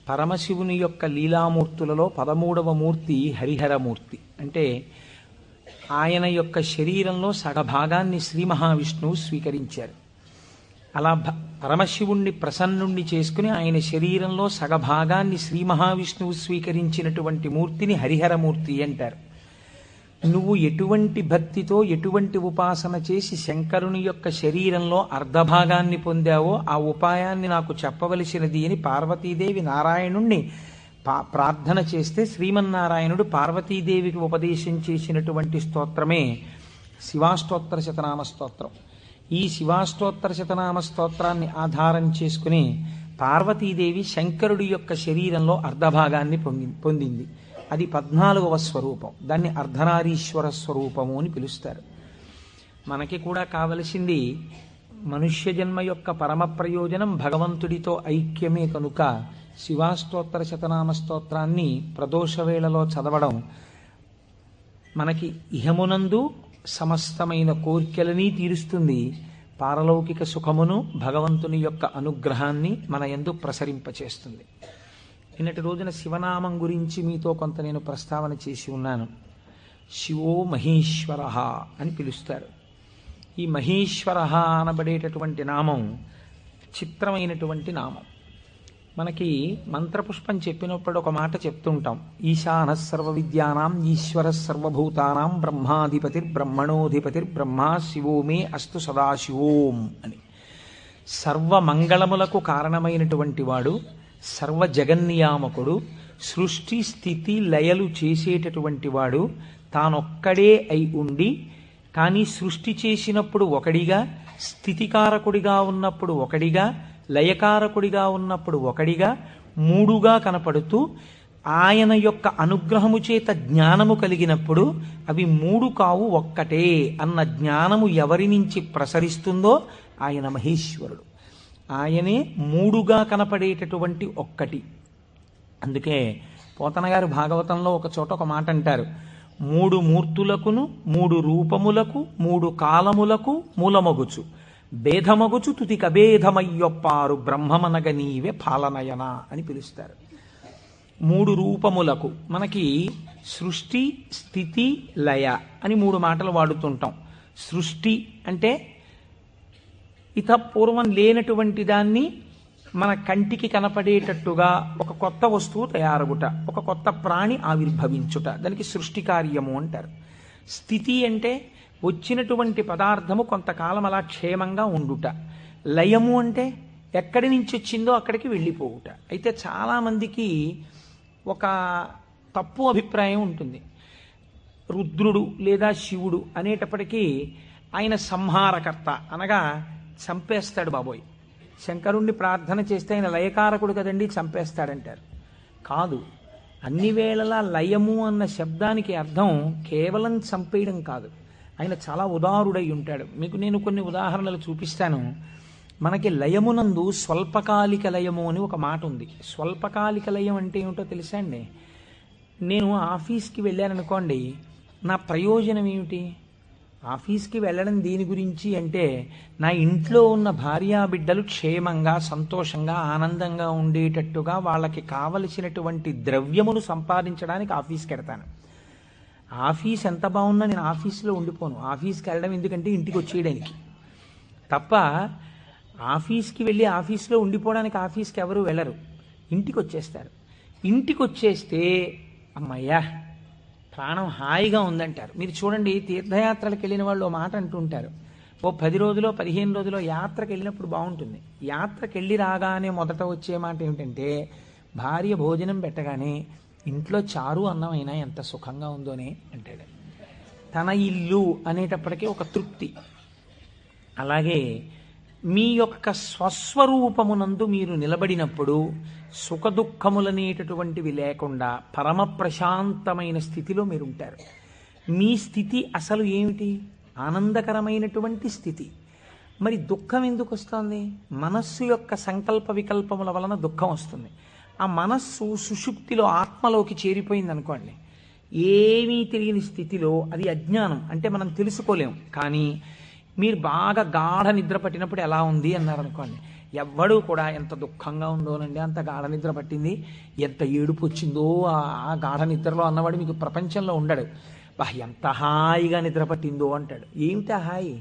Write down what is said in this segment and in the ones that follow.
పరమశివుని యొక్క లీలామూర్తులలో 13వ మూర్తి హరిహరమూర్తి. అంటే ఆయన యొక్క శరీరంలో సగభాగాన్ని శ్రీ మహావిష్ణువు స్వీకరించారు. అలా పరమశివుణ్ణి ప్రసన్నుణ్ణి చేసుకుని ఆయన శరీరంలో సగభాగాన్ని శ్రీ మహావిష్ణువు స్వీకరించినటువంటి మూర్తిని హరిహరమూర్తి అంటారు. నువ్వు ఎటువంటి భక్తితో ఎటువంటి ఉపాసన చేసి శంకరుని యొక్క శరీరంలో అర్ధభాగాన్ని పొందావో ఆ ఉపాయాన్ని నాకు చెప్పవలసినది అని పార్వతీదేవి నారాయణుణ్ణి ప్రార్థన చేస్తే శ్రీమన్నారాయణుడు పార్వతీదేవికి ఉపదేశం చేసినటువంటి స్తోత్రమే శివాష్టోత్తర శతనామ స్తోత్రం. ఈ శివాష్టోత్తర శతనామ స్తోత్రాన్ని ఆధారం చేసుకుని పార్వతీదేవి శంకరుడి యొక్క శరీరంలో అర్ధభాగాన్ని పొందింది. అది 14వ స్వరూపం. దాన్ని అర్ధనారీశ్వర స్వరూపము అని పిలుస్తారు. మనకి కూడా కావలసింది మనుష్య జన్మ యొక్క పరమ ప్రయోజనం భగవంతుడితో ఐక్యమే కనుక శివాష్టోత్తర శతనామ స్తోత్రాన్ని ప్రదోష వేళలో చదవడం మనకి ఇహమునందు సమస్తమైన కోర్కెలని తీరుస్తుంది, పారలౌకిక సుఖమును భగవంతుని యొక్క అనుగ్రహాన్ని మన యందు ప్రసరింపచేస్తుంది. నిన్నటి రోజున శివనామం గురించి మీతో కొంత నేను ప్రస్తావన చేసి ఉన్నాను. శివో మహేశ్వర అని పిలుస్తారు. ఈ మహేశ్వర అనబడేటటువంటి నామం చిత్రమైనటువంటి నామం. మనకి మంత్రపుష్పం చెప్పినప్పుడు ఒక మాట చెప్తుంటాం, ఈశాన సర్వ విద్యానాం ఈశ్వర సర్వభూతానాం బ్రహ్మాధిపతిర్బ్రహ్మణోధిపతిర్బ్రహ్మ శివో మే అస్తు సదాశివోం అని. సర్వమంగళములకు కారణమైనటువంటి వాడు, సర్వ జగన్నియామకుడు, సృష్టి స్థితి లయలు చేసేటటువంటి వాడు, తానొక్కడే అయి ఉండి కానీ సృష్టి చేసినప్పుడు ఒకడిగా, స్థితికారకుడిగా ఉన్నప్పుడు ఒకడిగా, లయకారకుడిగా ఉన్నప్పుడు ఒకడిగా, మూడుగా కనపడుతూ ఆయన యొక్క అనుగ్రహము చేత జ్ఞానము కలిగినప్పుడు అవి మూడు కావు ఒక్కటే అన్న జ్ఞానము ఎవరి నుంచి ప్రసరిస్తుందో ఆయన మహేశ్వరుడు. ఆయనే మూడుగా కనపడేటటువంటి ఒక్కటి. అందుకే పోతన గారు భాగవతంలో ఒక చోట ఒక మాట అంటారు, మూడు మూర్తులకును మూడు రూపములకు మూడు కాలములకు మూలమగుచు భేదమగుచు తుతి కభేదమయ్యొప్పారు బ్రహ్మమనగ నీవే పాలనయన అని పిలుస్తారు. మూడు రూపములకు మనకి సృష్టి స్థితి లయ అని మూడు మాటలు వాడుతుంటాం. సృష్టి అంటే పూర్వం లేనటువంటి దాన్ని మన కంటికి కనపడేటట్టుగా ఒక కొత్త వస్తువు తయారగుట, ఒక కొత్త ప్రాణి ఆవిర్భవించుట, దానికి సృష్టి కార్యము అంటారు. స్థితి అంటే వచ్చినటువంటి పదార్థము కొంతకాలం అలా క్షేమంగా ఉండుట. లయము అంటే ఎక్కడి నుంచి వచ్చిందో అక్కడికి వెళ్ళిపోవుట. అయితే చాలామందికి ఒక తప్పు అభిప్రాయం ఉంటుంది. రుద్రుడు లేదా శివుడు అనేటప్పటికీ ఆయన సంహారకర్త, అనగా చంపేస్తాడు బాబోయ్. శంకరుణ్ణి ప్రార్థన చేస్తే ఆయన లయకారకుడు కదండి, చంపేస్తాడంటారు. కాదు, అన్ని వేళలా లయము అన్న శబ్దానికి అర్థం కేవలం చంపేయడం కాదు. ఆయన చాలా ఉదారుడై ఉంటాడు. మీకు నేను కొన్ని ఉదాహరణలు చూపిస్తాను. మనకి లయమునందు స్వల్పకాలిక లయము అని ఒక మాట ఉంది. స్వల్పకాలిక లయం అంటే ఏమిటో తెలుసా అండి? నేను ఆఫీస్కి వెళ్ళాననుకోండి, నా ప్రయోజనం ఏమిటి? ఆఫీస్కి వెళ్ళడం దేని గురించి అంటే నా ఇంట్లో ఉన్న భార్యాబిడ్డలు క్షేమంగా సంతోషంగా ఆనందంగా ఉండేటట్టుగా వాళ్ళకి కావలసినటువంటి ద్రవ్యమును సంపాదించడానికి ఆఫీస్కి వెడతాను. ఆఫీస్ ఎంత బాగున్నా నేను ఆఫీస్లో ఉండిపోను. ఆఫీస్కి వెళ్ళడం ఎందుకంటే ఇంటికి వచ్చేయడానికి తప్ప. ఆఫీస్కి వెళ్ళి ఆఫీస్లో ఉండిపోవడానికి ఆఫీస్కి ఎవరు వెళ్ళరు, ఇంటికి వచ్చేస్తారు. ఇంటికి వచ్చేస్తే అమ్మయ్యా ప్రాణం హాయిగా ఉందంటారు. మీరు చూడండి, తీర్థయాత్రలకు వెళ్ళిన వాళ్ళు ఓ మాట అంటుంటారు, ఓ 10 రోజులో 15 రోజులో యాత్రకు వెళ్ళినప్పుడు బాగుంటుంది. యాత్రకు వెళ్ళి రాగానే మొదట వచ్చే మాట ఏమిటంటే, భార్య భోజనం పెట్టగానే ఇంట్లో చారు అన్నం అయినా ఎంత సుఖంగా ఉందోనే అంటాడు. తన ఇల్లు అనేటప్పటికీ ఒక తృప్తి. అలాగే మీ యొక్క స్వస్వరూపమునందు మీరు నిలబడినప్పుడు సుఖదుఖములనేటటువంటివి లేకుండా పరమ ప్రశాంతమైన స్థితిలో మీరు ఉంటారు. మీ స్థితి అసలు ఏమిటి? ఆనందకరమైనటువంటి స్థితి. మరి దుఃఖం ఎందుకు వస్తుంది? మనస్సు యొక్క సంకల్ప వికల్పముల వలన దుఃఖం వస్తుంది. ఆ మనస్సు సుషుప్తిలో ఆత్మలోకి చేరిపోయింది అనుకోండి, ఏమీ తెలియని స్థితిలో, అది అజ్ఞానం అంటే మనం తెలుసుకోలేం. కానీ మీరు బాగా గాఢ నిద్ర పట్టినప్పుడు ఎలా ఉంది అన్నారనుకోండి, ఎవ్వడూ కూడా ఎంత దుఃఖంగా ఉందోనండి, అంత గాఢ నిద్ర పట్టింది, ఎంత ఏడుపు వచ్చిందో ఆ గాఢ నిద్రలో అన్నవాడు మీకు ప్రపంచంలో ఉండడు. బా ఎంత హాయిగా నిద్ర పట్టిందో అంటాడు. ఏమిటా హాయి?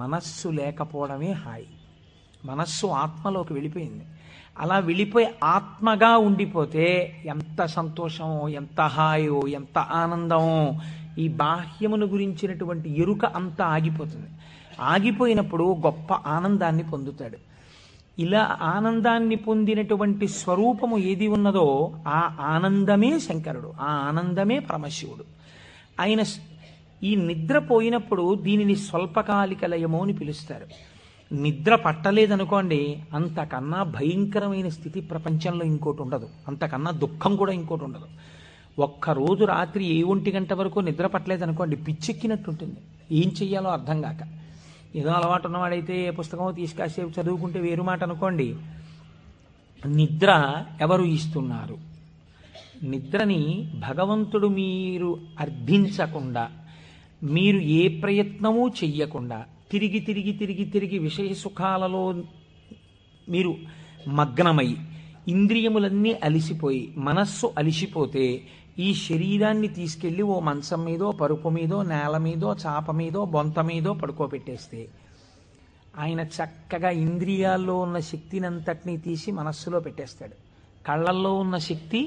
మనస్సు లేకపోవడమే హాయి. మనస్సు ఆత్మలోకి వెళ్ళిపోయింది. అలా వెళ్ళిపోయి ఆత్మగా ఉండిపోతే ఎంత సంతోషమో, ఎంత హాయో, ఎంత ఆనందమో. ఈ బాహ్యమును గురించినటువంటి ఎరుక అంతా ఆగిపోతుంది. ఆగిపోయినప్పుడు గొప్ప ఆనందాన్ని పొందుతాడు. ఇలా ఆనందాన్ని పొందినటువంటి స్వరూపము ఏది ఉన్నదో ఆ ఆనందమే శంకరుడు, ఆ ఆనందమే పరమశివుడు. ఆయన ఈ నిద్ర పోయినప్పుడు దీనిని స్వల్పకాలిక లయము అని పిలుస్తారు. నిద్ర పట్టలేదనుకోండి, అంతకన్నా భయంకరమైన స్థితి ప్రపంచంలో ఇంకోటి ఉండదు, అంతకన్నా దుఃఖం కూడా ఇంకోటి ఉండదు. ఒక్కరోజు రాత్రి 1 గంట వరకు నిద్ర పట్టలేదనుకోండి, పిచ్చెక్కినట్టుంటుంది, ఏం చెయ్యాలో అర్థం కాక. ఏదో అలవాటు ఉన్నవాడైతే పుస్తకం తీసుకాసేపు చదువుకుంటే వేరు మాట అనుకోండి. నిద్ర ఎవరు ఇస్తున్నారు? నిద్రని భగవంతుడు మీరు అర్థించకుండా, మీరు ఏ ప్రయత్నమూ చెయ్యకుండా తిరిగి తిరిగి తిరిగి తిరిగి విషయ సుఖాలలో మీరు మగ్నమై ఇంద్రియములన్నీ అలిసిపోయి మనస్సు అలిసిపోతే ఈ శరీరాన్ని తీసుకెళ్ళి ఓ మంచం మీదో, పరుపు మీదో, నేల మీదో, చాప మీదో, బొంత మీదో పడుకోబెట్టేస్తే ఆయన చక్కగా ఇంద్రియాల్లో ఉన్న శక్తిని అంతటినీ తీసి మనస్సులో పెట్టేస్తాడు. కళ్ళల్లో ఉన్న శక్తి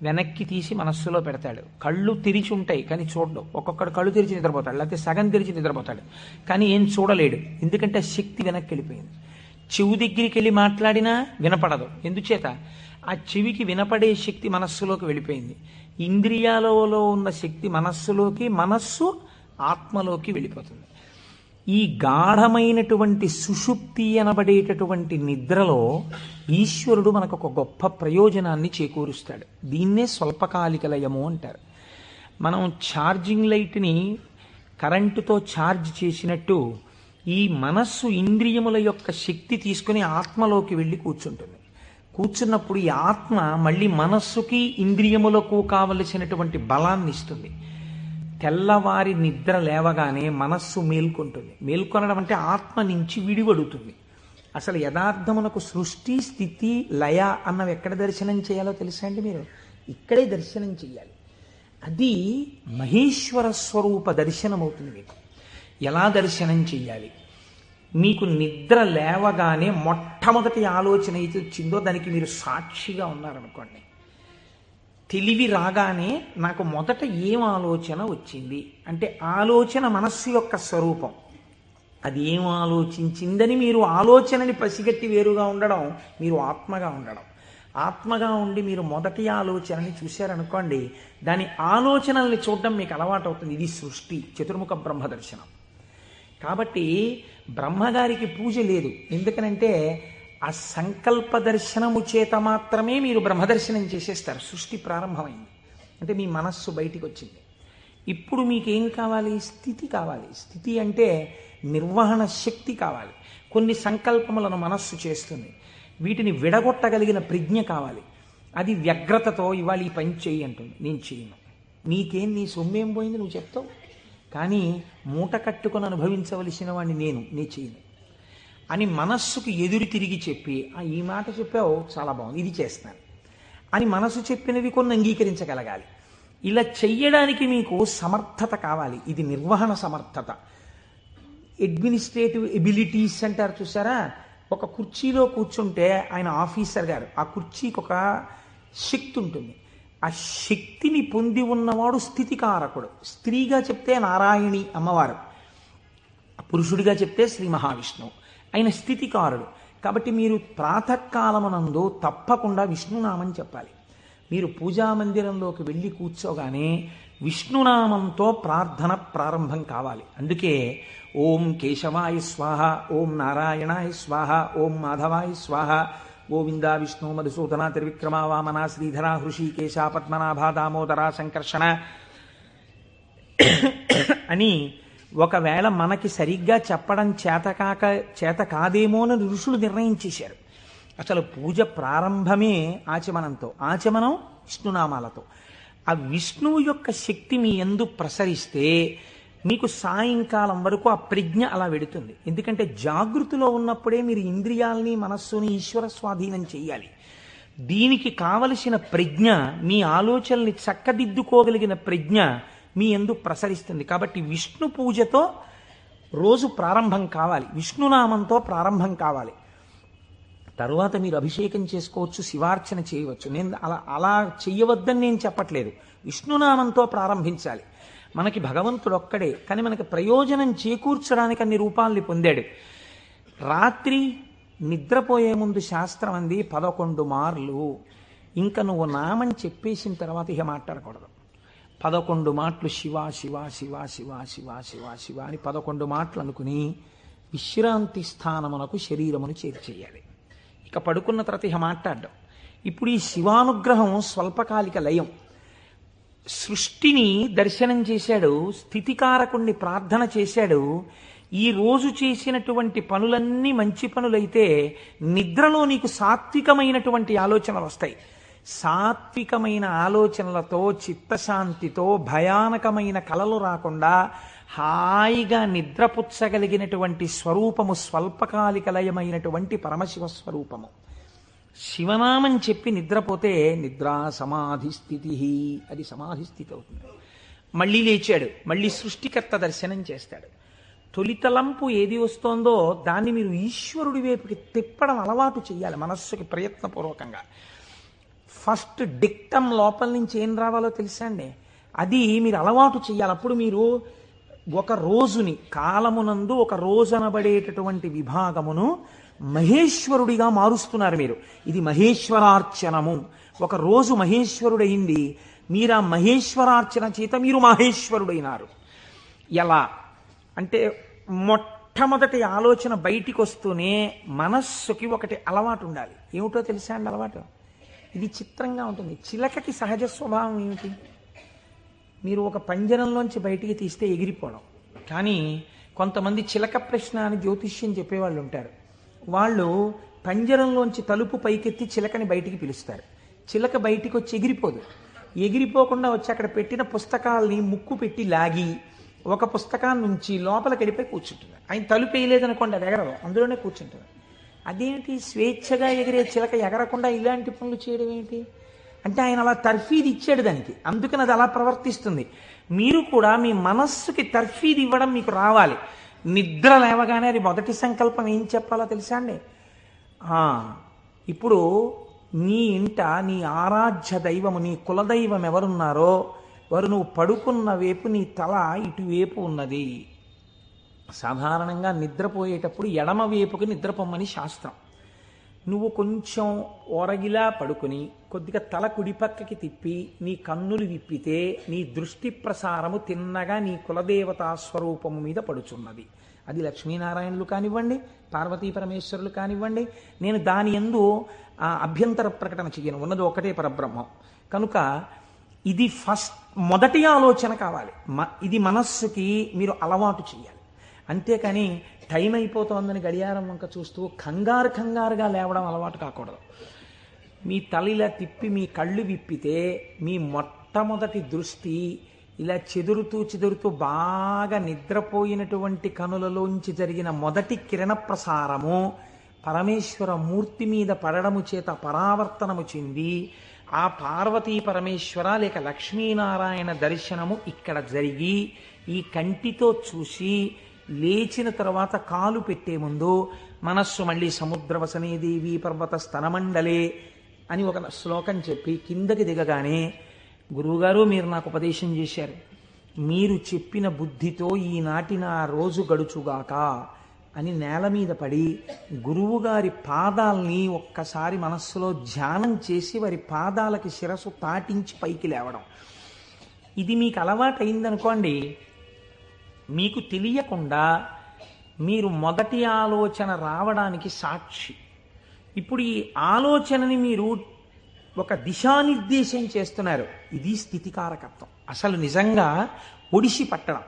వెనక్కి తీసి మనస్సులో పెడతాడు. కళ్ళు తెరిచి ఉంటాయి కానీ చూడడు. ఒక్కొక్కడు కళ్ళు తెరిచి నిద్రపోతాడు, లేకపోతే సగం తెరిచి నిద్రపోతాడు, కానీ ఏం చూడలేడు. ఎందుకంటే శక్తి వెనక్కి వెళ్ళిపోయింది. చెవు దగ్గరికి వెళ్ళి మాట్లాడినా వినపడదు. ఎందుచేత? ఆ చెవికి వినపడే శక్తి మనస్సులోకి వెళ్ళిపోయింది. ఇంద్రియాలలో ఉన్న శక్తి మనస్సులోకి, మనస్సు ఆత్మలోకి వెళ్ళిపోతుంది. ఈ గాఢమైనటువంటి సుషుప్తి అనబడేటటువంటి నిద్రలో ఈశ్వరుడు మనకు ఒక గొప్ప ప్రయోజనాన్ని చేకూరుస్తాడు. దీన్నే స్వల్పకాలిక లయము అంటారు. మనం ఛార్జింగ్ లైట్ని కరెంటుతో ఛార్జ్ చేసినట్టు ఈ మనస్సు ఇంద్రియముల యొక్క శక్తి తీసుకుని ఆత్మలోకి వెళ్ళి కూర్చుంటుంది. కూర్చున్నప్పుడు ఈ ఆత్మ మళ్ళీ మనస్సుకి ఇంద్రియములకు కావలసినటువంటి బలాన్ని ఇస్తుంది. తెల్లవారి నిద్ర లేవగానే మనస్సు మేల్కొంటుంది. మేల్కొనడం అంటే ఆత్మ నుంచి విడివడుతుంది. అసలు యథార్థమునకు సృష్టి, స్థితి, లయ అన్నవి ఎక్కడ దర్శనం చేయాలో తెలుసా అండి? మీరు ఇక్కడే దర్శనం చెయ్యాలి. అది మహేశ్వర స్వరూప దర్శనం అవుతుంది. మీకు ఎలా దర్శనం చెయ్యాలి? మీకు నిద్ర లేవగానే మొట్టమొదటి ఆలోచన అయితే వచ్చిందో దానికి మీరు సాక్షిగా ఉన్నారనుకోండి. తెలివి రాగానే నాకు మొదట ఏం ఆలోచన వచ్చింది అంటే ఆలోచన మనస్సు యొక్క స్వరూపం. అది ఏం ఆలోచించిందని మీరు ఆలోచనని పసిగట్టి వేరుగా ఉండడం మీరు ఆత్మగా ఉండడం. ఆత్మగా ఉండి మీరు మొదటి ఆలోచనని చూశారనుకోండి, దాని ఆలోచనల్ని చూడడం మీకు అలవాటు అవుతుంది. ఇది సృష్టి, చతుర్ముఖ బ్రహ్మ దర్శనం. కాబట్టి బ్రహ్మగారికి పూజ లేదు. ఎందుకనంటే ఆ సంకల్ప దర్శనము చేత మాత్రమే మీరు బ్రహ్మదర్శనం చేసేస్తారు. సృష్టి ప్రారంభమైంది అంటే మీ మనస్సు బయటికి వచ్చింది. ఇప్పుడు మీకేం కావాలి? స్థితి కావాలి. స్థితి అంటే నిర్వహణ శక్తి కావాలి. కొన్ని సంకల్పములను మనస్సు చేస్తుంది, వీటిని విడగొట్టగలిగిన ప్రజ్ఞ కావాలి. అది వ్యగ్రతతో ఇవాళ ఈ పని చెయ్యి అంటుంది, నేను చేయను. నీకేం, నీ సొమ్మేం పోయింది నువ్వు చెప్తావు, కానీ మూట కట్టుకొని అనుభవించవలసిన వాడిని నేను చేయను అని మనస్సుకు ఎదురు తిరిగి చెప్పి, ఈ మాట చెప్పావు చాలా బాగుంది, ఇది చేస్తాను అని మనసు చెప్పినవి కొన్ని అంగీకరించగలగాలి. ఇలా చెయ్యడానికి మీకు సమర్థత కావాలి. ఇది నిర్వహణ సమర్థత. అడ్మినిస్ట్రేటివ్ ఎబిలిటీస్ అంటారు చూసారా? ఒక కుర్చీలో కూర్చుంటే ఆయన ఆఫీసర్ గారు, ఆ కుర్చీకి ఒక శక్తి ఉంటుంది. ఆ శక్తిని పొంది ఉన్నవాడు స్థితికారకుడు. స్త్రీగా చెప్తే నారాయణి అమ్మవారు, పురుషుడిగా చెప్తే శ్రీ మహావిష్ణువు. ఆయన స్థితికారుడు. కాబట్టి మీరు ప్రాతకాలమునందు తప్పకుండా విష్ణునామం చెప్పాలి. మీరు పూజామందిరంలోకి వెళ్ళి కూర్చోగానే విష్ణునామంతో ప్రార్థన ప్రారంభం కావాలి. అందుకే ఓం కేశవాయ స్వాహ, ఓం నారాయణాయ స్వాహ, ఓం మాధవాయ స్వాహ, గోవింద విష్ణు మధుసూదన త్రివిక్రమ వామన శ్రీధర హృషికేశ పద్మనాభ దామోదర సంకర్షణ అని ఒకవేళ మనకి సరిగ్గా చెప్పడం చేత కాదేమోనని ఋషులు నిర్ణయించేశారు. అసలు పూజ ప్రారంభమే ఆచమనంతో, ఆచమనం విష్ణునామాలతో. ఆ విష్ణువు యొక్క శక్తి మీ యందు ప్రసరిస్తే మీకు సాయంకాలం వరకు ఆ ప్రజ్ఞ అలా వెడుతుంది. ఎందుకంటే జాగృతిలో ఉన్నప్పుడే మీరు ఇంద్రియాల్ని మనస్సుని ఈశ్వర స్వాధీనం చెయ్యాలి. దీనికి కావలసిన ప్రజ్ఞ, మీ ఆలోచనల్ని చక్కదిద్దుకోగలిగిన ప్రజ్ఞ మీ యందు ప్రసరిస్తుంది. కాబట్టి విష్ణు పూజతో రోజు ప్రారంభం కావాలి, విష్ణునామంతో ప్రారంభం కావాలి. తరువాత మీరు అభిషేకం చేసుకోవచ్చు, శివార్చన చేయవచ్చు. నేను అలా చెయ్యవద్దని నేను చెప్పట్లేదు. విష్ణునామంతో ప్రారంభించాలి. మనకి భగవంతుడు ఒక్కడే, కానీ మనకి ప్రయోజనం చేకూర్చడానికి అన్ని రూపాల్ని పొందాడు. రాత్రి నిద్రపోయే ముందు శాస్త్రం అంది 11 మార్లు. ఇంకా నువ్వు నామం చెప్పేసిన తర్వాత ఇక మాట్లాడకూడదు. 11 మాటలు శివ శివ శివ శివ శివ శివ శివ అని 11 మాటలు అనుకుని విశ్రాంతి స్థానమునకు శరీరమును చేర్చేయాలి. ఇక పడుకున్న తర్వాత ఇక మాట్లాడడం. ఇప్పుడు ఈ శివానుగ్రహం స్వల్పకాలిక లయం. సృష్టిని దర్శనం చేశాడు, స్థితికారకుణ్ణి ప్రార్థన చేశాడు. ఈ రోజు చేసినటువంటి పనులన్నీ మంచి పనులైతే నిద్రలో నీకు సాత్వికమైనటువంటి ఆలోచనలు వస్తాయి. సాత్వికమైన ఆలోచనలతో, చిత్తశాంతితో, భయానకమైన కలలు రాకుండా హాయిగా నిద్రపుచ్చగలిగినటువంటి స్వరూపము స్వల్పకాలిక లయమైనటువంటి పరమశివ స్వరూపము. శివనామం చెప్పి నిద్రపోతే నిద్రా సమాధి స్థితి, అది సమాధి స్థితి అవుతుంది. మళ్ళీ లేచాడు, మళ్ళీ సృష్టికర్త దర్శనం చేస్తాడు. తొలితలంపు ఏది వస్తోందో దాన్ని మీరు ఈశ్వరుడి వైపుకి తిప్పడం అలవాటు చేయాలి మనస్సుకి ప్రయత్నపూర్వకంగా. ఫస్ట్ డిక్టం లోపల నుంచి ఏం రావాలో తెలుసా అండి, అది మీరు అలవాటు చేయాలి. అప్పుడు మీరు ఒక రోజుని, కాలమునందు ఒక రోజు అనబడేటటువంటి విభాగమును మహేశ్వరుడిగా మారుస్తున్నారు మీరు. ఇది మహేశ్వరార్చనము. ఒక రోజు మహేశ్వరుడయింది, మీరు ఆ మహేశ్వరార్చన చేత మీరు మహేశ్వరుడైనారు. ఎలా అంటే మొట్టమొదటి ఆలోచన బయటికి వస్తూనే మనస్సుకి ఒకటి అలవాటు ఉండాలి. ఏమిటో తెలుసా అండి అలవాటు? ఇది చిత్రంగా ఉంటుంది. చిలకకి సహజ స్వభావం ఏమిటి? మీరు ఒక పంజరంలోంచి బయటికి తీస్తే ఎగిరిపోవడం. కానీ కొంతమంది చిలక ప్రశ్న అని జ్యోతిష్యం చెప్పేవాళ్ళు ఉంటారు. వాళ్ళు పంజరంలోంచి తలుపు పైకెత్తి చిలకని బయటికి పిలుస్తారు. చిలక బయటికి వచ్చి ఎగిరిపోదు. ఎగిరిపోకుండా వచ్చి అక్కడ పెట్టిన పుస్తకాలని ముక్కు పెట్టి లాగి ఒక పుస్తకాన్ని నుంచి లోపలికి వెళ్ళిపోయి కూర్చుంటుంది. ఆయన తలుపు వేయలేదనుకోండి, అది ఎగరదు, అందులోనే కూర్చుంటుంది. అదేంటి స్వేచ్ఛగా ఎగిరే చిలక ఎగరకుండా ఇలాంటి పనులు చేయడం ఏంటి అంటే ఆయన అలా తర్ఫీదు ఇచ్చాడు దానికి, అందుకని అది అలా ప్రవర్తిస్తుంది. మీరు కూడా మీ మనస్సుకి తర్ఫీదు ఇవ్వడం మీకు రావాలి. నిద్ర లేవగానే అది మొదటి సంకల్పం ఏం చెప్పాలో తెలుసా అండి? ఇప్పుడు నీ ఇంట నీ ఆరాధ్య దైవము, నీ కులదైవం ఎవరున్నారో వారు నువ్వు పడుకున్న వైపు నీ తల ఇటువైపు ఉన్నది. సాధారణంగా నిద్రపోయేటప్పుడు ఎడమ వైపుకి నిద్రపోమ్మని శాస్త్రం. నువ్వు కొంచెం ఓరగిలా పడుకుని కొద్దిగా తల కుడిపక్కకి తిప్పి నీ కన్నులు విప్పితే నీ దృష్టి ప్రసారము తిన్నగా నీ కులదేవతా స్వరూపము మీద పడుచున్నది. అది లక్ష్మీనారాయణులు కానివ్వండి, పార్వతీ పరమేశ్వరులు కానివ్వండి. నేను దాని యందు అభ్యంతర ప్రకటన చెయ్యను, ఉన్నది ఒకటే పరబ్రహ్మం. కనుక ఇది మొదటి ఆలోచన కావాలి. ఇది మనస్సుకి మీరు అలవాటు చేయాలి. అంతేకాని టైం అయిపోతోందని గడియారం వంక చూస్తూ కంగారుగా లేవడం అలవాటు కాకూడదు. మీ తల ఇలా తిప్పి మీ కళ్ళు విప్పితే మీ మొట్టమొదటి దృష్టి ఇలా చెదురుతూ బాగా నిద్రపోయినటువంటి కనులలోంచి జరిగిన మొదటి కిరణ ప్రసారము పరమేశ్వర మూర్తి మీద పడడము చేత పరావర్తనము చెంది ఆ పార్వతీ పరమేశ్వర లేక లక్ష్మీనారాయణ దర్శనము ఇక్కడ జరిగి ఈ కంటితో చూసి లేచిన తర్వాత కాలు పెట్టే ముందు మనస్సు మళ్ళీ సముద్రవసనే దేవి పర్వత స్తనమండలే అని ఒక శ్లోకం చెప్పి కిందకి దిగగానే, గురువుగారు మీరు నాకు ఉపదేశం చేశారు, మీరు చెప్పిన బుద్ధితో ఈనాటి నా రోజు గడుచుగాక అని నేల మీద పడి గురువుగారి పాదాల్ని ఒక్కసారి మనస్సులో ధ్యానం చేసి వారి పాదాలకి శిరస్సు తాటించి పైకి లేవడం. ఇది మీకు అలవాటైందనుకోండి, మీకు తెలియకుండా మీరు మొదటి ఆలోచన రావడానికి సాక్షి. ఇప్పుడు ఈ ఆలోచనని మీరు ఒక దిశానిర్దేశం చేస్తున్నారు. ఇది స్థితికారకత్వం. అసలు నిజంగా ఒడిసి పట్టడం.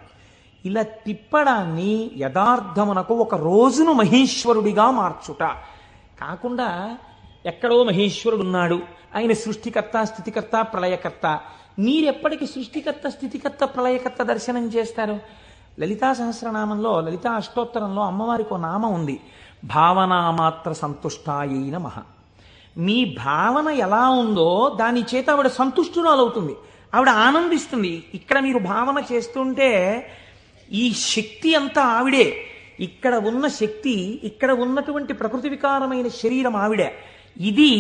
ఇలా తిప్పడాన్ని యథార్థమునకు ఒక రోజును మహేశ్వరుడిగా మార్చుట కాకుండా ఎక్కడో మహేశ్వరుడు ఉన్నాడు, ఆయన సృష్టికర్త స్థితికర్త ప్రళయకర్త. మీరెప్పటికీ సృష్టికర్త స్థితికర్త ప్రళయకర్త దర్శనం చేస్తారు? లలితా సహస్రనామంలో, లలితా అష్టోత్తరంలో అమ్మవారికి ఒక నామం ఉంది, భావనామాత్ర సంతుష్టాయై నమః. మీ భావన ఎలా ఉందో దాని చేత ఆవిడ సంతుష్టురాలవుతుంది, ఆవిడ ఆనందిస్తుంది. ఇక్కడ మీరు భావన చేస్తుంటే ఈ శక్తి అంతా ఆవిడే, ఇక్కడ ఉన్న శక్తి, ఇక్కడ ఉన్నటువంటి ప్రకృతి వికారమైన శరీరం ఆవిడే. ఇది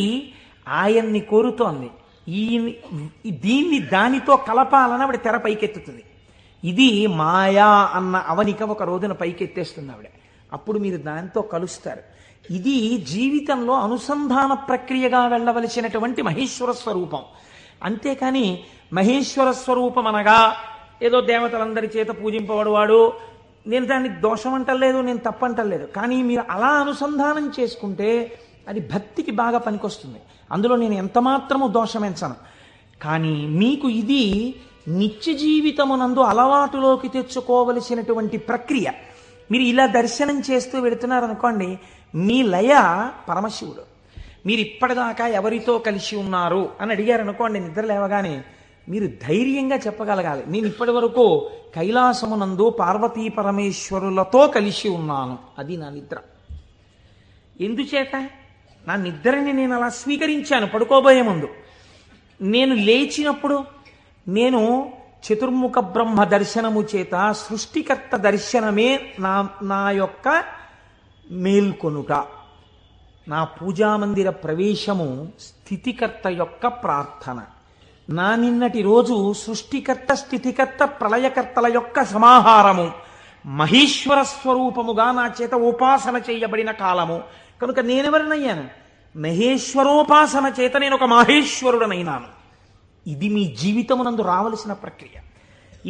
ఆయన్ని కోరుతోంది. దీన్ని దానితో కలపాలని ఆవిడ తెర పైకెత్తుతుంది. ఇది మాయా అన్న అవనిక ఒక రోజున పైకెత్తేస్తుంది ఆవిడ. అప్పుడు మీరు దాంతో కలుస్తారు. ఇది జీవితంలో అనుసంధాన ప్రక్రియగా వెళ్ళవలసినటువంటి మహేశ్వర స్వరూపం. అంతేకాని మహేశ్వర స్వరూపం అనగా ఏదో దేవతలందరి చేత పూజింపబడువాడు, నేను దాన్ని దోషం అంటలేదు, నేను తప్పంటలేదు. కానీ మీరు అలా అనుసంధానం చేసుకుంటే అది భక్తికి బాగా పనికొస్తుంది. అందులో నేను ఎంతమాత్రము దోషమెంచను. కానీ మీకు ఇది నిత్య జీవితమునందు అలవాటులోకి తెచ్చుకోవలసినటువంటి ప్రక్రియ. మీరు ఇలా దర్శనం చేస్తూ వెళుతున్నారనుకోండి, మీ లయ పరమశివుడు. మీరు ఇప్పటిదాకా ఎవరితో కలిసి ఉన్నారు అని అడిగారనుకోండి, నిద్ర లేవగానే మీరు ధైర్యంగా చెప్పగలగాలి, నేను ఇప్పటి వరకు కైలాసమునందు పార్వతీ పరమేశ్వరులతో కలిసి ఉన్నాను. అది నా నిద్ర. ఎందుచేత? నా నిద్రని నేను అలా స్వీకరించాను పడుకోబోయే ముందు. నేను లేచినప్పుడు నేను చతుర్ముఖ బ్రహ్మ దర్శనము చేత సృష్టికర్త దర్శనమే నా యొక్క మేల్కొనుట. నా పూజామందిర ప్రవేశము స్థితికర్త యొక్క ప్రార్థన. నా నిన్నటి రోజు సృష్టికర్త, స్థితికర్త, ప్రళయకర్తల యొక్క సమాహారము, మహేశ్వర స్వరూపముగా నా చేత ఉపాసన చేయబడిన కాలము. కనుక నేనెవరినయ్యాను? మహేశ్వరోపాసన చేత నేను ఒక మహేశ్వరుడనైనాను. ఇది మీ జీవితమునందు రావలసిన ప్రక్రియ.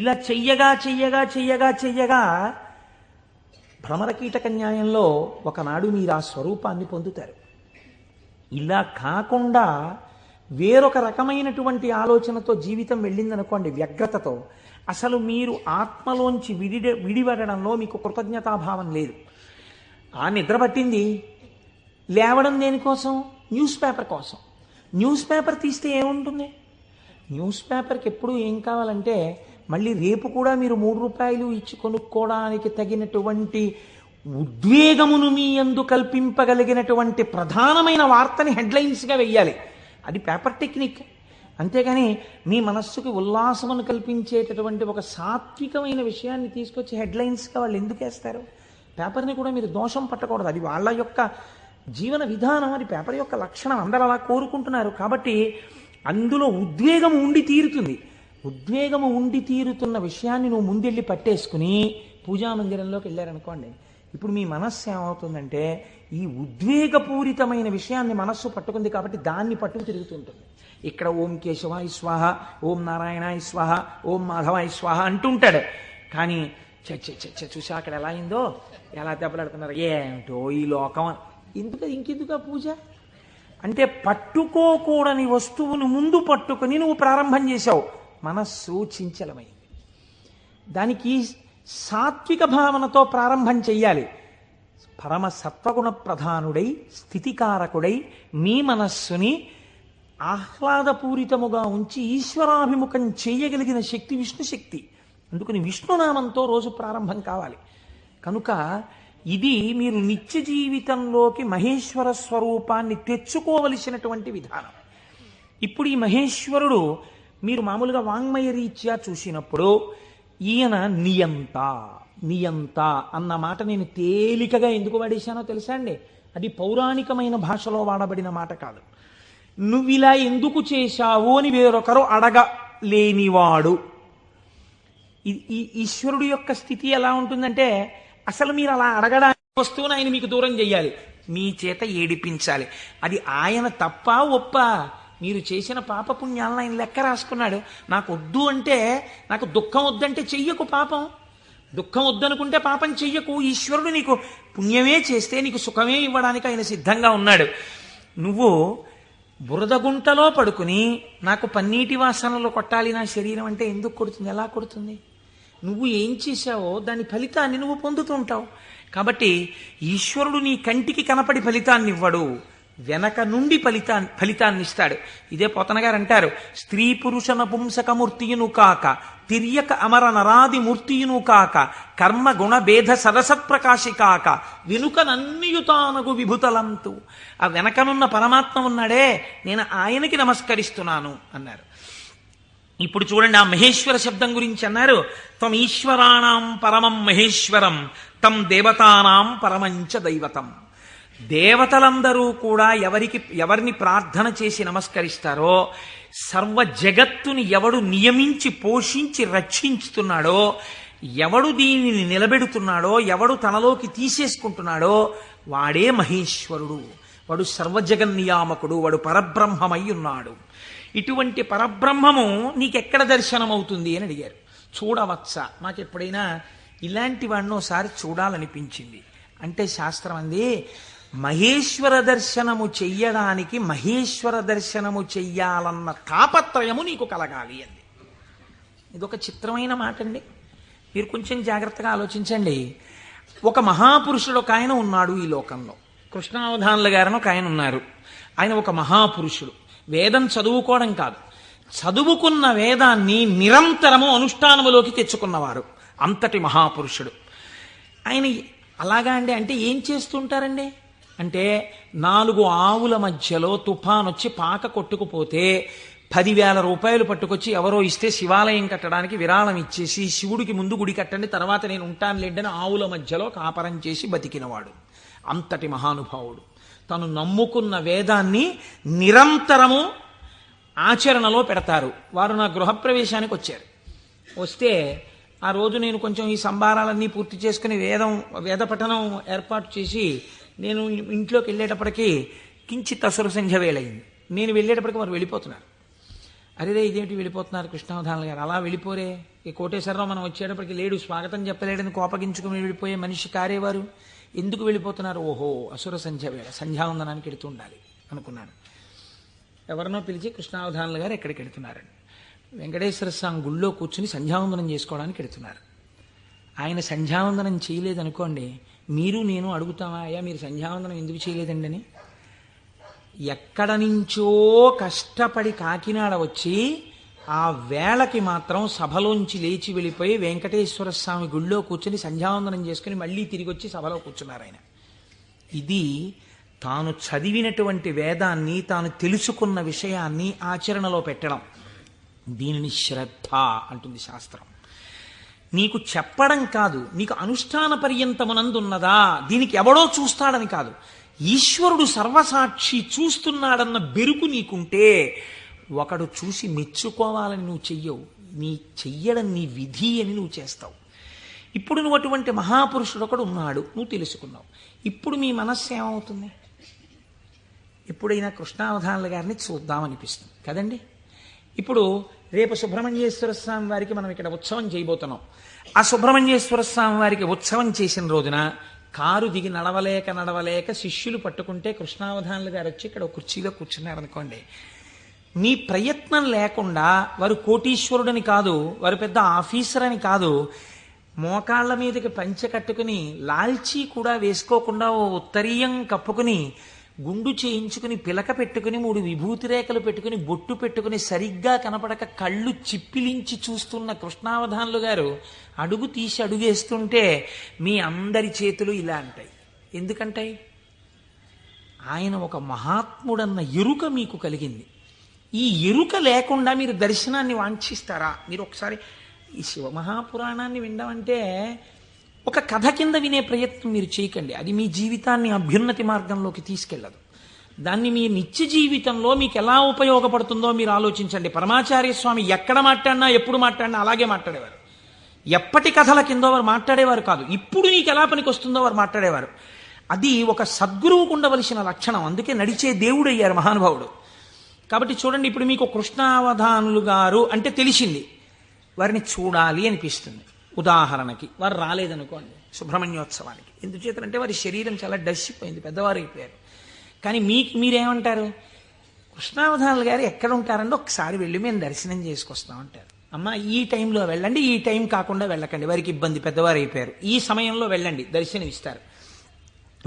ఇలా చెయ్యగా చెయ్యగా చెయ్యగా చెయ్యగా భ్రమరకీటక న్యాయంలో ఒకనాడు మీరు ఆ స్వరూపాన్ని పొందుతారు. ఇలా కాకుండా వేరొక రకమైనటువంటి ఆలోచనతో జీవితం వెళ్ళిందనుకోండి, వ్యగ్రతతో, అసలు మీరు ఆత్మలోంచి విడిపడడంలో మీకు కృతజ్ఞతాభావం లేదు. ఆ నిద్ర పట్టింది, లేవడం దేనికోసం? న్యూస్ పేపర్ కోసం. న్యూస్ పేపర్ తీస్తే ఏముంటుంది? న్యూస్ పేపర్కి ఎప్పుడు ఏం కావాలంటే మళ్ళీ రేపు కూడా మీరు 3 రూపాయలు ఇచ్చి కొనుక్కోవడానికి తగినటువంటి ఉద్వేగమును మీ యందు కల్పింపగలిగినటువంటి ప్రధానమైన వార్తని హెడ్లైన్స్గా వెయ్యాలి. అది పేపర్ టెక్నిక్. అంతేగాని మీ మనస్సుకి ఉల్లాసమును కల్పించేటటువంటి ఒక సాత్వికమైన విషయాన్ని తీసుకొచ్చి హెడ్లైన్స్గా వాళ్ళు ఎందుకు వేస్తారు? పేపర్ని కూడా మీరు దోషం పట్టకూడదు. అది వాళ్ళ యొక్క జీవన విధానం, అది పేపర్ యొక్క లక్షణం. అందరూ అలా కోరుకుంటున్నారు. కాబట్టి అందులో ఉద్వేగం ఉండి తీరుతుంది. ఉద్వేగము ఉండి తీరుతున్న విషయాన్ని నువ్వు ముందెళ్ళి పట్టేసుకుని పూజామందిరంలోకి వెళ్ళారనుకోండి, ఇప్పుడు మీ మనస్సు ఏమవుతుందంటే ఈ ఉద్వేగపూరితమైన విషయాన్ని మనస్సు పట్టుకుంది కాబట్టి దాన్ని పట్టుకు తిరుగుతుంటుంది. ఇక్కడ ఓం కేశవాయ స్వాహ, ఓం నారాయణాయ స్వాహ, ఓం మాధవాయ స్వాహ అంటుంటాడు. కానీ చూసా అక్కడ ఎలా అయిందో, ఎలా దెబ్బలాడుతున్నారు, ఏమిటో ఈ లోకం. ఇంకెందుకు పూజ అంటే పట్టుకోకూడని వస్తువును ముందు పట్టుకుని నువ్వు ప్రారంభం చేశావు. మనస్సు చించలమైంది. దానికి సాత్విక భావనతో ప్రారంభం చెయ్యాలి. పరమ సత్వగుణ ప్రధానుడై, స్థితికారకుడై మీ మనస్సుని ఆహ్లాదపూరితముగా ఉంచి ఈశ్వరాభిముఖం చేయగలిగిన శక్తి విష్ణు శక్తి. అందుకని విష్ణునామంతో రోజు ప్రారంభం కావాలి. కనుక ఇది మీరు నిత్య జీవితంలోకి మహేశ్వర స్వరూపాన్ని తెచ్చుకోవలసినటువంటి విధానం. ఇప్పుడు ఈ మహేశ్వరుడు మీరు మామూలుగా వాంగ్మయ రీత్యా చూసినప్పుడు ఈయన నియంత నియంత అన్న మాట నేను తేలికగా ఎందుకు వాడేశానో తెలుసా అండి? అది పౌరాణికమైన భాషలో వాడబడిన మాట కాదు. నువ్విలా ఎందుకు చేశావు అని వేరొకరు అడగలేనివాడు. ఈ ఈశ్వరుడు యొక్క స్థితి ఎలా ఉంటుందంటే, అసలు మీరు అలా అడగడానికి వస్తువును ఆయన మీకు దూరం చెయ్యాలి, మీ చేత ఏడిపించాలి. అది ఆయన తప్ప ఒప్ప? మీరు చేసిన పాపపుణ్యాలను ఆయన లెక్క రాసుకున్నాడు. నాకు వద్దు అంటే, నాకు దుఃఖం వద్దంటే చెయ్యకు పాపం. దుఃఖం వద్దనుకుంటే పాపం చెయ్యకు. ఈశ్వరుడు నీకు పుణ్యమే చేస్తే నీకు సుఖమే ఇవ్వడానికి ఆయన సిద్ధంగా ఉన్నాడు. నువ్వు బురదగుంటలో పడుకుని నాకు పన్నీటి వాసనలు కొట్టాలి నా శరీరం అంటే ఎందుకు కొడుతుంది? ఎలా కొడుతుంది? నువ్వు ఏం చేశావో దాని ఫలితాన్ని నువ్వు పొందుతుంటావు. కాబట్టి ఈశ్వరుడు నీ కంటికి కనపడి ఫలితాన్ని ఇవ్వడు, వెనక నుండి ఫలితాన్ని ఇస్తాడు. ఇదే పోతన గారు అంటారు, స్త్రీ పురుష నపుంసకమూర్తియును కాక తిర్యక అమర నరాది మూర్తియును కాక కర్మ గుణ భేద సరసత్ప్రకాశి కాక వెనుకనన్నియుతానగు విభుతలంతు. ఆ వెనకనున్న పరమాత్మ ఉన్నాడే, నేను ఆయనకి నమస్కరిస్తున్నాను అన్నారు. ఇప్పుడు చూడండి, ఆ మహేశ్వర శబ్దం గురించి అన్నారు, త్వం ఈశ్వరాణం పరమం మహేశ్వరం తం దేవతానాం పరమంచ దైవతం. దేవతలందరూ కూడా ఎవరిని ప్రార్థన చేసి నమస్కరిస్తారో, సర్వ జగత్తుని ఎవడు నియమించి పోషించి రక్షించుతున్నాడో, ఎవడు దీనిని నిలబెడుతున్నాడో, ఎవడు తనలోకి తీసేసుకుంటున్నాడో వాడే మహేశ్వరుడు, వాడు సర్వజగన్నియామకుడు, వాడు పరబ్రహ్మమై ఉన్నాడు. ఇటువంటి పరబ్రహ్మము నీకెక్కడ దర్శనమవుతుంది అని అడిగారు. చూడవచ్చా, నాకు ఎప్పుడైనా ఇలాంటి వాడిని ఒకసారి చూడాలనిపించింది అంటే శాస్త్రం అంది, మహేశ్వర దర్శనము చెయ్యడానికి మహేశ్వర దర్శనము చెయ్యాలన్న తాపత్రయము నీకు కలగాలి అంది. ఇదొక చిత్రమైన మాట అండి. మీరు కొంచెం జాగ్రత్తగా ఆలోచించండి. ఒక మహాపురుషుడు ఒక ఆయన ఉన్నాడు ఈ లోకంలో. కృష్ణావధానుల గారని ఒక ఆయన ఉన్నారు. ఆయన ఒక మహాపురుషుడు. వేదం చదువుకోవడం కాదు, చదువుకున్న వేదాన్ని నిరంతరము అనుష్ఠానములోకి తెచ్చుకున్నవారు. అంతటి మహాపురుషుడు ఆయన. అలాగా అండి, అంటే ఏం చేస్తుంటారండి అంటే, 4 ఆవుల మధ్యలో తుఫాన్ వచ్చి పాక కొట్టుకుపోతే 10,000 రూపాయలు పట్టుకొచ్చి ఎవరో ఇస్తే శివాలయం కట్టడానికి విరాళం ఇచ్చేసి, శివుడికి ముందు గుడి కట్టండి తర్వాత నేను ఉంటాను లేండని ఆవుల మధ్యలో కాపరం చేసి బతికినవాడు. అంతటి మహానుభావుడు. తను నమ్ముకున్న వేదాన్ని నిరంతరము ఆచరణలో పెడతారు. వారు నా గృహప్రవేశానికి వచ్చారు. వస్తే ఆ రోజు నేను కొంచెం ఈ సంభారాలన్నీ పూర్తి చేసుకుని వేద పఠనం ఏర్పాటు చేసి నేను ఇంట్లోకి వెళ్ళేటప్పటికీ కించిత్ అసుర సంధ్య వేళయింది. నేను వెళ్ళేటప్పటికి వారు వెళ్ళిపోతున్నారు. అరేదే ఇదేంటి వెళ్ళిపోతున్నారు కృష్ణావధానుల గారు, అలా వెళ్ళిపోరే, ఈ కోటేశ్వరరావు మనం వచ్చేటప్పటికి లేడు, స్వాగతం చెప్పలేడని కోపగించుకుని వెళ్ళిపోయే మనిషి కారేవారు, ఎందుకు వెళ్ళిపోతున్నారు? ఓహో అసుర సంధ్య వేళ, సంధ్యావందనానికి వెళుతూ ఉండాలి అనుకున్నాను. ఎవరినో పిలిచి కృష్ణావధానుల గారు ఎక్కడికి వెళుతున్నారండి? వెంకటేశ్వర స్వామి గుళ్ళో కూర్చుని సంధ్యావందనం చేసుకోవడానికి వెళుతున్నారు. ఆయన సంధ్యావందనం చేయలేదనుకోండి, మీరు నేను అడుగుతామా, అయ్యా మీరు సంధ్యావందనం ఎందుకు చేయలేదండి అని? ఎక్కడ నుంచో కష్టపడి కాకినాడ వచ్చి ఆ వేళకి మాత్రం సభలోంచి లేచి వెళ్ళిపోయి వెంకటేశ్వర స్వామి గుళ్ళో కూర్చొని సంధ్యావందనం చేసుకుని మళ్ళీ తిరిగి వచ్చి సభలో కూర్చున్నారు ఆయన. ఇది తాను చదివినటువంటి వేదాన్ని, తాను తెలుసుకున్న విషయాన్ని ఆచరణలో పెట్టడం. దీనిని శ్రద్ధ అంటుంది శాస్త్రం. నీకు చెప్పడం కాదు, నీకు అనుష్ఠాన పర్యంతమునందున్నదా, దీనికి ఎవడో చూస్తాడని కాదు, ఈశ్వరుడు సర్వసాక్షి చూస్తున్నాడన్న బెరుకు నీకుంటే ఒకడు చూసి మెచ్చుకోవాలని నువ్వు చెయ్యవు. చెయ్యడం నీ విధి అని నువ్వు చేస్తావు. ఇప్పుడు నువ్వు అటువంటి మహాపురుషుడు ఒకడు ఉన్నాడు, నువ్వు తెలుసుకున్నావు. ఇప్పుడు మీ మనస్సు ఏమవుతుంది? ఎప్పుడైనా కృష్ణావధానుల గారిని చూద్దామనిపిస్తుంది కదండి. ఇప్పుడు రేపు సుబ్రహ్మణ్యేశ్వర స్వామి వారికి మనం ఇక్కడ ఉత్సవం చేయబోతున్నాం. ఆ సుబ్రహ్మణ్యేశ్వర స్వామి వారికి ఉత్సవం చేసిన రోజున కారు దిగి నడవలేక శిష్యులు పట్టుకుంటే కృష్ణావధానులు గారు వచ్చి ఇక్కడ కుర్చీలో కూర్చున్నారు అనుకోండి, మీ ప్రయత్నం లేకుండా, వారు కోటీశ్వరుడని కాదు, వారు పెద్ద ఆఫీసర్ అని కాదు, మోకాళ్ల మీదకి పంచె కట్టుకుని లాల్చీ కూడా వేసుకోకుండా ఓ ఉత్తరీయం కప్పుకుని గుండు చేయించుకుని పిలక పెట్టుకుని 3 విభూతి రేఖలు పెట్టుకుని బొట్టు పెట్టుకుని సరిగ్గా కనపడక కళ్ళు చిప్పిలించి చూస్తున్న కృష్ణావధానులు గారు అడుగు తీసి అడుగేస్తుంటే మీ అందరి చేతులు ఇలా అంటాయి. ఎందుకంటాయి? ఆయన ఒక మహాత్ముడన్న ఎరుక మీకు కలిగింది. ఈ ఎరుక లేకుండా మీరు దర్శనాన్ని వాంఛిస్తారా? మీరు ఒకసారి ఈ శివమహాపురాణాన్ని వినడం అంటే ఒక కథ కింద వినే ప్రయత్నం మీరు చేయకండి. అది మీ జీవితాన్ని అభ్యున్నతి మార్గంలోకి తీసుకెళ్ళదు. దాన్ని మీ నిత్య జీవితంలో మీకు ఎలా ఉపయోగపడుతుందో మీరు ఆలోచించండి. పరమాచార్య స్వామి ఎక్కడ మాట్లాడినా, ఎప్పుడు మాట్లాడినా అలాగే మాట్లాడేవారు. ఎప్పటి కథల కిందో వారు మాట్లాడేవారు కాదు, ఇప్పుడు నీకు ఎలా పనికి వస్తుందో వారు మాట్లాడేవారు. అది ఒక సద్గురువుకు ఉండవలసిన లక్షణం. అందుకే నడిచే దేవుడు అయ్యారు మహానుభావుడు. కాబట్టి చూడండి, ఇప్పుడు మీకు కృష్ణావధానులు గారు అంటే తెలిసింది, వారిని చూడాలి అనిపిస్తుంది. ఉదాహరణకి వారు రాలేదనుకోండి సుబ్రహ్మణ్యోత్సవానికి, ఎందుచేతంటే వారి శరీరం చాలా డస్సిపోయింది, పెద్దవారు అయిపోయారు. కానీ మీరేమంటారు? కృష్ణావధానులు గారు ఎక్కడ ఉంటారంటే ఒకసారి వెళ్ళి మేము దర్శనం చేసుకొస్తామంటారు. అమ్మ ఈ టైంలో వెళ్ళండి, ఈ టైం కాకుండా వెళ్ళకండి, వారికి ఇబ్బంది, పెద్దవారు అయిపోయారు, ఈ సమయంలో వెళ్ళండి దర్శనం ఇస్తారు.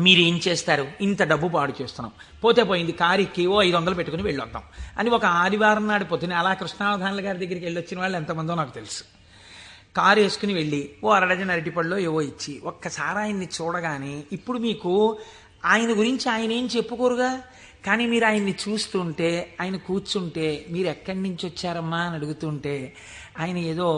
మీరేం చేస్తారు? ఇంత డబ్బు పాడు చేస్తున్నాం, పోతే పోయింది, కారు ఎక్కివో 500 పెట్టుకుని వెళ్ళొద్దాం అని ఒక ఆదివారం నాడు పొద్దున అలా కృష్ణావధానుల గారి దగ్గరికి వెళ్ళి వచ్చిన వాళ్ళు ఎంతమందో నాకు తెలుసు. కారు వేసుకుని వెళ్ళి ఓ అరడజన అరటిపళ్ళు ఏవో ఇచ్చి ఒక్కసారి ఆయన్ని చూడగానే, ఇప్పుడు మీకు ఆయన గురించి ఆయన ఏం చెప్పుకోరుగా, కానీ మీరు ఆయన్ని చూస్తుంటే, ఆయన కూర్చుంటే, మీరు ఎక్కడి నుంచి వచ్చారమ్మా అని అడుగుతుంటే, ఆయన ఏదో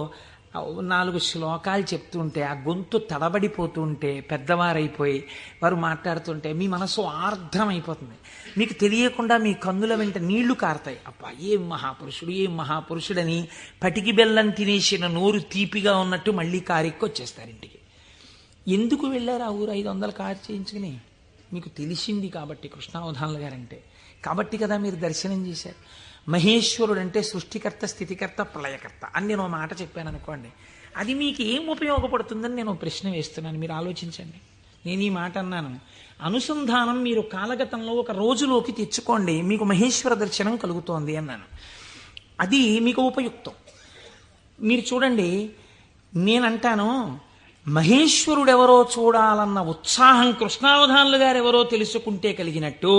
4 శ్లోకాలు చెప్తుంటే, ఆ గొంతు తడబడిపోతుంటే, పెద్దవారైపోయి వారు మాట్లాడుతుంటే మీ మనసు ఆర్ద్రమైపోతుంది. మీకు తెలియకుండా మీ కన్నుల వెంట నీళ్లు కారుతాయి. అబ్బా ఏం మహాపురుషుడు, ఏం మహాపురుషుడని పటికి బెల్లం తినేసిన నోరు తీపిగా ఉన్నట్టు మళ్ళీ కారెక్కి వచ్చేస్తారు ఇంటికి. ఎందుకు వెళ్ళారు ఆ ఊరు 500 కారు చేయించుకుని? మీకు తెలిసింది కాబట్టి కృష్ణావధానుల గారంటే, కాబట్టి కదా మీరు దర్శనం చేశారు. మహేశ్వరుడు అంటే సృష్టికర్త, స్థితికర్త, ప్రళయకర్త అని నేను ఒక మాట చెప్పాను అనుకోండి, అది మీకు ఏం ఉపయోగపడుతుందని నేను ప్రశ్న వేస్తున్నాను. మీరు ఆలోచించండి. నేను ఈ మాట అన్నాను, అనుసంధానం మీరు కాలగతంలో ఒక రోజులోకి తెచ్చుకోండి, మీకు మహేశ్వర దర్శనం కలుగుతోంది అన్నాను. అది మీకు ఉపయుక్తం. మీరు చూడండి, నేనంటాను మహేశ్వరుడెవరో చూడాలన్న ఉత్సాహం కృష్ణావధానులు గారు ఎవరో తెలుసుకుంటే కలిగినట్టు,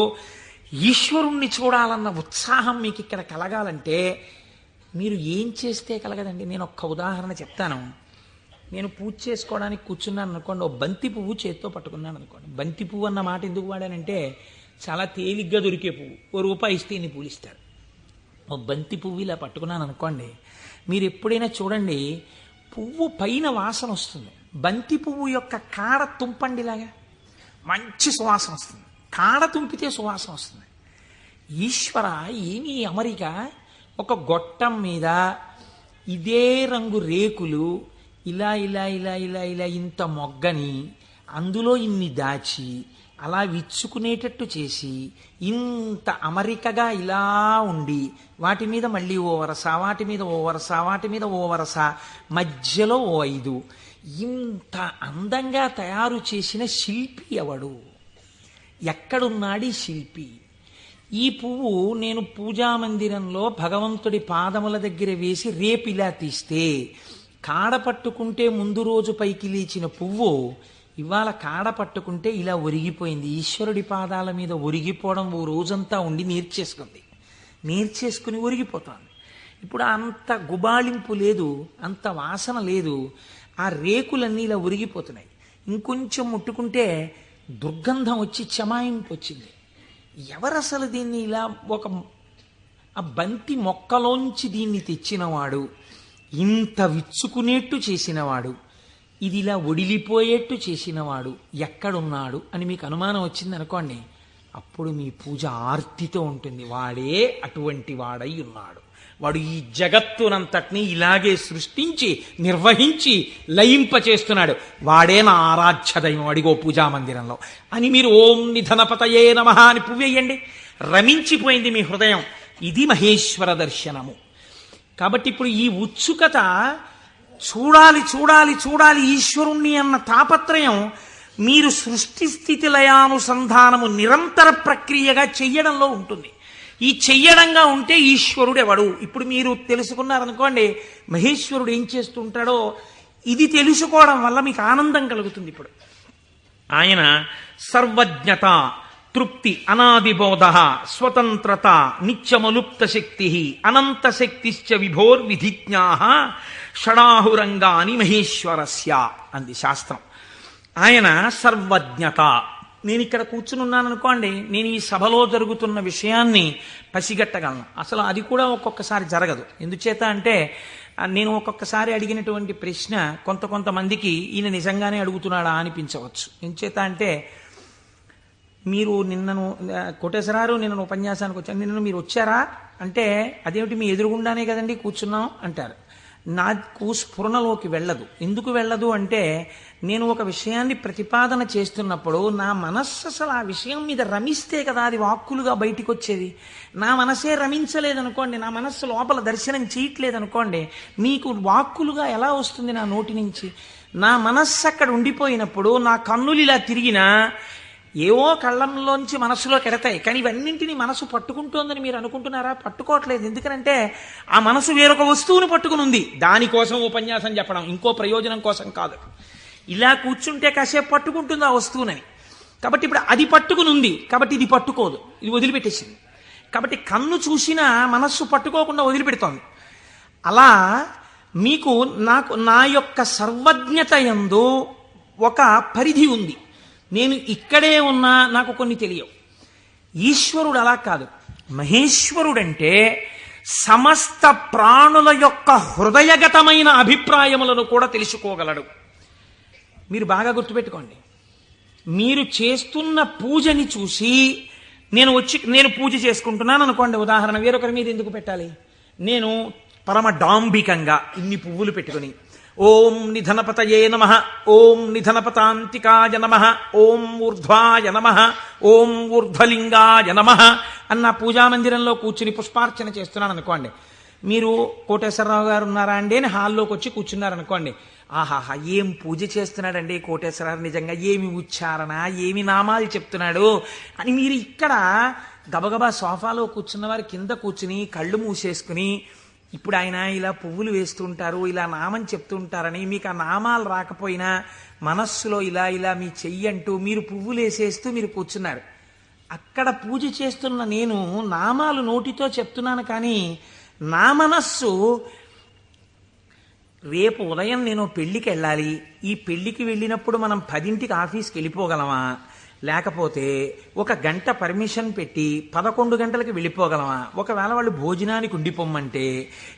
ఈశ్వరుణ్ణి చూడాలన్న ఉత్సాహం మీకు ఇక్కడ కలగాలంటే మీరు ఏం చేస్తే కలగదండి. నేను ఒక్క ఉదాహరణ చెప్తాను. నేను పూజ చేసుకోవడానికి కూర్చున్నాను అనుకోండి, ఓ బంతి పువ్వు చేత్తో పట్టుకున్నాను అనుకోండి. బంతి పువ్వు అన్న మాట ఎందుకు వాడానంటే చాలా తేలిగ్గా దొరికే పువ్వు, ₹1 ఇస్తే ఇన్ని పూలు ఇస్తారు. ఓ బంతి పువ్వు ఇలా పట్టుకున్నాను అనుకోండి, మీరు ఎప్పుడైనా చూడండి పువ్వు పైన వాసన వస్తుంది, బంతి పువ్వు యొక్క కాడ తుంపండిలాగా మంచి సువాసన వస్తుంది, కాడ తుంపితే సువాసన వస్తుంది. ఈశ్వర ఏమీ అమరిక, ఒక గొట్టం మీద ఇదే రంగు రేకులు ఇలా ఇలా ఇలా ఇలా ఇలా ఇంత మొగ్గని అందులో ఇన్ని దాచి అలా విచ్చుకునేటట్టు చేసి ఇంత అమరికగా ఇలా ఉండి వాటి మీద మళ్ళీ ఓ వరస, వాటి మీద ఓ వరస, వాటి మీద ఓ వరస, మధ్యలో ఓ 5, ఇంత అందంగా తయారు చేసిన శిల్పి ఎవడు? ఎక్కడున్నాడు ఈ శిల్పి? ఈ పువ్వు నేను పూజామందిరంలో భగవంతుడి పాదముల దగ్గర వేసి రేపిలా తీస్తే కాడ పట్టుకుంటే ముందు రోజు పైకి లేచిన పువ్వు ఇవాళ కాడ పట్టుకుంటే ఇలా ఒరిగిపోయింది. ఈశ్వరుడి పాదాల మీద ఒరిగిపోవడం ఓ రోజంతా ఉండి నేర్చేసుకుని ఒరిగిపోతుంది. ఇప్పుడు అంత గుబాళింపు లేదు, అంత వాసన లేదు, ఆ రేకులన్నీ ఇలా ఒరిగిపోతున్నాయి. ఇంకొంచెం ముట్టుకుంటే దుర్గంధం వచ్చి చెమాయింపు వచ్చింది. ఎవరసలు దీన్ని ఇలా ఆ బంతి మొక్కలోంచి దీన్ని తెచ్చినవాడు, ఇంత విచ్చుకునేట్టు చేసినవాడు, ఇది ఇలా ఒడిలిపోయేట్టు చేసినవాడు ఎక్కడున్నాడు అని మీకు అనుమానం వచ్చింది అనుకోండి, అప్పుడు మీ పూజ ఆర్తితో ఉంటుంది. వాడే అటువంటి వాడై ఉన్నాడు, వాడు ఈ జగత్తునంతటినీ ఇలాగే సృష్టించి నిర్వహించి లయింపచేస్తున్నాడు, వాడే నా ఆరాధ్య దైవం అడిగో పూజామందిరంలో అని మీరు ఓం నిధనపతయే నమః అని పువ్వేయండి. రమించిపోయింది మీ హృదయం. ఇది మహేశ్వర దర్శనము. కాబట్టి ఇప్పుడు ఈ ఉత్సుకత, చూడాలి చూడాలి చూడాలి ఈశ్వరుణ్ణి అన్న తాపత్రయం మీరు సృష్టి స్థితి లయానుసంధానము నిరంతర ప్రక్రియగా చెయ్యడంలో ఉంటుంది. ఈ చెయ్యడంగా ఉంటే ఈశ్వరుడు ఎవడు? ఇప్పుడు మీరు తెలుసుకున్నారనుకోండి మహేశ్వరుడు ఏం చేస్తుంటాడో, ఇది తెలుసుకోవడం వల్ల మీకు ఆనందం కలుగుతుంది. ఇప్పుడు ఆయన సర్వజ్ఞత, తృప్తి, అనాదిబోధ, స్వతంత్రత, నిత్యమలుప్త శక్తి, అనంత శక్తిశ్చ విభోర్విధిజ్ఞా షడాహురంగాని మహేశ్వరస్య అంది శాస్త్రం. ఆయన సర్వజ్ఞత. నేను ఇక్కడ కూర్చుని అనుకోండి, నేను ఈ సభలో జరుగుతున్న విషయాన్ని పసిగట్టగలను. అసలు అది కూడా ఒక్కొక్కసారి జరగదు. ఎందుచేత అంటే నేను ఒక్కొక్కసారి అడిగినటువంటి ప్రశ్న కొంతమందికి ఈయన నిజంగానే అడుగుతున్నాడా అనిపించవచ్చు. ఎందుచేత అంటే మీరు నిన్నను కోటేశ్వరారు నిన్న ఉపన్యాసానికి వచ్చాను, నిన్న మీరు వచ్చారా అంటే అదేమిటి మీ ఎదురుగుండానే కదండి కూర్చున్నాం అంటారు. నాకు స్ఫురణలోకి వెళ్ళదు. ఎందుకు వెళ్ళదు అంటే నేను ఒక విషయాన్ని ప్రతిపాదన చేస్తున్నప్పుడు నా మనస్సు అసలు ఆ విషయం మీద రమిస్తే కదా అది వాక్కులుగా బయటికి వచ్చేది. నా మనసే రమించలేదనుకోండి, నా మనస్సు లోపల దర్శనం చేయట్లేదనుకోండి, మీకు వాక్కులుగా ఎలా వస్తుంది నా నోటి నుంచి? నా మనస్సు అక్కడ ఉండిపోయినప్పుడు నా కన్నులు ఇలా తిరిగినా ఏవో కళ్ళంలోంచి మనసులో కెడతాయి, కానీ ఇవన్నింటినీ మనసు పట్టుకుంటోందని మీరు అనుకుంటున్నారా? పట్టుకోవట్లేదు. ఎందుకనంటే ఆ మనసు వేరొక వస్తువును పట్టుకుని ఉంది. దానికోసం ఉపన్యాసం చెప్పడం, ఇంకో ప్రయోజనం కోసం కాదు. ఇలా కూర్చుంటే కాసేపు పట్టుకుంటుంది ఆ వస్తువునని. కాబట్టి ఇప్పుడు అది పట్టుకుని ఉంది, కాబట్టి ఇది పట్టుకోదు, ఇది వదిలిపెట్టేసింది. కాబట్టి కన్ను చూసినా మనస్సు పట్టుకోకుండా వదిలిపెడుతోంది. అలా మీకు నా యొక్క సర్వజ్ఞత యందు ఒక పరిధి ఉంది. నేను ఇక్కడే ఉన్నా నాకు కొన్ని తెలియవు. ఈశ్వరుడు అలా కాదు. మహేశ్వరుడంటే సమస్త ప్రాణుల యొక్క హృదయగతమైన అభిప్రాయములను కూడా తెలుసుకోగలడు. మీరు బాగా గుర్తుపెట్టుకోండి. మీరు చేస్తున్న పూజని చూసి నేను పూజ చేసుకుంటున్నాను అనుకోండి, ఉదాహరణ, వేరొకరి మీద ఎందుకు పెట్టాలి? నేను పరమ డాంబికంగా ఇన్ని పువ్వులు పెట్టుకుని ఓం నిధనపతయే నమః, ఓం నిధనపతాంతికాయ నమః, ఓం ఊర్ధ్వాయ నమః, ఓం ఊర్ధ్వలింగాయ నమః అన్న పూజామందిరంలో కూర్చుని పుష్పార్చన చేస్తున్నాను అనుకోండి. మీరు కోటేశ్వరరావు గారు ఉన్నారా అండి అని హాల్లోకి వచ్చి కూర్చున్నారనుకోండి. ఆహాహా, ఏం పూజ చేస్తున్నాడండి కోటేశ్వరరావు, నిజంగా ఏమి ఉచ్చారణ, ఏమి నామాలు చెప్తున్నాడు అని మీరు ఇక్కడ గబగబా సోఫాలో కూర్చున్న వారి కింద కూర్చుని కళ్ళు మూసేసుకుని, ఇప్పుడు ఆయన ఇలా పువ్వులు వేస్తుంటారు, ఇలా నామం చెప్తుంటారని మీకు ఆ నామాలు రాకపోయినా మనస్సులో ఇలా ఇలా మీ చెయ్యి అంటూ మీరు పువ్వులు వేసేస్తూ మీరు కూర్చున్నారు. అక్కడ పూజ చేస్తున్న నేను నామాలు నోటితో చెప్తున్నాను, కానీ నా మనస్సు రేపు ఉదయం నేను పెళ్లికి వెళ్ళాలి, ఈ పెళ్లికి వెళ్ళినప్పుడు మనం 10ంటికి ఆఫీస్కి వెళ్ళిపోగలమా, లేకపోతే 1 గంట పర్మిషన్ పెట్టి 11 గంటలకు వెళ్ళిపోగలమా, ఒకవేళ వాళ్ళు భోజనానికి ఉండిపోమ్మంటే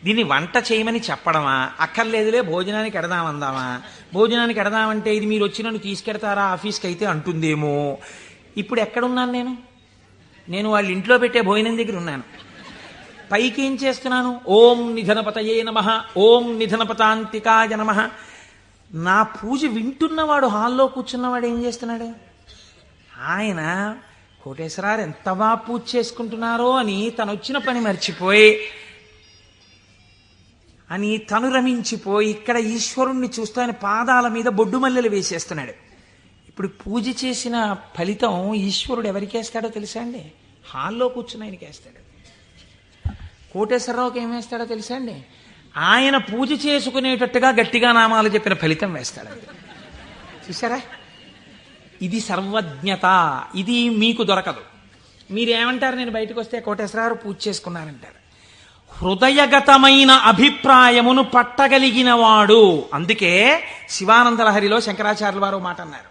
దీన్ని వంట చేయమని చెప్పడమా, అక్కర్లేదులే భోజనానికి ఎడదామందామా, భోజనానికి ఎడదామంటే ఇది మీరు వచ్చి నన్ను తీసుకెడతారా ఆఫీస్కి అయితే అంటుందేమో. ఇప్పుడు ఎక్కడున్నాను నేను వాళ్ళ ఇంట్లో పెట్టే భోజనం దగ్గర ఉన్నాను. పైకి ఏం చేస్తున్నాను? ఓం నిధనపతయే నమః, ఓం నిధనపతాంతికాయ నమః. నా పూజ వింటున్నవాడు, హాల్లో కూర్చున్నవాడు ఏం చేస్తున్నాడు? ఆయన కోటేశ్వరారు ఎంత బాగా పూజ చేసుకుంటున్నారో అని తను వచ్చిన పని మర్చిపోయి తను రమించిపోయి ఇక్కడ ఈశ్వరుణ్ణి చూస్తూ ఆయన పాదాల మీద బొడ్డు మల్లెలు వేసేస్తున్నాడు. ఇప్పుడు పూజ చేసిన ఫలితం ఈశ్వరుడు ఎవరికి వేస్తాడో తెలుసా అండి? హాల్లో కూర్చుని ఆయనకి వేస్తాడు. కోటేశ్వరరావుకి ఏం వేస్తాడో తెలుసా అండి? ఆయన పూజ చేసుకునేటట్టుగా గట్టిగా నామాలు చెప్పిన ఫలితం వేస్తాడు. చూసారా? ఇది సర్వజ్ఞత. ఇది మీకు దొరకదు. మీరేమంటారు? నేను బయటకు వస్తే కోటేశ్వరరావు పూజ చేసుకున్నారంటారు. హృదయగతమైన అభిప్రాయమును పట్టగలిగిన వాడు. అందుకే శివానందలహరిలో శంకరాచార్యుల వారు మాట అన్నారు,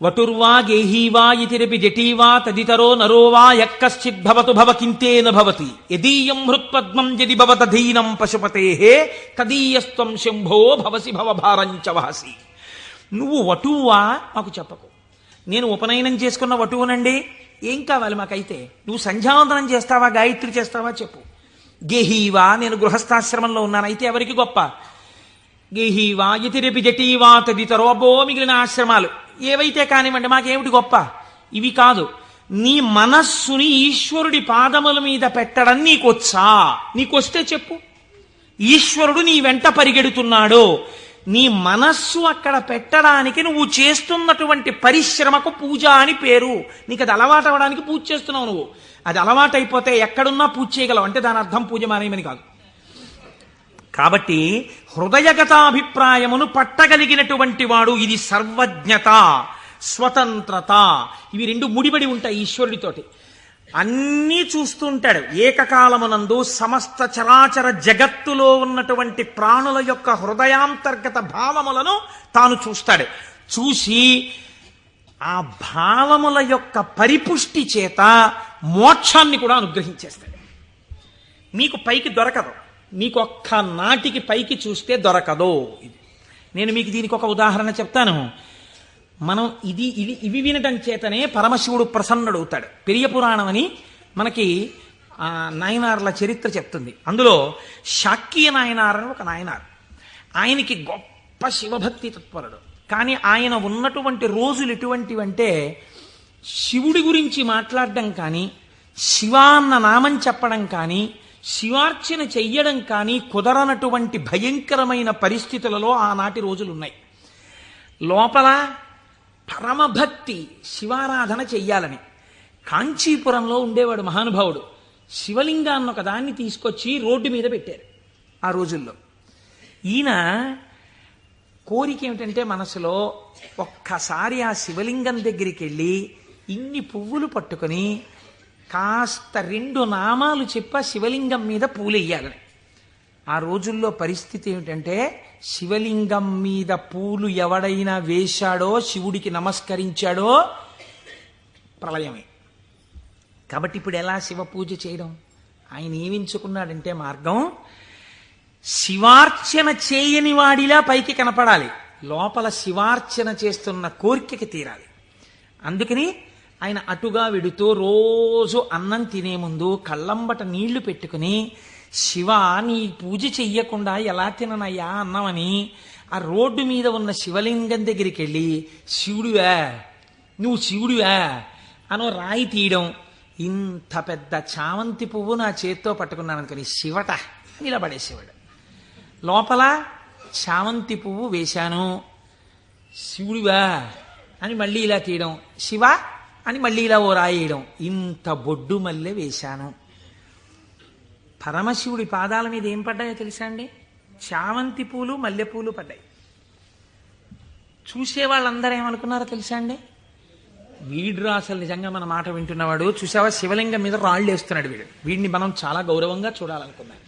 వటుర్వా గేహీవా ఇతిరపి జటీవా తదితరో నరోవా యక్కశ్చిద్భవతు భవకింతేన భవతి యదీయం హృత్పద్మం యది భవతధీనం పశుపతేహే తదీయస్త్వం శంభో భవసి భవభారంచ వహసి. నువ్వు వటువా మాకు చెప్పకు. నేను ఉపనయనం చేసుకున్న వటువునండి, ఏం కావాలి మాకైతే? నువ్వు సంధ్యావందనం చేస్తావా, గాయత్రి చేస్తావా చెప్పు. గేహీవా, నేను గృహస్థాశ్రమంలో ఉన్నాను, అయితే ఎవరికి గొప్ప? గేహీవా యతిరపి జటీవా తదితరో, అబ్బో మిగిలిన ఆశ్రమాలు ఏవైతే కానివ్వండి, మాకేమిటి గొప్ప? ఇవి కాదు. నీ మనస్సుని ఈశ్వరుడి పాదముల మీద పెట్టడం నీకొచ్చా? నీకొస్తే చెప్పు. ఈశ్వరుడు నీ వెంట పరిగెడుతున్నాడు. నీ మనస్సు అక్కడ పెట్టడానికి నువ్వు చేస్తున్నటువంటి పరిశ్రమకు పూజ అని పేరు. నీకు అది అలవాటు అవ్వడానికి పూజ చేస్తున్నావు. నువ్వు అది అలవాటు అయిపోతే ఎక్కడున్నా పూజ చేయగలవు. అంటే దాని అర్థం పూజ మానేయమని కాదు. కాబట్టి హృదయగతాభిప్రాయమును పట్టగలిగినటువంటి వాడు. ఇది సర్వజ్ఞత, స్వతంత్రత. ఇవి రెండు ముడిపడి ఉంటాయి ఈశ్వరుడితోటి. అన్నీ చూస్తుంటాడు. ఏకకాలమునందు సమస్త చరాచర జగత్తులో ఉన్నటువంటి ప్రాణుల యొక్క హృదయాంతర్గత భావములను తాను చూస్తాడు. చూసి ఆ భావముల యొక్క పరిపుష్టి చేత మోక్షాన్ని కూడా అనుగ్రహించేస్తాడు. మీకు పైకి దొరకదు. మీకు ఒక్క నాటికి పైకి చూస్తే దొరకదు. నేను మీకు దీనికి ఒక ఉదాహరణ చెప్తాను. మనం ఇవి వినటం చేతనే పరమశివుడు ప్రసన్నుడవుతాడు. పెరియ పురాణం అని మనకి నాయనార్ల చరిత్ర చెప్తుంది. అందులో శాక్య నాయనార్ అని ఒక నాయనార్. ఆయనకి గొప్ప శివభక్తి తత్పరుడు. కానీ ఆయన ఉన్నటువంటి రోజులు ఎటువంటివంటే శివుడి గురించి మాట్లాడడం కానీ, శివ అన్న నామం చెప్పడం కానీ, శివార్చన చెయ్యడం కానీ కుదరనటువంటి భయంకరమైన పరిస్థితులలో ఆనాటి రోజులున్నాయి. లోపల పరమభక్తి, శివారాధన చెయ్యాలని. కాంచీపురంలో ఉండేవాడు మహానుభావుడు. శివలింగాన్ని ఒక దాన్ని తీసుకొచ్చి రోడ్డు మీద పెట్టారు ఆ రోజుల్లో. ఈయన కోరిక ఏమిటంటే మనసులో ఒక్కసారి ఆ శివలింగం దగ్గరికి వెళ్ళి ఇన్ని పువ్వులు పట్టుకొని కాస్త 2 నామాలు చెప్ప శివలింగం మీద పూలెయ్యాలని. ఆ రోజుల్లో పరిస్థితి ఏమిటంటే శివలింగం మీద పూలు ఎవడైనా వేశాడో, శివుడికి నమస్కరించాడో ప్రళయమే. కాబట్టి ఇప్పుడు ఎలా శివ పూజ చేయడం? ఆయన ఏమించుకున్నాడంటే మార్గం, శివార్చన చేయని వాడిలా పైకి కనపడాలి, లోపల శివార్చన చేస్తున్న కోరికకి తీరాలి. అందుకని ఆయన అటుగా వెడుతూ రోజు అన్నం తినే ముందు కళ్ళంబట నీళ్లు పెట్టుకుని, శివ నీ పూజ చెయ్యకుండా ఎలా తిననయ్యా అన్నమని ఆ రోడ్డు మీద ఉన్న శివలింగం దగ్గరికి వెళ్ళి, శివుడివా నువ్వు శివుడివా అనో రాయి తీయడం. ఇంత పెద్ద చామంతి పువ్వు నా చేత్తో పట్టుకున్నాను అనుకుని శివట నిలబడేసేవాడు. లోపల చామంతి పువ్వు వేశాను, శివుడివా అని మళ్ళీ ఇలా తీయడం, శివ అని మళ్ళీ ఇలా ఓ రాయేయడం. ఇంత బొడ్డు మల్లె వేశాను. పరమశివుడి పాదాల మీద ఏం పడ్డాయో తెలుసా అండి? చామంతి పూలు మల్లెపూలు పడ్డాయి. చూసే వాళ్ళందరూ ఏమనుకున్నారో తెలుసా అండి? వీడురా అసలు నిజంగా మన మాట వింటున్నవాడు, చూసావా శివలింగం మీద రాళ్ళు వేస్తున్నాడు వీడు, వీడిని మనం చాలా గౌరవంగా చూడాలనుకున్నాం.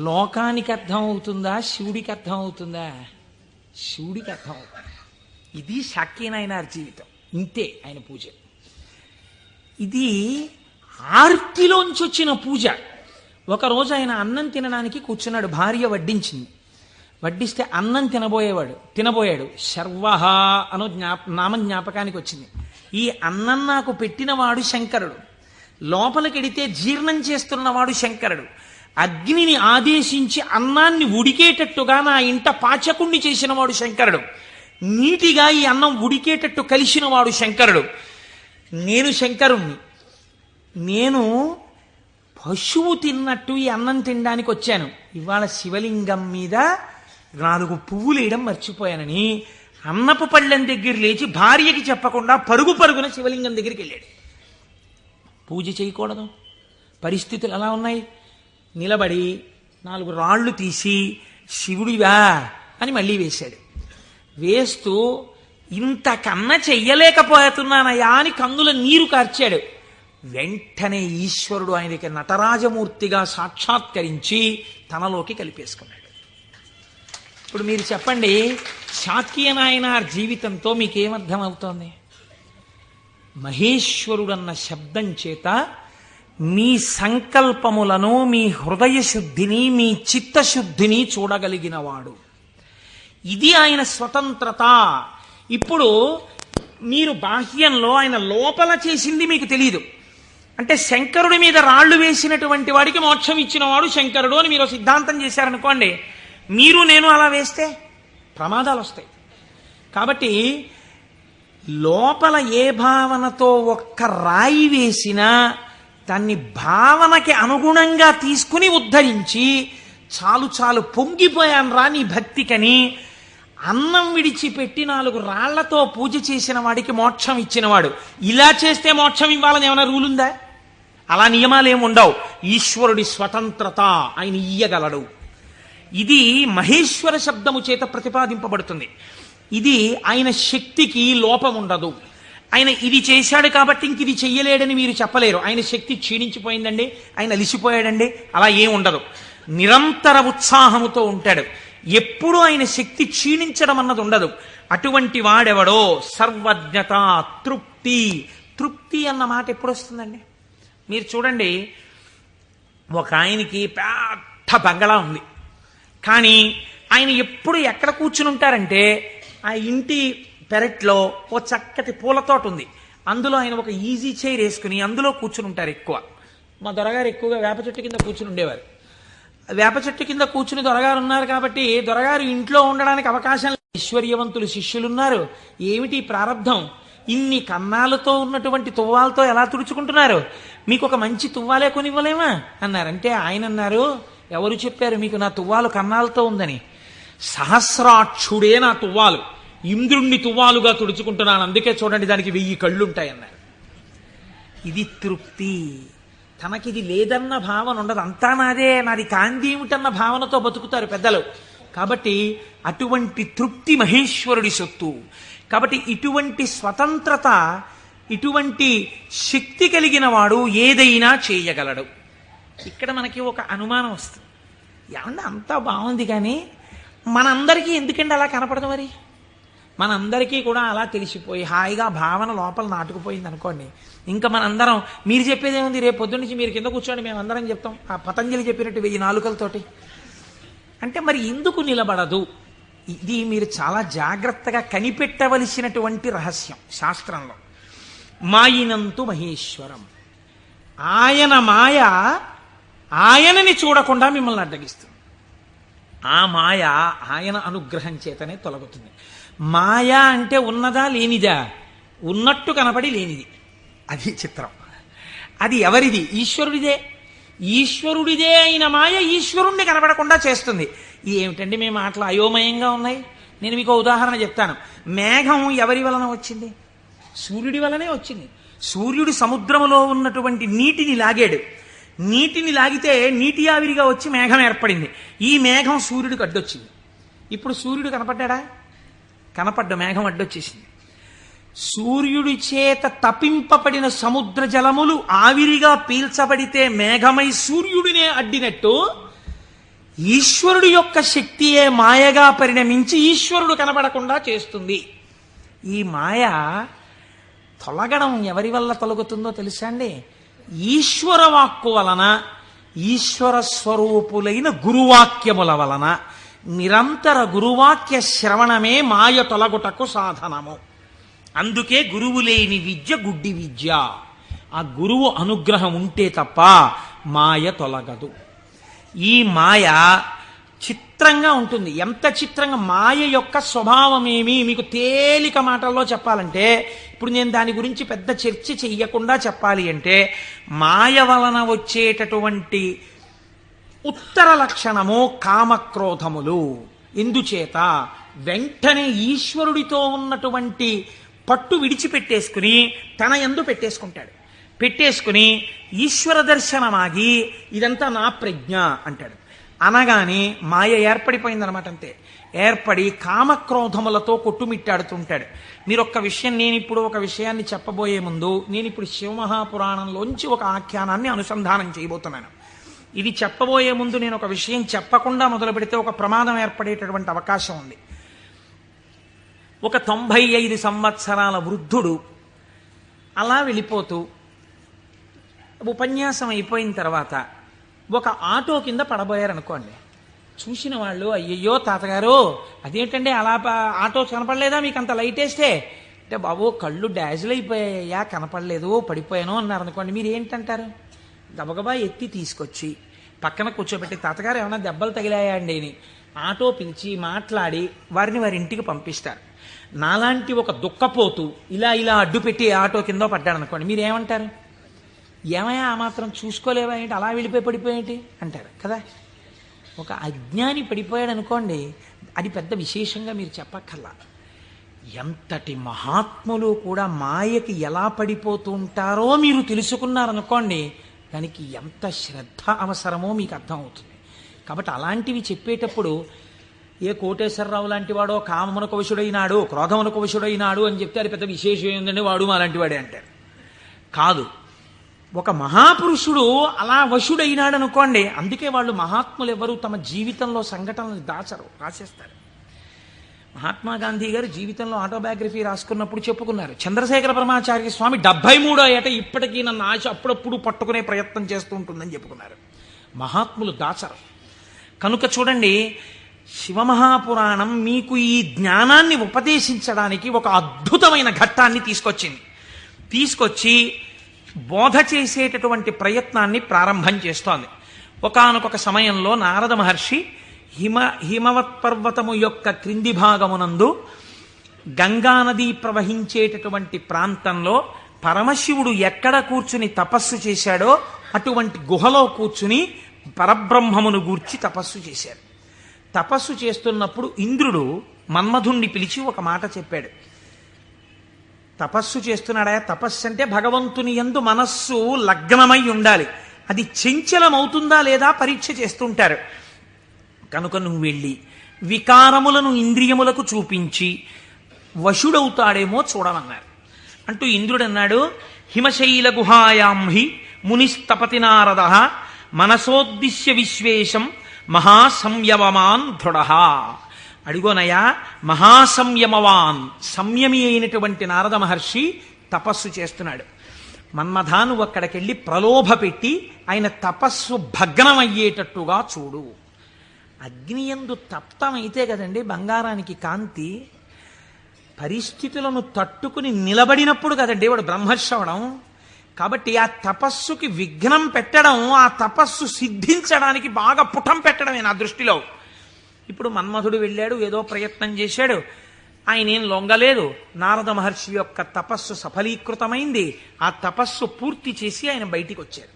లోకానికి అర్థం అవుతుందా, శివుడికి అర్థం అవుతుందా? శివుడికి అర్థం అవుతుంది. ఇది శాక్యనాయనార్ జీవితం, ఇంతే ఆయన పూజ. ఇది ఆర్తిలోంచి వచ్చిన పూజ. ఒకరోజు ఆయన అన్నం తినడానికి కూర్చున్నాడు, భార్య వడ్డించింది. వడ్డిస్తే అన్నం తినబోయాడు. శర్వహ అనో నామం జ్ఞాపకానికి వచ్చింది. ఈ అన్నం నాకు పెట్టినవాడు శంకరుడు, లోపలికెడితే జీర్ణం చేస్తున్నవాడు శంకరుడు, అగ్నిని ఆదేశించి అన్నాన్ని ఉడికేటట్టుగా నా ఇంట పాచకుణ్ణి చేసినవాడు శంకరుడు, నీటిగా ఈ అన్నం ఉడికేటట్టు కలిసినవాడు శంకరుడు. నేను శంకరుణ్ణి, నేను పశువు తిన్నట్టు ఈ అన్నం తినడానికి వచ్చాను. ఇవాళ శివలింగం మీద 4 పువ్వులు వేయడం మర్చిపోయానని అన్నపు పళ్ళెం దగ్గర లేచి భార్యకి చెప్పకుండా పరుగున శివలింగం దగ్గరికి వెళ్ళాడు. పూజ చేయకూడదు, పరిస్థితులు ఎలా ఉన్నాయి? నిలబడి 4 రాళ్ళు తీసి శివుడివా అని మళ్ళీ వేశాడు. వేస్తూ ఇంతకన్నా చెయ్యలేకపోతున్నానయా అని కన్నుల నీరు కార్చాడు. వెంటనే ఈశ్వరుడు ఆయనకి నటరాజమూర్తిగా సాక్షాత్కరించి తనలోకి కలిపేసుకున్నాడు. ఇప్పుడు మీరు చెప్పండి, శాక్యనాయనార్ జీవితంతో మీకేమర్థం అవుతోంది? మహేశ్వరుడన్న శబ్దం చేత మీ సంకల్పములను, మీ హృదయ శుద్ధిని, మీ చిత్తశుద్ధిని చూడగలిగినవాడు. ఇది ఆయన స్వతంత్రత. ఇప్పుడు మీరు బాహ్యంలో ఆయన లోపల చేసింది మీకు తెలియదు. అంటే శంకరుడి మీద రాళ్లు వేసినటువంటి వాడికి మోక్షం ఇచ్చినవాడు శంకరుడు అని మీరు సిద్ధాంతం చేశారనుకోండి, మీరు నేను అలా వేస్తే ప్రమాదాలు వస్తాయి. కాబట్టి లోపల ఏ భావనతో ఒక్క రాయి వేసినా దాన్ని భావనకి అనుగుణంగా తీసుకుని ఉద్ధరించి, చాలు పొంగిపోయాను రా నీ భక్తికని అన్నం విడిచిపెట్టి 4 రాళ్లతో పూజ చేసిన వాడికి మోక్షం ఇచ్చినవాడు. ఇలా చేస్తే మోక్షం ఇవ్వాలని ఏమైనా రూలుందా? అలా నియమాలు ఏమి ఉండవు. ఈశ్వరుడి స్వతంత్రత, ఆయన ఇయ్యగలడు. ఇది మహేశ్వర శబ్దము చేత ప్రతిపాదింపబడుతుంది. ఇది ఆయన శక్తికి లోపం ఉండదు. ఆయన ఇది చేశాడు కాబట్టి ఇంక ఇది చెయ్యలేడని మీరు చెప్పలేరు. ఆయన శక్తి క్షీణించిపోయిందండి, ఆయన అలిసిపోయాడండి, అలా ఏం ఉండదు. నిరంతర ఉత్సాహముతో ఉంటాడు. ఎప్పుడూ ఆయన శక్తి క్షీణించడం అన్నది ఉండదు. అటువంటి వాడెవడో సర్వజ్ఞత, తృప్తి అన్న మాట ఎప్పుడు వస్తుందండి? మీరు చూడండి, ఒక ఆయనకి పెద్ద బంగళా ఉంది, కానీ ఆయన ఎప్పుడు ఎక్కడ కూర్చుని ఉంటారంటే ఆ ఇంటి పెరట్లో ఓ చక్కటి పూల తోట ఉంది, అందులో ఆయన ఒక ఈజీ చైర్ వేసుకుని అందులో కూర్చుని ఉంటారు. ఎక్కువ మా దొరగారు ఎక్కువగా వేప చెట్టు కింద కూర్చుని ఉండేవారు. వేప చెట్టు కింద కూర్చుని దొరగారు ఉన్నారు కాబట్టి దొరగారు ఇంట్లో ఉండడానికి అవకాశం. ఐశ్వర్యవంతులు శిష్యులున్నారు. ఏమిటి ప్రారంధం? ఇన్ని కన్నాలతో ఉన్నటువంటి తువ్వాలతో ఎలా తుడుచుకుంటున్నారు? మీకు ఒక మంచి తువ్వాలే కొనివ్వలేమా అన్నారంటే ఆయన అన్నారు, ఎవరు చెప్పారు మీకు నా తువ్వాలు కన్నాలతో ఉందని? సహస్రాక్షుడే నా తువ్వాలు, ఇంద్రుణ్ణి తువ్వాలుగా తుడుచుకుంటున్నాను, అందుకే చూడండి దానికి 1000 కళ్ళుంటాయన్నారు. ఇది తృప్తి. తనకిది లేదన్న భావన ఉండదు. అంతా నాదే, నాది కాంతి ఏమిటన్న భావనతో బతుకుతారు పెద్దలు. కాబట్టి అటువంటి తృప్తి మహేశ్వరుడి సొత్తు. కాబట్టి ఇటువంటి స్వతంత్రత, ఇటువంటి శక్తి కలిగిన వాడు ఏదైనా చేయగలడు. ఇక్కడ మనకి ఒక అనుమానం వస్తుంది, ఏమన్నా అంతా బాగుంది కానీ మనందరికీ ఎందుకండి అలా కనపడదు? మరి మనందరికీ కూడా అలా తెలిసిపోయి హాయిగా భావన లోపల నాటుకుపోయింది అనుకోండి, ఇంకా మనందరం మీరు చెప్పేది ఏముంది, రేపు పొద్దున్న నుంచి మీరు కింద కూర్చోండి మేము అందరం చెప్తాం ఆ పతంజలి చెప్పినట్టు 1000 నాలుకలతోటి అంటే మరి ఎందుకు నిలబడదు? ఇది మీరు చాలా జాగ్రత్తగా కనిపెట్టవలసినటువంటి రహస్యం శాస్త్రంలో. మాయినంతు మహేశ్వరం, ఆయన మాయ ఆయనని చూడకుండా మిమ్మల్ని అడ్డగిస్తుంది. ఆ మాయ ఆయన అనుగ్రహం చేతనే తొలగుతుంది. మాయ అంటే ఉన్నదా లేనిదా? ఉన్నట్టు కనపడి లేనిది. అది చిత్రం. అది ఎవరిది? ఈశ్వరుడిదే. ఈశ్వరుడిదే అయిన మాయ ఈశ్వరుణ్ణి కనపడకుండా చేస్తుంది. ఏమిటండి మేము మాటలు అయోమయంగా ఉన్నాయి? నేను మీకు ఉదాహరణ చెప్తాను. మేఘం ఎవరి వలన వచ్చింది? సూర్యుడి వలనే వచ్చింది. సూర్యుడు సముద్రములో ఉన్నటువంటి నీటిని లాగాడు. నీటిని లాగితే నీటి ఆవిరిగా వచ్చి మేఘం ఏర్పడింది. ఈ మేఘం సూర్యుడికి అడ్డొచ్చింది. ఇప్పుడు సూర్యుడు కనపడ్డా? కనపడ్డ మేఘం అడ్డొచ్చేసింది. సూర్యుడి చేత తపింపబడిన సముద్ర జలములు ఆవిరిగా పీల్చబడితే మేఘమై సూర్యుడినే అడ్డినట్టు ఈశ్వరుడు యొక్క శక్తియే మాయగా పరిణమించి ఈశ్వరుడు కనబడకుండా చేస్తుంది. ఈ మాయ తొలగడం ఎవరి వల్ల తొలగుతుందో తెలుసా అండి? ఈశ్వర వాక్కు వలన, ఈశ్వర స్వరూపులైన గురువాక్యముల వలన. నిరంతర గురువాక్య శ్రవణమే మాయ తొలగుటకు సాధనము. అందుకే గురువు లేని విద్య గుడ్డి విద్య. ఆ గురువు అనుగ్రహం ఉంటే తప్ప మాయ తొలగదు. ఈ మాయ చిత్రంగా ఉంటుంది. ఎంత చిత్రంగా! మాయ యొక్క స్వభావమేమి మీకు తేలిక మాటల్లో చెప్పాలంటే, ఇప్పుడు నేను దాని గురించి పెద్ద చర్చ చెయ్యకుండా చెప్పాలి అంటే, మాయ వలన వచ్చేటటువంటి ఉత్తర లక్షణము కామక్రోధములు. ఎందుచేత? వెంటనే ఈశ్వరుడితో ఉన్నటువంటి పట్టు విడిచిపెట్టేసుకుని తన యందు పెట్టేసుకుంటాడు. పెట్టేసుకుని ఈశ్వర దర్శనమాగి ఇదంతా నా ప్రజ్ఞ అంటాడు. అనగానే మాయ ఏర్పడిపోయిందనమాట. అంతే. ఏర్పడి కామక్రోధములతో కొట్టుమిట్టాడుతుంటాడు. మీరు ఒక్క విషయం, నేనిప్పుడు ఒక విషయాన్ని చెప్పబోయే ముందు నేనిప్పుడు శివమహాపురాణంలోంచి ఒక ఆఖ్యానాన్ని అనుసంధానం చేయబోతున్నాను. ఇది చెప్పబోయే ముందు నేను ఒక విషయం చెప్పకుండా మొదలు పెడితే ఒక ప్రమాదం ఏర్పడేటటువంటి అవకాశం ఉంది. ఒక 95 సంవత్సరాల వృద్ధుడు అలా వెళ్ళిపోతూ ఉపన్యాసం అయిపోయిన తర్వాత ఒక ఆటో కింద పడబోయారనుకోండి. చూసిన వాళ్ళు, అయ్యయ్యో తాతగారు అదేంటండి అలా ఆటో కనపడలేదా మీకు అంత లైట్ వేస్తే? అంటే బాబు కళ్ళు డాజిల్ అయిపోయాయా, కనపడలేదు, పడిపోయాను అన్నారు అనుకోండి. మీరు ఏంటంటారు? గబగబా ఎత్తి తీసుకొచ్చి పక్కన కూర్చోబెట్టి, తాతగారు ఏమైనా దెబ్బలు తగిలాయా అండి అని ఆటో పిలిచి మాట్లాడి వారిని వారి ఇంటికి పంపిస్తారు. నాలాంటి ఒక దుఃఖపోతూ ఇలా ఇలా అడ్డుపెట్టి ఆటో కింద పడ్డాడు అనుకోండి, మీరేమంటారు? ఏమయ్యా ఆ మాత్రం చూసుకోలేవా ఏంటి, అలా వెళ్ళిపోయి పడిపోయేంటి అంటారు కదా. ఒక అజ్ఞాని పడిపోయాడు అనుకోండి, అది పెద్ద విశేషంగా మీరు చెప్పక్కర్లా. ఎంతటి మహాత్ములు కూడా మాయకి ఎలా పడిపోతూ ఉంటారో మీరు తెలుసుకున్నారనుకోండి, దానికి ఎంత శ్రద్ధ అవసరమో మీకు అర్థమవుతుంది. కాబట్టి అలాంటివి చెప్పేటప్పుడు ఏ కోటేశ్వరరావు లాంటి వాడో కామమునకు వశుడైనాడు, క్రోధమునకు వశుడైనాడు అని చెప్తే అది పెద్ద విశేషం ఏంటంటే వాడు అలాంటి వాడే అంటారు. కాదు, ఒక మహాపురుషుడు అలా వశుడైనాడు అనుకోండి. అందుకే వాళ్ళు మహాత్ములు ఎవరు తమ జీవితంలో సంఘటనలు దాచరు, రాసేస్తారు. మహాత్మా గాంధీ గారు జీవితంలో ఆటోబయోగ్రఫీ రాసుకున్నప్పుడు చెప్పుకున్నారు, చంద్రశేఖర పరమాచార్య స్వామి 73వ ఏట ఇప్పటికీ నన్ను ఆశ అప్పుడప్పుడు పట్టుకునే ప్రయత్నం చేస్తూ ఉంటుందని చెప్పుకున్నారు. మహాత్ములు దాచరు. కనుక చూడండి, శివమహాపురాణం మీకు ఈ జ్ఞానాన్ని ఉపదేశించడానికి ఒక అద్భుతమైన ఘట్టాన్ని తీసుకొచ్చి బోధ చేసేటటువంటి ప్రయత్నాన్ని ప్రారంభం చేస్తోంది. ఒకానొక సమయంలో నారద మహర్షి హిమవత్ పర్వతము యొక్క క్రింది భాగమునందు గంగానది ప్రవహించేటటువంటి ప్రాంతంలో పరమశివుడు ఎక్కడ కూర్చుని తపస్సు చేశాడో అటువంటి గుహలో కూర్చుని పరబ్రహ్మమును గూర్చి తపస్సు చేశాడు. తపస్సు చేస్తున్నప్పుడు ఇంద్రుడు మన్మధుణ్ణి పిలిచి ఒక మాట చెప్పాడు. తపస్సు చేస్తున్నాడా? తపస్సు అంటే భగవంతుని యందు మనస్సు లగ్నమై ఉండాలి. అది చంచలమవుతుందా లేదా పరీక్ష చేస్తుంటారు. కనుక నువ్వు వెళ్ళి వికారములను ఇంద్రియములకు చూపించి వశుడవుతాడేమో చూడమన్నారు. అంటూ ఇంద్రుడు అన్నాడు, హిమశైల గుహాయాం హి మునిస్తపతి నారద మనసోద్దిశ్య విశ్వేశం మహాసంయమమాన్ దృఢ. అడిగోనయా, మహాసంయమవాన్, సంయమి అయినటువంటి నారద మహర్షి తపస్సు చేస్తున్నాడు. మన్మథా, నువ్వు అక్కడికెళ్ళి ప్రలోభ పెట్టి ఆయన తపస్సు భగ్నమయ్యేటట్టుగా చూడు. అగ్నియందు తప్తమైతే కదండి బంగారానికి కాంతి. పరిస్థితులను తట్టుకుని నిలబడినప్పుడు కదండి వాడు బ్రహ్మర్షి అవడం. కాబట్టి ఆ తపస్సుకి విఘ్నం పెట్టడం, ఆ తపస్సు సిద్ధించడానికి బాగా పుటం పెట్టడమే నా దృష్టిలో. ఇప్పుడు మన్మథుడు వెళ్ళాడు, ఏదో ప్రయత్నం చేశాడు, ఆయన ఏం లొంగలేదు. నారద మహర్షి యొక్క తపస్సు సఫలీకృతమైంది. ఆ తపస్సు పూర్తి చేసి ఆయన బయటికి వచ్చారు.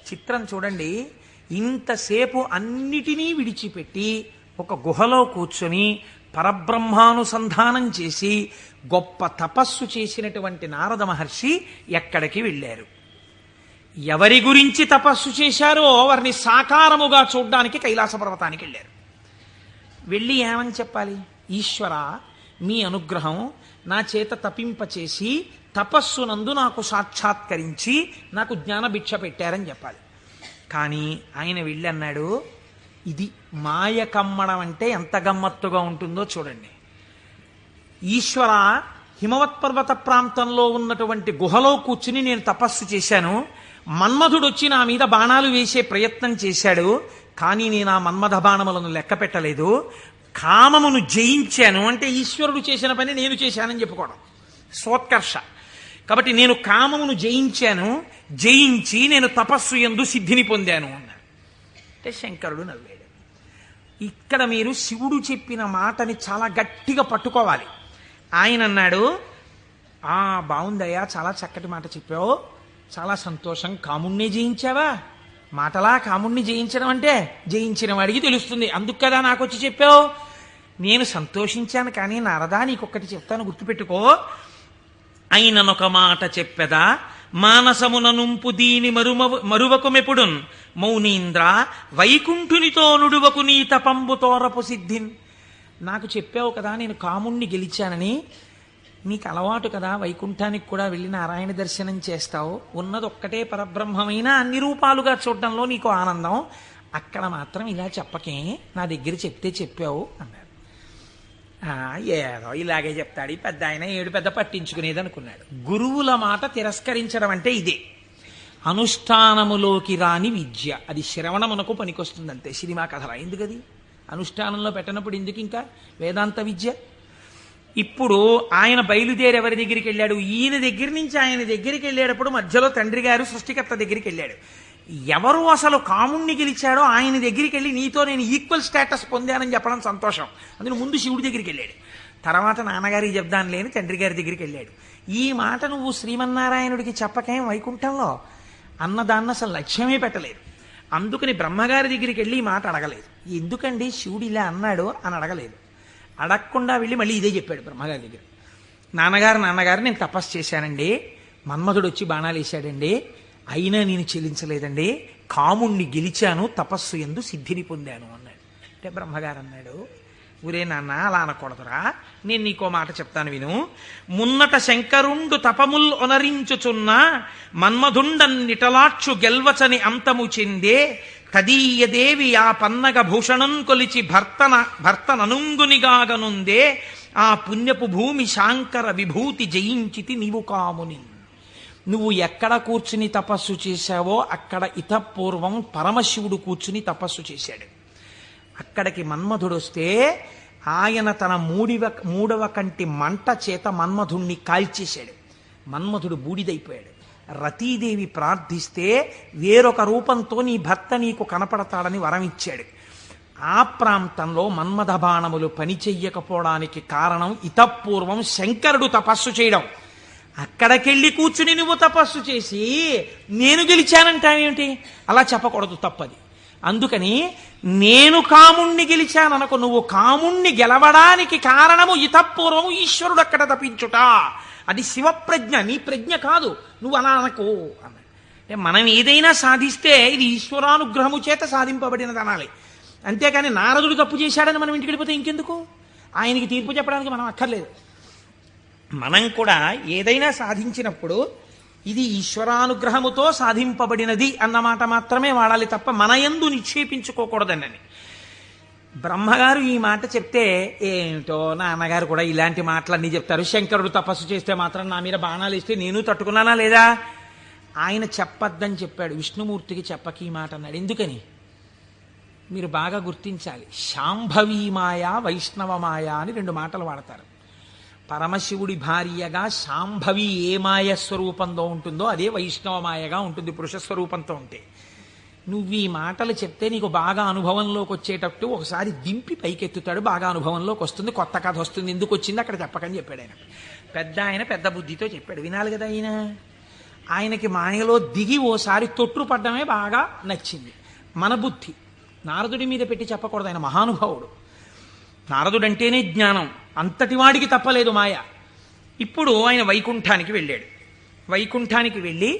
చిత్రం చూడండి, ఇంతసేపు అన్నిటినీ విడిచిపెట్టి ఒక గుహలో కూర్చొని పరబ్రహ్మానుసంధానం చేసి గొప్ప తపస్సు చేసినటువంటి నారద మహర్షి ఎక్కడికి వెళ్ళారు? ఎవరి గురించి తపస్సు చేశారో వారిని సాకారముగా చూడ్డానికి కైలాస పర్వతానికి వెళ్ళారు. వెళ్ళి ఏమని చెప్పాలి? ఈశ్వర, మీ అనుగ్రహం నా చేత తపింపచేసి తపస్సునందు నాకు సాక్షాత్కరించి నాకు జ్ఞానభిక్ష పెట్టారని చెప్పాలి. కానీ ఆయన వెళ్ళి అన్నాడు, ఇది మాయ కమ్మడం అంటే ఎంత గమ్మత్తుగా ఉంటుందో చూడండి. ఈశ్వర, హిమవత్ పర్వత ప్రాంతంలో ఉన్నటువంటి గుహలో కూర్చుని నేను తపస్సు చేశాను. మన్మధుడు వచ్చి నా మీద బాణాలు వేసే ప్రయత్నం చేశాడు. కానీ నేను ఆ మన్మథ బాణములను లెక్క పెట్టలేదు. కామమును జయించాను అంటే ఈశ్వరుడు చేసిన పని నేను చేశానని చెప్పుకోవడం సోత్కర్ష. కాబట్టి నేను కామమును జయించాను, జయించి నేను తపస్సు యందు సిద్ధిని పొందాను అన్నాడు. అంటే శంకరుడు నవ్వాడు. ఇక్కడ మీరు శివుడు చెప్పిన మాటని చాలా గట్టిగా పట్టుకోవాలి. ఆయన అన్నాడు, బాగుందయ్యా, చాలా చక్కటి మాట చెప్పావు, చాలా సంతోషం. కాముణ్ణి జయించావా? మాటలా కాముణ్ణి జయించడం అంటే జయించిన వాడికి తెలుస్తుంది, అందుకు కదా నాకు వచ్చి చెప్పావు. నేను సంతోషించాను. కానీ నారదా, నీకొక్కటి చెప్తాను, గుర్తుపెట్టుకో. అయిననొక మాట చెప్పెదా, మానసమున నుంపు దీని మరువకుమెప్పుడున్ మౌనీంద్ర వైకుంఠునితో నుడువకు నీ తపంబు తోరపు సిద్ధిన్. నాకు చెప్పావు కదా నేను కాముణ్ణి గెలిచానని. నీకు అలవాటు కదా, వైకుంఠానికి కూడా వెళ్ళి నారాయణ దర్శనం చేస్తావు. ఉన్నది ఒక్కటే పరబ్రహ్మమైన అన్ని రూపాలుగా చూడడంలో నీకు ఆనందం. అక్కడ మాత్రం ఇలా చెప్పకే, నా దగ్గర చెప్తే చెప్పావు అన్నాడు. ఏదో ఇలాగే చెప్తాడు ఈ పెద్ద ఆయన, ఏడు పెద్ద పట్టించుకునేది అనుకున్నాడు. గురువుల మాట తిరస్కరించడం అంటే ఇదే. అనుష్ఠానములోకి రాని విద్య, అది శ్రవణమునకు పనికొస్తుంది అంతే. సినిమా కథలా ఎందుకది? అనుష్ఠానంలో పెట్టినప్పుడు ఎందుకు ఇంకా వేదాంత విద్య? ఇప్పుడు ఆయన బయలుదేరి ఎవరి దగ్గరికి వెళ్ళాడు? ఈయన దగ్గర నుంచి ఆయన దగ్గరికి వెళ్ళేటప్పుడు మధ్యలో తండ్రి గారు సృష్టికర్త దగ్గరికి వెళ్ళాడు. ఎవరు అసలు కాముణ్ణి గెలిచాడో ఆయన దగ్గరికి వెళ్ళి నీతో నేను ఈక్వల్ స్టేటస్ పొందానని చెప్పడం సంతోషం. అందులో ముందు శివుడి దగ్గరికి వెళ్ళాడు, తర్వాత నాన్నగారికి చెప్దాను లేని తండ్రి గారి దగ్గరికి వెళ్ళాడు. ఈ మాట నువ్వు శ్రీమన్నారాయణుడికి చెప్పకేం వైకుంఠంలో అన్నదాన్ని అసలు లక్ష్యమే పెట్టలేదు. అందుకని బ్రహ్మగారి దగ్గరికి వెళ్ళి ఈ మాట అడగలేదు. ఎందుకండి శివుడు ఇలా అన్నాడు అని అడగలేదు. అడగకుండా వెళ్ళి మళ్ళీ ఇదే చెప్పాడు బ్రహ్మగారి దగ్గర. నాన్నగారు నేను తపస్సు చేశానండి, మన్మధుడు వచ్చి బాణాలు వేశాడండి, అయినా నేను చెల్లించలేదండి, కాముణ్ణి గెలిచాను, తపస్సు యందు సిద్ధిని పొందాను అన్నాడు. అంటే బ్రహ్మగారు అన్నాడు, ఊరే నాన్న అలా అనకూడదురా, నేను నీకో మాట చెప్తాను విను. మున్నట శంకరుండు తపముల్ ఒనరించుచున్న మన్మధుండన్నిటలాక్షు గెల్వచని అంతము చెందే తదీయదేవి ఆ పన్నగ భూషణం కొలిచి భర్తననుంగునిగాగనుందే ఆ పుణ్యపు భూమి శాంకర విభూతి జయించితి నీవు కాముని. నువ్వు ఎక్కడ కూర్చుని తపస్సు చేశావో అక్కడ ఇతపూర్వం పరమశివుడు కూర్చుని తపస్సు చేశాడు. అక్కడికి మన్మధుడు వస్తే ఆయన తన మూడవ కంటి మంట చేత మన్మధుణ్ణి కాల్చేశాడు. మన్మధుడు బూడిదైపోయాడు. రతీదేవి ప్రార్థిస్తే వేరొక రూపంతో నీ భర్త నీకు కనపడతాడని వరం ఇచ్చాడు. ఆ ప్రాంతంలో మన్మథ బాణములు పనిచెయ్యకపోవడానికి కారణం ఇతపూర్వం శంకరుడు తపస్సు చేయడం. అక్కడికెళ్ళి కూర్చుని నువ్వు తపస్సు చేసి నేను గెలిచానంటావేమిటి? అలా చెప్పకూడదు, తప్పది. అందుకని నేను కాముణ్ణి గెలిచాననుకో, నువ్వు కాముణ్ణి గెలవడానికి కారణము ఇతపూర్వము ఈశ్వరుడు అక్కడ తపించుట. అది శివప్రజ్ఞ, నీ ప్రజ్ఞ కాదు, నువ్వు అలా అనకు అన్నాడు. అంటే మనం ఏదైనా సాధిస్తే ఇది ఈశ్వరానుగ్రహము చేత సాధింపబడినది అనాలి. అంతేకాని నారదుడు తప్పు చేశాడని మనం ఇంటికి వెళ్ళిపోతే ఇంకెందుకు? ఆయనకి తీర్పు చెప్పడానికి మనం అక్కర్లేదు. మనం కూడా ఏదైనా సాధించినప్పుడు ఇది ఈశ్వరానుగ్రహముతో సాధింపబడినది అన్నమాట మాత్రమే వాడాలి తప్ప మన యందు నిక్షేపించుకోకూడదండి. బ్రహ్మగారు ఈ మాట చెప్తే ఏమిటో నాన్నగారు కూడా ఇలాంటి మాటలన్నీ చెప్తారు. శంకరుడు తపస్సు చేస్తే మాత్రం నా మీద బాణాలు ఇస్తే నేను తట్టుకున్నానా లేదా? ఆయన చెప్పద్దని చెప్పాడు, విష్ణుమూర్తికి చెప్పక ఈ మాట అన్నాడు. ఎందుకని మీరు బాగా గుర్తించాలి. శాంభవీ మాయ, వైష్ణవ మాయ అని 2 మాటలు వాడతారు. పరమశివుడి భార్యగా శాంభవి ఏ మాయ స్వరూపంలో ఉంటుందో అదే వైష్ణవ మాయగా ఉంటుంది పురుష స్వరూపంతో ఉంటే. నువ్వు ఈ మాటలు చెప్తే నీకు బాగా అనుభవంలోకి వచ్చేటట్టు ఒకసారి దింపి పైకెత్తుతాడు, బాగా అనుభవంలోకి వస్తుంది, కొత్త కథ వస్తుంది. ఎందుకు వచ్చింది అక్కడ చెప్పకని చెప్పాడు ఆయన. పెద్ద బుద్ధితో చెప్పాడు, వినాలి కదా ఆయన. ఆయనకి మాయలో దిగి ఓసారి తొట్టుపడ్డమే బాగా నచ్చింది. మన బుద్ధి నారదుడి మీద పెట్టి చెప్పకూడదు. ఆయన మహానుభావుడు, నారదుడంటేనే జ్ఞానం, అంతటి వాడికి తప్పలేదు మాయ. ఇప్పుడు ఆయన వైకుంఠానికి వెళ్ళాడు. వైకుంఠానికి వెళ్ళి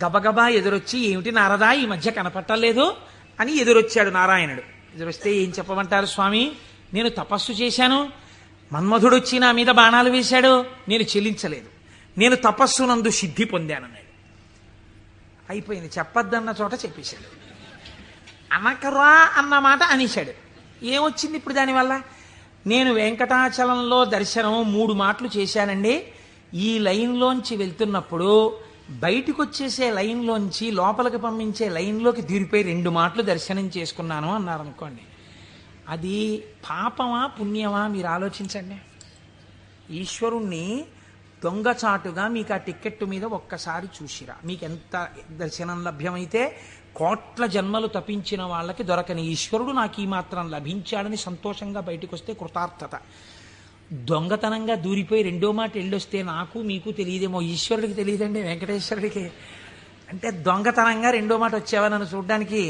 గబగబా ఎదురొచ్చి, ఏమిటి నారదా ఈ మధ్య కనపట్టలేదు అని ఎదురొచ్చాడు నారాయణుడు. ఎదురొస్తే ఏం చెప్పమంటారు స్వామి, నేను తపస్సు చేశాను, మన్మధుడొచ్చి నా మీద బాణాలు వేశాడు, నేను చెల్లించలేదు, నేను తపస్సునందు సిద్ధి పొందానన్నాడు. అయిపోయింది, చెప్పద్దన్న చోట చెప్పేశాడు. అనకరా అన్న మాట అనేశాడు. ఏమొచ్చింది ఇప్పుడు దానివల్ల? నేను వెంకటాచలంలో దర్శనం 3 మాటలు చేశానండి. ఈ లైన్లోంచి వెళ్తున్నప్పుడు బయటికి వచ్చేసే లైన్లోంచి లోపలికి పంపించే లైన్లోకి దూరిపోయి 2 మాటలు దర్శనం చేసుకున్నాను అన్నారు అనుకోండి. అది పాపమా పుణ్యమా మీరు ఆలోచించండి. ఈశ్వరుణ్ణి దొంగచాటుగా మీకు ఆ టిక్కెట్టు మీద ఒక్కసారి చూసిరా, మీకు ఎంత దర్శనం లభ్యమైతే కోట్ల జన్మలు తపించిన వాళ్ళకి దొరకని ఈశ్వరుడు నాకు ఈ మాత్రం లభించాడని సంతోషంగా బయటకు వస్తే కృతార్థత. దొంగతనంగా దూరిపోయి 2వ మాట వెళ్ళొస్తే నాకు మీకు తెలియదేమో, ఈశ్వరుడికి తెలియదండి, వెంకటేశ్వరుడికి. అంటే దొంగతనంగా 2వ మాట వచ్చావా నన్ను చూడ్డానికి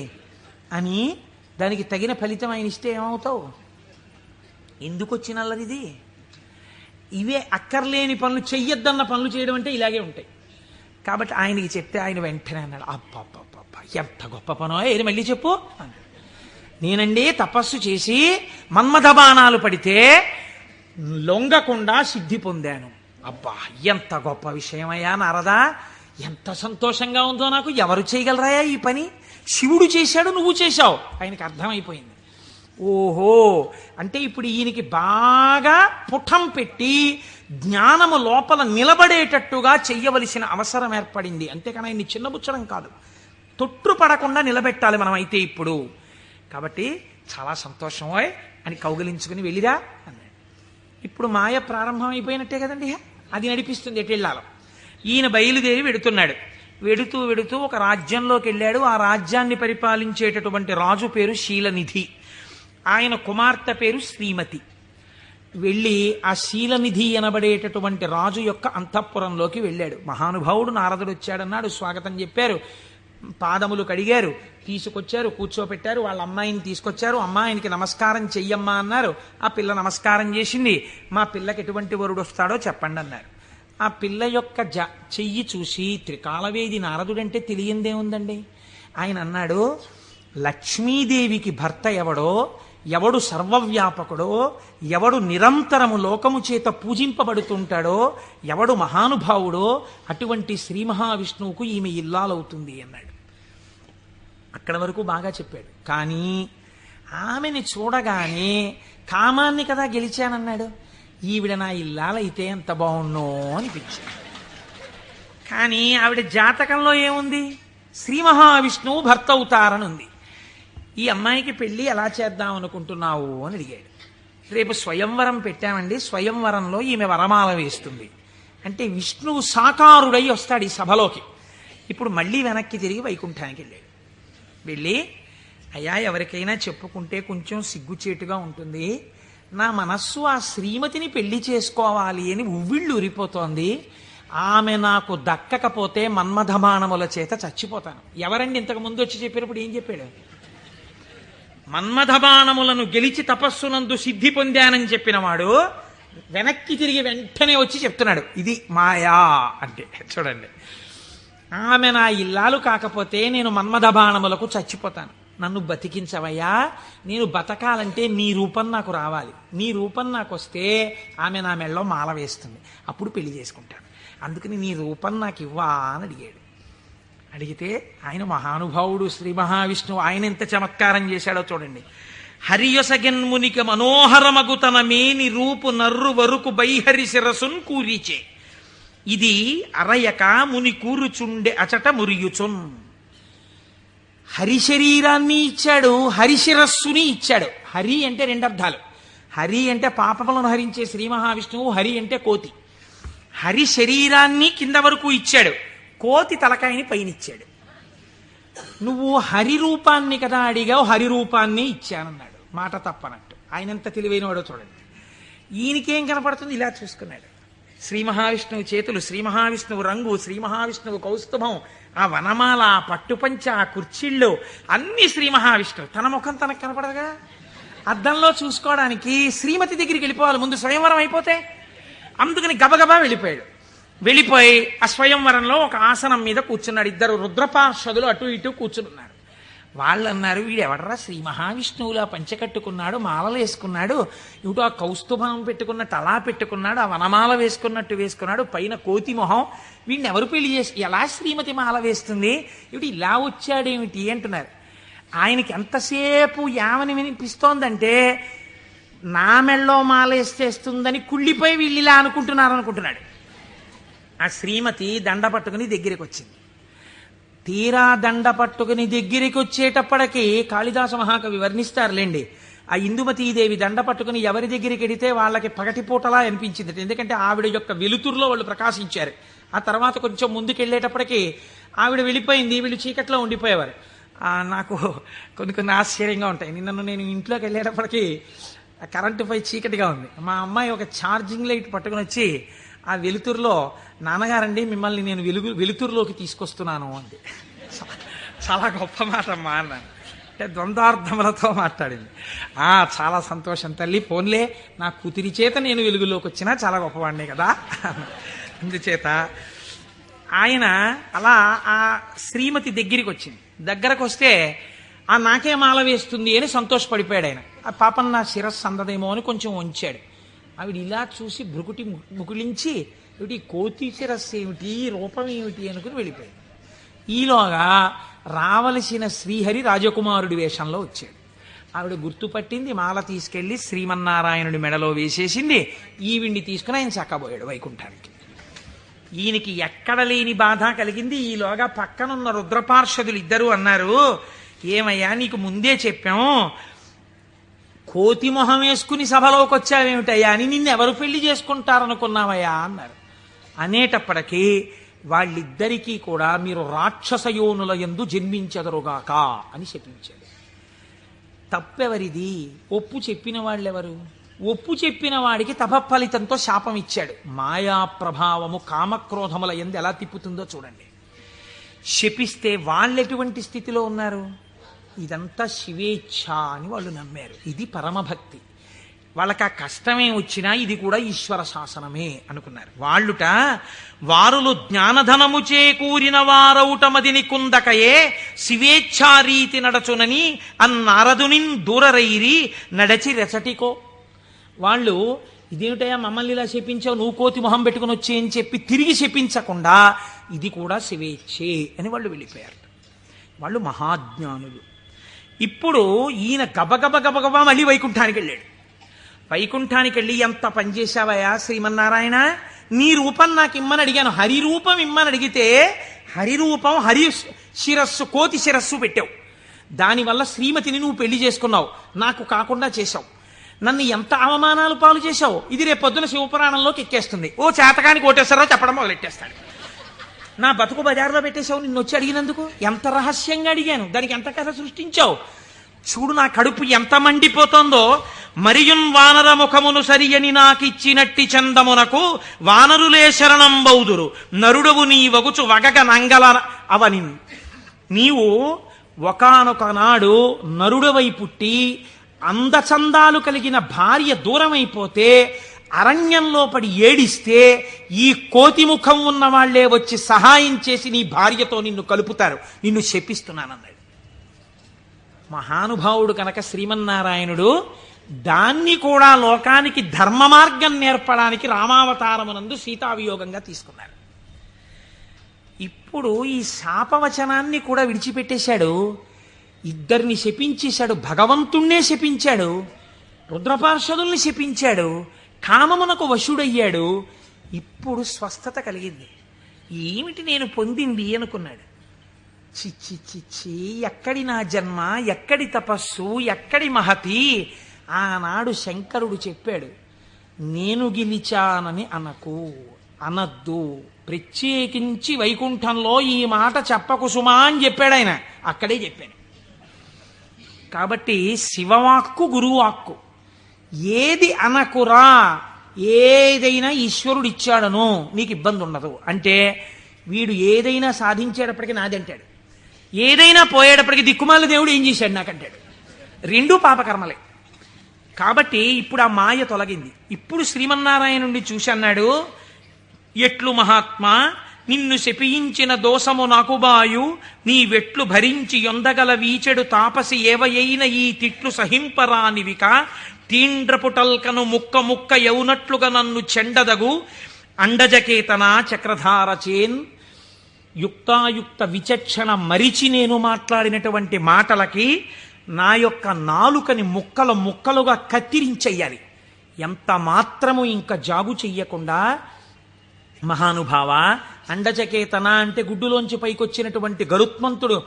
అని దానికి తగిన ఫలితం ఆయన ఇస్తే ఏమవుతావు? ఎందుకు వచ్చినల్లది? ఇవే అక్కర్లేని పనులు, చెయ్యొద్దన్న పనులు చేయడం అంటే ఇలాగే ఉంటాయి. కాబట్టి ఆయనకి చెప్తే ఆయన వెంటనే అన్నాడు, అబ్బబ్బబ్బ ఎంత గొప్ప పనో, ఏది మళ్ళీ చెప్పు. నేనండి తపస్సు చేసి మన్మథ బాణాలు పడితే లొంగకుండా సిద్ధి పొందాను. అబ్బా ఎంత గొప్ప విషయమయ్యా నారదా, ఎంత సంతోషంగా ఉందో నాకు. ఎవరు చేయగలరాయా ఈ పని? శివుడు చేశాడు, నువ్వు చేశావు. ఆయనకి అర్థమైపోయింది. ఓహో, అంటే ఇప్పుడు ఈయనకి బాగా పుటం పెట్టి జ్ఞానము లోపల నిలబడేటట్టుగా చెయ్యవలసిన అవసరం ఏర్పడింది. అంతేకాని ఆయన్ని చిన్నబుచ్చడం కాదు, తొట్టుపడకుండా నిలబెట్టాలి మనం అయితే ఇప్పుడు. కాబట్టి చాలా సంతోషమోయ్ అని కౌగిలించుకుని వెళ్ళిరా అన్నాడు. ఇప్పుడు మాయ ప్రారంభం అయిపోయినట్టే కదండి, అది నడిపిస్తుంది ఎటు వెళ్ళాలో. ఈయన బయలుదేరి వెడుతున్నాడు. వెడుతూ వెడుతూ ఒక రాజ్యంలోకి వెళ్ళాడు. ఆ రాజ్యాన్ని పరిపాలించేటటువంటి రాజు పేరు శీలనిధి, ఆయన కుమార్తె పేరు శ్రీమతి. వెళ్ళి ఆ శీలనిధి అనబడేటటువంటి రాజు యొక్క అంతఃపురంలోకి వెళ్ళాడు. మహానుభావుడు నారదుడు వచ్చాడన్నాడు, స్వాగతం చెప్పారు, పాదములు కడిగారు, తీసుకొచ్చారు, కూర్చోపెట్టారు. వాళ్ళ అమ్మాయిని తీసుకొచ్చారు. అమ్మాయినికి నమస్కారం చెయ్యమ్మా అన్నారు. ఆ పిల్ల నమస్కారం చేసింది. మా పిల్లకి ఎటువంటి వరుడు వస్తాడో చెప్పండి అన్నారు. ఆ పిల్ల యొక్క చెయ్యి చూసి త్రికాలవేది నారదుడంటే తెలియందేముందండి. ఆయన అన్నాడు, లక్ష్మీదేవికి భర్త ఎవడో, ఎవడు సర్వవ్యాపకుడో, ఎవడు నిరంతరము లోకము చేత పూజింపబడుతుంటాడో, ఎవడు మహానుభావుడో అటువంటి శ్రీ మహావిష్ణువుకు ఈమె ఇల్లాలవుతుంది అన్నాడు. అక్కడి వరకు బాగా చెప్పాడు. కానీ ఆమెని చూడగానే కామాన్ని కదా గెలిచానన్నాడు. ఈవిడ నా ఇల్లాలైతే ఎంత బాగున్నో అనిపించింది. కానీ ఆవిడ జాతకంలో ఏముంది? శ్రీ మహావిష్ణువు భర్త అవుతారని ఉంది. ఈ అమ్మాయికి పెళ్లి ఎలా చేద్దాం అనుకుంటున్నావు అని అడిగాడు. రేపు స్వయంవరం పెట్టామండి, స్వయంవరంలో ఈమె వరమాల వేస్తుంది అంటే విష్ణువు సాకారుడై వస్తాడు ఈ సభలోకి. ఇప్పుడు మళ్ళీ వెనక్కి తిరిగి వైకుంఠానికి వెళ్ళాడు. వెళ్ళి, అయ్యా ఎవరికైనా చెప్పుకుంటే కొంచెం సిగ్గుచేటుగా ఉంటుంది, నా మనస్సు ఆ శ్రీమతిని పెళ్లి చేసుకోవాలి అని ఉవ్విళ్ళు ఉరిపోతోంది, ఆమె నాకు దక్కకపోతే మన్మథబాణముల చేత చచ్చిపోతాను. ఎవరండి ఇంతకు ముందు వచ్చి చెప్పినప్పుడు ఏం చెప్పాడు? మన్మథబాణములను గెలిచి తపస్సునందు సిద్ధి పొందానని చెప్పినవాడు వెనక్కి తిరిగి వెంటనే వచ్చి చెప్తున్నాడు ఇది మాయా అంటే. చూడండి, ఆమె నా ఇల్లాలు కాకపోతే నేను మన్మథబాణములకు చచ్చిపోతాను. నన్ను బతికించవయ్యా, నేను బతకాలంటే నీ రూపం నాకు రావాలి, నీ రూపం నాకు వస్తే ఆమె నా మెళ్ళలో మాల వేస్తుంది, అప్పుడు పెళ్లి చేసుకుంటాను, అందుకని నీ రూపం నాకు ఇవ్వా అని అడిగాడు. అడిగితే ఆయన మహానుభావుడు శ్రీ మహావిష్ణువు, ఆయన ఎంత చమత్కారం చేశాడో చూడండి. హరియొసగెన్మునిక మనోహరమగు తన మేని రూపు నర్రు వరుకు బైహరి శిరసున్ కూరిచే, ఇది అరయక ముని కూరుచుండె అచట మురియుచున్. హరి శరీరాన్ని ఇచ్చాడు, హరి శిరస్సుని ఇచ్చాడు. హరి అంటే రెండు అర్థాలు. హరి అంటే పాపములను హరించే శ్రీ మహావిష్ణువు, హరి అంటే కోతి. హరి శరీరాన్ని కింద వరకు ఇచ్చాడు, కోతి తలకాయని పైనిచ్చాడు. నువ్వు హరి రూపాన్ని కదా అడిగావు, హరి రూపాన్ని ఇచ్చానన్నాడు. మాట తప్పనట్టు. ఆయన ఎంత తెలివైనవాడో చూడండి. ఈయనకేం కనపడుతుంది, ఇలా చూసుకున్నాడు. శ్రీ మహావిష్ణువు చేతులు, శ్రీ మహావిష్ణువు రంగు, శ్రీ మహావిష్ణువు కౌస్తుభం, ఆ వనమాల, ఆ పట్టుపంచ, ఆ కుర్చీళ్ళు అన్ని శ్రీ మహావిష్ణువు. తన ముఖం తనకు కనపడదుగా. అద్దంలో చూసుకోవడానికి శ్రీమతి దగ్గరికి వెళ్ళిపోవాలి ముందు, స్వయంవరం అయిపోతే. అందుకని గబగబా వెళ్ళిపోయాడు. వెళ్ళిపోయి ఆ స్వయంవరంలో ఒక ఆసనం మీద కూర్చున్నాడు. ఇద్దరు రుద్రపార్షదులు అటు ఇటు కూర్చున్నారు. వాళ్ళు అన్నారు, వీడెవడరా శ్రీ మహావిష్ణువులా పంచకట్టుకున్నాడు, మాలలు వేసుకున్నాడు, ఇటు ఆ కౌస్తుభం పెట్టుకున్నట్టు అలా పెట్టుకున్నాడు, ఆ వనమాల వేసుకున్నట్టు వేసుకున్నాడు, పైన కోతి మొహం, వీడిని ఎవరు పెళ్లి చేసి ఎలా శ్రీమతి మాల వేస్తుంది, ఇటు ఇలా వచ్చాడేమిటి అంటున్నారు. ఆయనకి ఎంతసేపు యావని వినిపిస్తోందంటే నా మెళ్ళో మాల వేసేస్తుందని కుళ్ళిపోయి వీళ్ళు ఇలా అనుకుంటున్నాడు. ఆ శ్రీమతి దండ పట్టుకుని దగ్గరికి వచ్చింది. తీరా దండ పట్టుకుని దగ్గరికి వచ్చేటప్పటికి కాళిదాస మహాకవి వర్ణిస్తారులేండి. ఆ ఇందుమతీదేవి దండ పట్టుకుని ఎవరి దగ్గరికి వెడితే వాళ్ళకి పగటిపూటలా అనిపించింది. ఎందుకంటే ఆవిడ యొక్క వెలుతురులో వాళ్ళు ప్రకాశించారు. ఆ తర్వాత కొంచెం ముందుకెళ్ళేటప్పటికి ఆవిడ వెళ్ళిపోయింది, వీళ్ళు చీకట్లో ఉండిపోయేవారు. నాకు కొన్ని ఆశ్చర్యంగా ఉంటాయి. నేను ఇంట్లోకి వెళ్ళేటప్పటికి కరెంటు పై చీకటిగా ఉంది. మా అమ్మాయి ఒక ఛార్జింగ్ లైట్ పట్టుకుని వచ్చి ఆ వెలుతురులో, నాన్నగారండి మిమ్మల్ని నేను వెలుతురులోకి తీసుకొస్తున్నాను అంది. చాలా గొప్ప మాట అమ్మా అన్నాను. అంటే ద్వంద్వార్థములతో మాట్లాడింది. చాలా సంతోషం తల్లి, పోన్లే నా కూతురి చేత నేను వెలుగులోకి వచ్చినా చాలా గొప్పవాడినే కదా. అందుచేత ఆయన అలా ఆ శ్రీమతి దగ్గరికి వచ్చింది. దగ్గరకు వస్తే నాకే మాల వేస్తుంది అని సంతోషపడిపోయాడు ఆయన. ఆ పాపం నా శిరస్సు అందదేమో అని కొంచెం వంచాడు. ఆవిడ ఇలా చూసి భృకుటి ముకులించి, ఏమిటి కోతి శిరస్సు ఏమిటి, రూపం ఏమిటి అనుకుని వెళ్ళిపోయాడు. ఈలోగా రావలసిన శ్రీహరి రాజకుమారుడి వేషంలో వచ్చాడు. ఆవిడ గుర్తుపట్టింది, మాల తీసుకెళ్లి శ్రీమన్నారాయణుడి మెడలో వేసేసింది. ఈవిడ్ని తీసుకుని ఆయన చక్కబోయాడు వైకుంఠానికి. ఈయనకి ఎక్కడ లేని బాధ కలిగింది. ఈలోగా పక్కనున్న రుద్రపార్షదులు ఇద్దరు అన్నారు, ఏమయ్యా నీకు ముందే చెప్పాం, కోతి మొహం వేసుకుని సభలోకి వచ్చావేమిటయ్యా అని నిన్నెవరు పెళ్లి చేసుకుంటారనుకున్నావయ్యా అన్నారు. అనేటప్పటికీ వాళ్ళిద్దరికీ కూడా మీరు రాక్షసయోనుల యందు జన్మించెదరుగాక అని చెప్పించాడు. తప్పెవరిది? ఒప్పు చెప్పిన వాళ్ళెవరు? ఒప్పు చెప్పిన వాడికి తపఫలితంతో శాపం ఇచ్చాడు. మాయా ప్రభావము కామక్రోధముల యందు ఎలా తిప్పుతుందో చూడండి. శపిస్తే వాళ్ళెటువంటి స్థితిలో ఉన్నారు? ఇదంతా శివేచ్ఛ అని వాళ్ళు నమ్మారు. ఇది పరమభక్తి. వాళ్ళకి ఆ కష్టమే వచ్చినా ఇది కూడా ఈశ్వర శాసనమే అనుకున్నారు. వాళ్ళుట వారులు జ్ఞానధనము చేకూరిన వారౌటమదిని కుందకయే శివేచ్ఛారీతి నడచునని అన్నారదునిన్ దూరరైరి నడచి రెచటికో. వాళ్ళు ఇదేమిటయా మమ్మల్ని ఇలా శపించావు, నువ్వు కోతి మొహం పెట్టుకుని వచ్చి అని చెప్పి తిరిగి శపించకుండా ఇది కూడా శివేచ్ఛే అని వాళ్ళు వెళ్ళిపోయారు. వాళ్ళు మహాజ్ఞానులు. ఇప్పుడు ఈయన గబగబా మళ్ళీ వైకుంఠానికి వెళ్ళాడు. వైకుంఠానికి వెళ్ళి ఎంత పనిచేశావయా శ్రీమన్నారాయణ, నీ రూపం నాకు ఇమ్మని అడిగాను, హరి రూపం ఇమ్మని అడిగితే హరి రూపం హరి శిరస్సు కోతి శిరస్సు పెట్టావు. దానివల్ల శ్రీమతిని నువ్వు పెళ్లి చేసుకున్నావు, నాకు కాకుండా చేశావు. నన్ను ఎంత అవమానాలు పాలు చేశావు. ఇది రేపు పొద్దున శివపురాణంలోకి ఎక్కేస్తుంది. ఓ చేతకాని కోటేశ్వరరావు చెప్పడం మొదలెట్టేస్తాడు. నా బతుకు బజార్లో పెట్టేశావు నిన్ను వచ్చి అడిగినందుకు. ఎంత రహస్యంగా అడిగాను, దానికి ఎంత కథ సృష్టించావు. చూడు నా కడుపు ఎంత మండిపోతుందో. మరియున్ వానర ముఖమును సరియని నాకిచ్చినట్టి చందమునకు వానరులే శరణం బౌదురు నరుడవు నీ వగుచు వగగ నంగల అవని. నీవు ఒకానొక నాడు నరుడవై పుట్టి అందచందాలు కలిగిన భార్య దూరమైపోతే అరణ్యంలో పడి ఏడిస్తే ఈ కోతి ముఖం ఉన్న వాళ్లే వచ్చి సహాయం చేసి నీ భార్యతో నిన్ను కలుపుతారు, నిన్ను శపిస్తున్నానన్నాడు. మహానుభావుడు కనుక శ్రీమన్నారాయణుడు దాన్ని కూడా లోకానికి ధర్మ మార్గం నేర్పడానికి రామావతారమునందు సీతావియోగంగా తీసుకున్నారు. ఇప్పుడు ఈ శాపవచనాన్ని కూడా విడిచిపెట్టేశాడు. ఇద్దరిని శపించేశాడు, భగవంతుణ్ణే శపించాడు, రుద్రపార్షదుల్ని శపించాడు, కామమునకు వశుడయ్యాడు. ఇప్పుడు స్వస్థత కలిగింది. ఏమిటి నేను పొందింది అనుకున్నాడు. చిచ్చి చిచ్చి, ఎక్కడి నా జన్మ, ఎక్కడి తపస్సు, ఎక్కడి మహతి. ఆనాడు శంకరుడు చెప్పాడు, నేను గెలిచానని అనద్దు, ప్రత్యేకించి వైకుంఠంలో ఈ మాట చెప్పకు సుమా అని చెప్పాడు ఆయన. అక్కడే చెప్పాను. కాబట్టి శివవాక్కు గురువాక్కు, ఏది అనకురా, ఏదైనా ఈశ్వరుడు ఇచ్చాడను నీకు ఇబ్బంది ఉండదు అంటే, వీడు ఏదైనా సాధించేటప్పటికి నాదంటాడు, ఏదైనా పోయేటప్పటికి దిక్కుమాల దేవుడు ఏం చేశాడు నాకంటాడు. రెండూ పాపకర్మలే. కాబట్టి ఇప్పుడు ఆ మాయ తొలగింది. ఇప్పుడు శ్రీమన్నారాయణుడిని చూసి అన్నాడు, ఎట్లు మహాత్మా, నిన్ను శపించిన దోషము నాకు బాయు, నీ వెట్లు భరించి యొందగల వీచెడు తాపసి ఏవయైన ఈ తిట్లు సహింపరానివిక, తీండ్రపుటల్కను ముక్క ముక్క యౌనట్లుగా నన్ను చెండదగు, అండజకేతన చక్రధారచేన్. యుక్తాయుక్త విచక్షణ మరిచి నేను మాట్లాడినటువంటి మాటలకి నా యొక్క నాలుకని ముక్కలు ముక్కలుగా కత్తిరించెయ్యాలి. ఎంత మాత్రము ఇంకా జాగు చెయ్యకుండా, మహానుభావ, అండచకేతన అంటే గుడ్డులోంచి పైకొచ్చినటువంటి గరుత్మంతుడు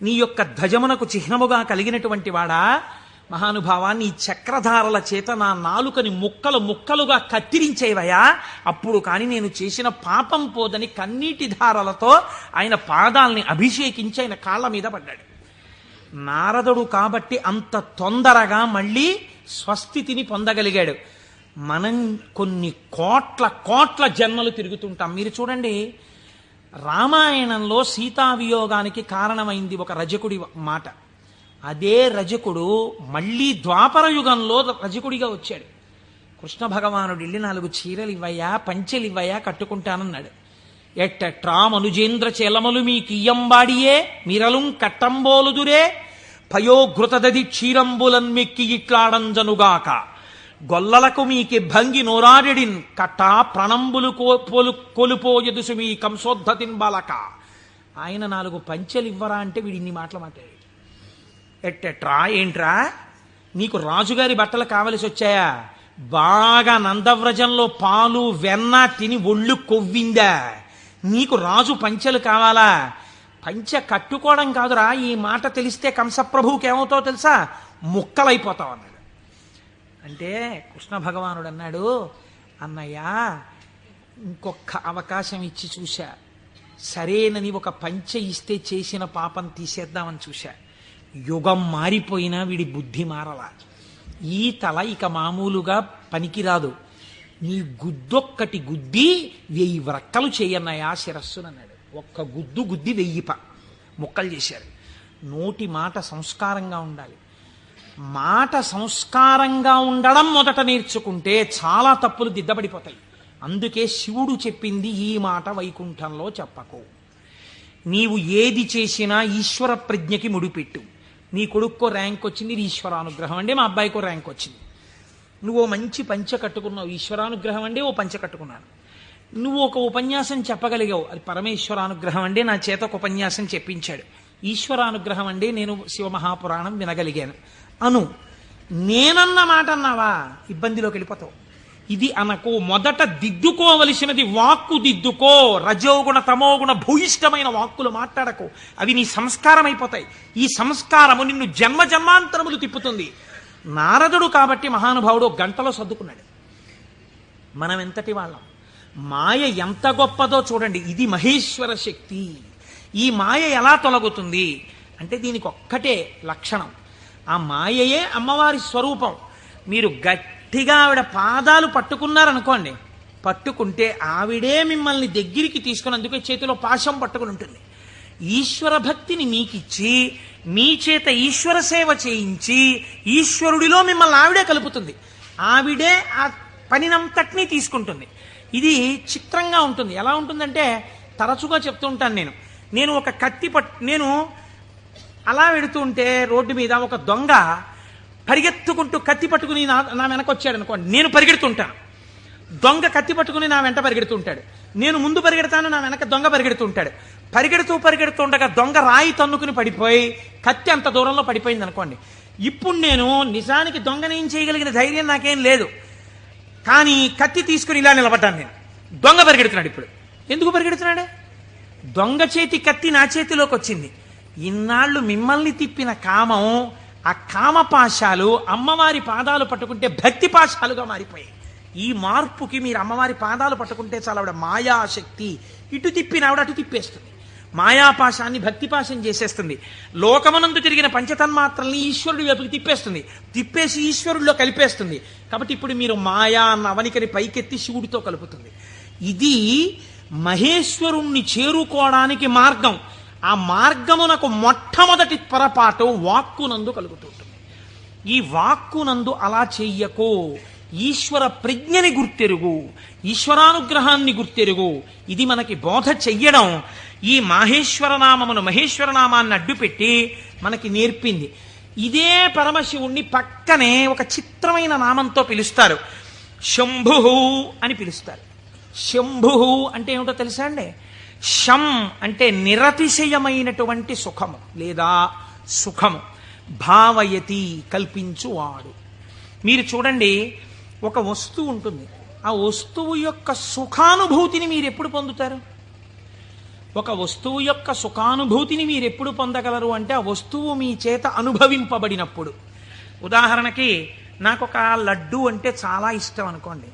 నీ యొక్క ధ్వజమునకు చిహ్నముగా కలిగినటువంటి వాడా, మహానుభావ, నీ చక్రధారల చేత నా నాలుకని ముక్కలు ముక్కలుగా కత్తిరించేవయా, అప్పుడు కాని నేను చేసిన పాపం పోదని కన్నీటి ధారలతో ఆయన పాదాల్ని అభిషేకించి ఆయన కాళ్ళ మీద పడ్డాడు. నారదుడు కాబట్టి అంత తొందరగా మళ్ళీ స్వస్థితిని పొందగలిగాడు. మనం కొన్ని కోట్ల జన్మలు తిరుగుతుంటాం. మీరు చూడండి, రామాయణంలో సీతావియోగానికి కారణమైంది ఒక రజకుడి మాట. అదే రజకుడు మళ్ళీ ద్వాపర యుగంలో రజకుడిగా వచ్చాడు. కృష్ణ భగవానుడు వెళ్ళి 4 చీరలు ఇవ్వయా, పంచెలు ఇవ్వయా, కట్టుకుంటానన్నాడు. ఎట్టట్రా మనుజేంద్ర చేలములు మీ కియ్యంబాడియే మిరలుం కట్టంబోలుదురే, పయోఘృతదది క్షీరంబులన్ మెక్కి ఇట్లాడంజనుగాక, గొల్లలకు మీకి భంగి నోరాడిడిన్ కట్టా ప్రణంబులు కొలుపోయదుసు మీ కంసోద్ధతిన్ బాలక. ఆయన 4 పంచెలు ఇవ్వరా అంటే వీడు ఇన్ని మాటలు మాట్లాడాడు. ఎట్టెట్రా, ఏంట్రా, నీకు రాజుగారి బట్టలు కావలసి వచ్చాయా? బాగా నందవ్రజంలో పాలు వెన్న తిని ఒళ్ళు కొవ్విందా? నీకు రాజు పంచెలు కావాలా? పంచె కట్టుకోవడం కాదురా, ఈ మాట తెలిస్తే కంసప్రభువుకి ఏమవుతావు తెలుసా, ముక్కలైపోతావు అన్నాడు. అంటే కృష్ణ భగవానుడు అన్నాడు, అన్నయ్యా, ఇంకొక అవకాశం ఇచ్చి చూశా, సరేనని ఒక పంచె ఇస్తే చేసిన పాపం తీసేద్దామని చూశా. యుగం మారిపోయినా వీడి బుద్ధి మారలా. ఈ తల ఇక మామూలుగా పనికిరాదు, నీ గుద్దొక్కటి గుద్ది 1000 వ్రక్కలు చేయన్నాయా శిరస్సునన్నాడు. ఒక్క గుద్దు గుద్ది 1000 ముక్కలు చేశారు. నోటి మాట సంస్కారంగా ఉండాలి. మాట సంస్కారంగా ఉండడం మొదట నేర్చుకుంటే చాలా తప్పులు దిద్దబడిపోతాయి. అందుకే శివుడు చెప్పింది ఈ మాట వైకుంఠంలో చెప్పకు. నీవు ఏది చేసినా ఈశ్వర ప్రజ్ఞకి ముడిపెట్టు. నీ కొడుక్కో ర్యాంక్ వచ్చింది, ఇది ఈశ్వరానుగ్రహం అండి. మా అబ్బాయికో ర్యాంక్ వచ్చింది. నువ్వు మంచి పంచ కట్టుకున్నావు, ఈశ్వరానుగ్రహం అండి. ఓ పంచ కట్టుకున్నాను. నువ్వు ఒక ఉపన్యాసం చెప్పగలిగావు, అది పరమేశ్వరానుగ్రహం అండి. నా చేత ఒక ఉపన్యాసం చెప్పించాడు, ఈశ్వరానుగ్రహం అండి. నేను శివమహాపురాణం వినగలిగాను అను. నేనన్న మాట అన్నావా, ఇబ్బందిలోకి వెళ్ళిపోతావు. ఇది అనకు. మొదట దిద్దుకోవలసినది వాక్కు దిద్దుకో. రజోగుణ తమోగుణ భూయిష్టమైన వాక్కులు మాట్లాడకు, అవి నీ సంస్కారం అయిపోతాయి. ఈ సంస్కారము నిన్ను జన్మ జన్మాంతరములు తిప్పుతుంది. నారదుడు కాబట్టి మహానుభావుడు గంటలో సర్దుకున్నాడు. మనం ఎంతటి వాళ్ళం, మాయ ఎంత గొప్పదో చూడండి. ఇది మహేశ్వర శక్తి. ఈ మాయ ఎలా తొలగుతుంది అంటే దీనికి ఒక్కటే లక్షణం, ఆ మాయయే అమ్మవారి స్వరూపం. మీరు గట్టిగా ఆవిడ పాదాలు పట్టుకున్నారనుకోండి, పట్టుకుంటే ఆవిడే మిమ్మల్ని దగ్గరికి తీసుకుని, అందుకే చేతిలో పాశం పట్టుకుని ఉంటుంది. ఈశ్వర భక్తిని మీకిచ్చి మీ చేత ఈశ్వర సేవ చేయించి ఈశ్వరుడిలో మిమ్మల్ని ఆవిడే కలుపుతుంది. ఆవిడే ఆ పనినంతటినీ తీసుకుంటుంది. ఇది చిత్రంగా ఉంటుంది. ఎలా ఉంటుందంటే, తరచుగా చెప్తూ ఉంటాను నేను ఒక కత్తి నేను అలా వెడుతుంటే రోడ్డు మీద ఒక దొంగ పరిగెత్తుకుంటూ కత్తి పట్టుకుని నా వెనక వచ్చాడు అనుకోండి, నేను పరిగెడుతుంటాను. దొంగ కత్తి పట్టుకుని నా వెంట పరిగెడుతుంటాడు. నేను ముందు పరిగెడతాను, నా వెనక దొంగ పరిగెడుతుంటాడు. పరిగెడుతుండగా దొంగ రాయి తన్నుకుని పడిపోయి కత్తి అంత దూరంలో పడిపోయింది అనుకోండి. ఇప్పుడు నేను నిజానికి దొంగని ఏం చేయగలిగిన ధైర్యం నాకేం లేదు, కానీ కత్తి తీసుకుని ఇలా నిలబడ్డాను నేను. దొంగ పరిగెడుతున్నాడు. ఇప్పుడు ఎందుకు పరిగెడుతున్నాడు? దొంగ చేతి కత్తి నా చేతిలోకి వచ్చింది. ఇన్నాళ్ళు మిమ్మల్ని తిప్పిన కామం, ఆ కామపాశాలు అమ్మవారి పాదాలు పట్టుకుంటే భక్తి పాశాలుగా మారిపోయాయి. ఈ మార్పుకి మీరు అమ్మవారి పాదాలు పట్టుకుంటే చాలా ఆవిడ మాయాశక్తి, ఇటు తిప్పిన ఆవిడ అటు తిప్పేస్తుంది. మాయాపాశాన్ని భక్తిపాశం చేసేస్తుంది. లోకమునందు తిరిగిన పంచతన్మాత్రల్ని ఈశ్వరుడి వైపుకి తిప్పేస్తుంది, తిప్పేసి ఈశ్వరుడిలో కలిపేస్తుంది. కాబట్టి ఇప్పుడు మీరు మాయా అన్న అవనికని పైకెత్తి శివుడితో కలుపుతుంది. ఇది మహేశ్వరుణ్ణి చేరుకోవడానికి మార్గం. ఆ మార్గమునకు మొట్టమొదటి పొరపాటు వాక్కునందు కలుగుతుంటుంది. ఈ వాక్కునందు అలా చెయ్యకో, ఈశ్వర ప్రజ్ఞని గుర్తెరుగు, ఈశ్వరానుగ్రహాన్ని గుర్తెరుగు. ఇది మనకి బోధ చెయ్యడం ఈ మహేశ్వరనామమును, మహేశ్వరనామాన్ని అడ్డుపెట్టి మనకి నేర్పింది. ఇదే పరమశివుణ్ణి పక్కనే ఒక చిత్రమైన నామంతో పిలుస్తారు, శంభు అని పిలుస్తారు. శంభు అంటే ఏమిటో తెలుసా అండి? శం అంటే నిరతిశయమైనటువంటి సుఖము లేదా సుఖము, భావయతి కల్పించువాడు. మీరు చూడండి, ఒక వస్తువు ఉంటుంది, ఆ వస్తువు యొక్క సుఖానుభూతిని మీరు ఎప్పుడు పొందుతారు? ఒక వస్తువు యొక్క సుఖానుభూతిని మీరు ఎప్పుడు పొందగలరు అంటే ఆ వస్తువు మీ చేత అనుభవింపబడినప్పుడు. ఉదాహరణకి నాకు ఒక లడ్డు అంటే చాలా ఇష్టం అనుకోండి.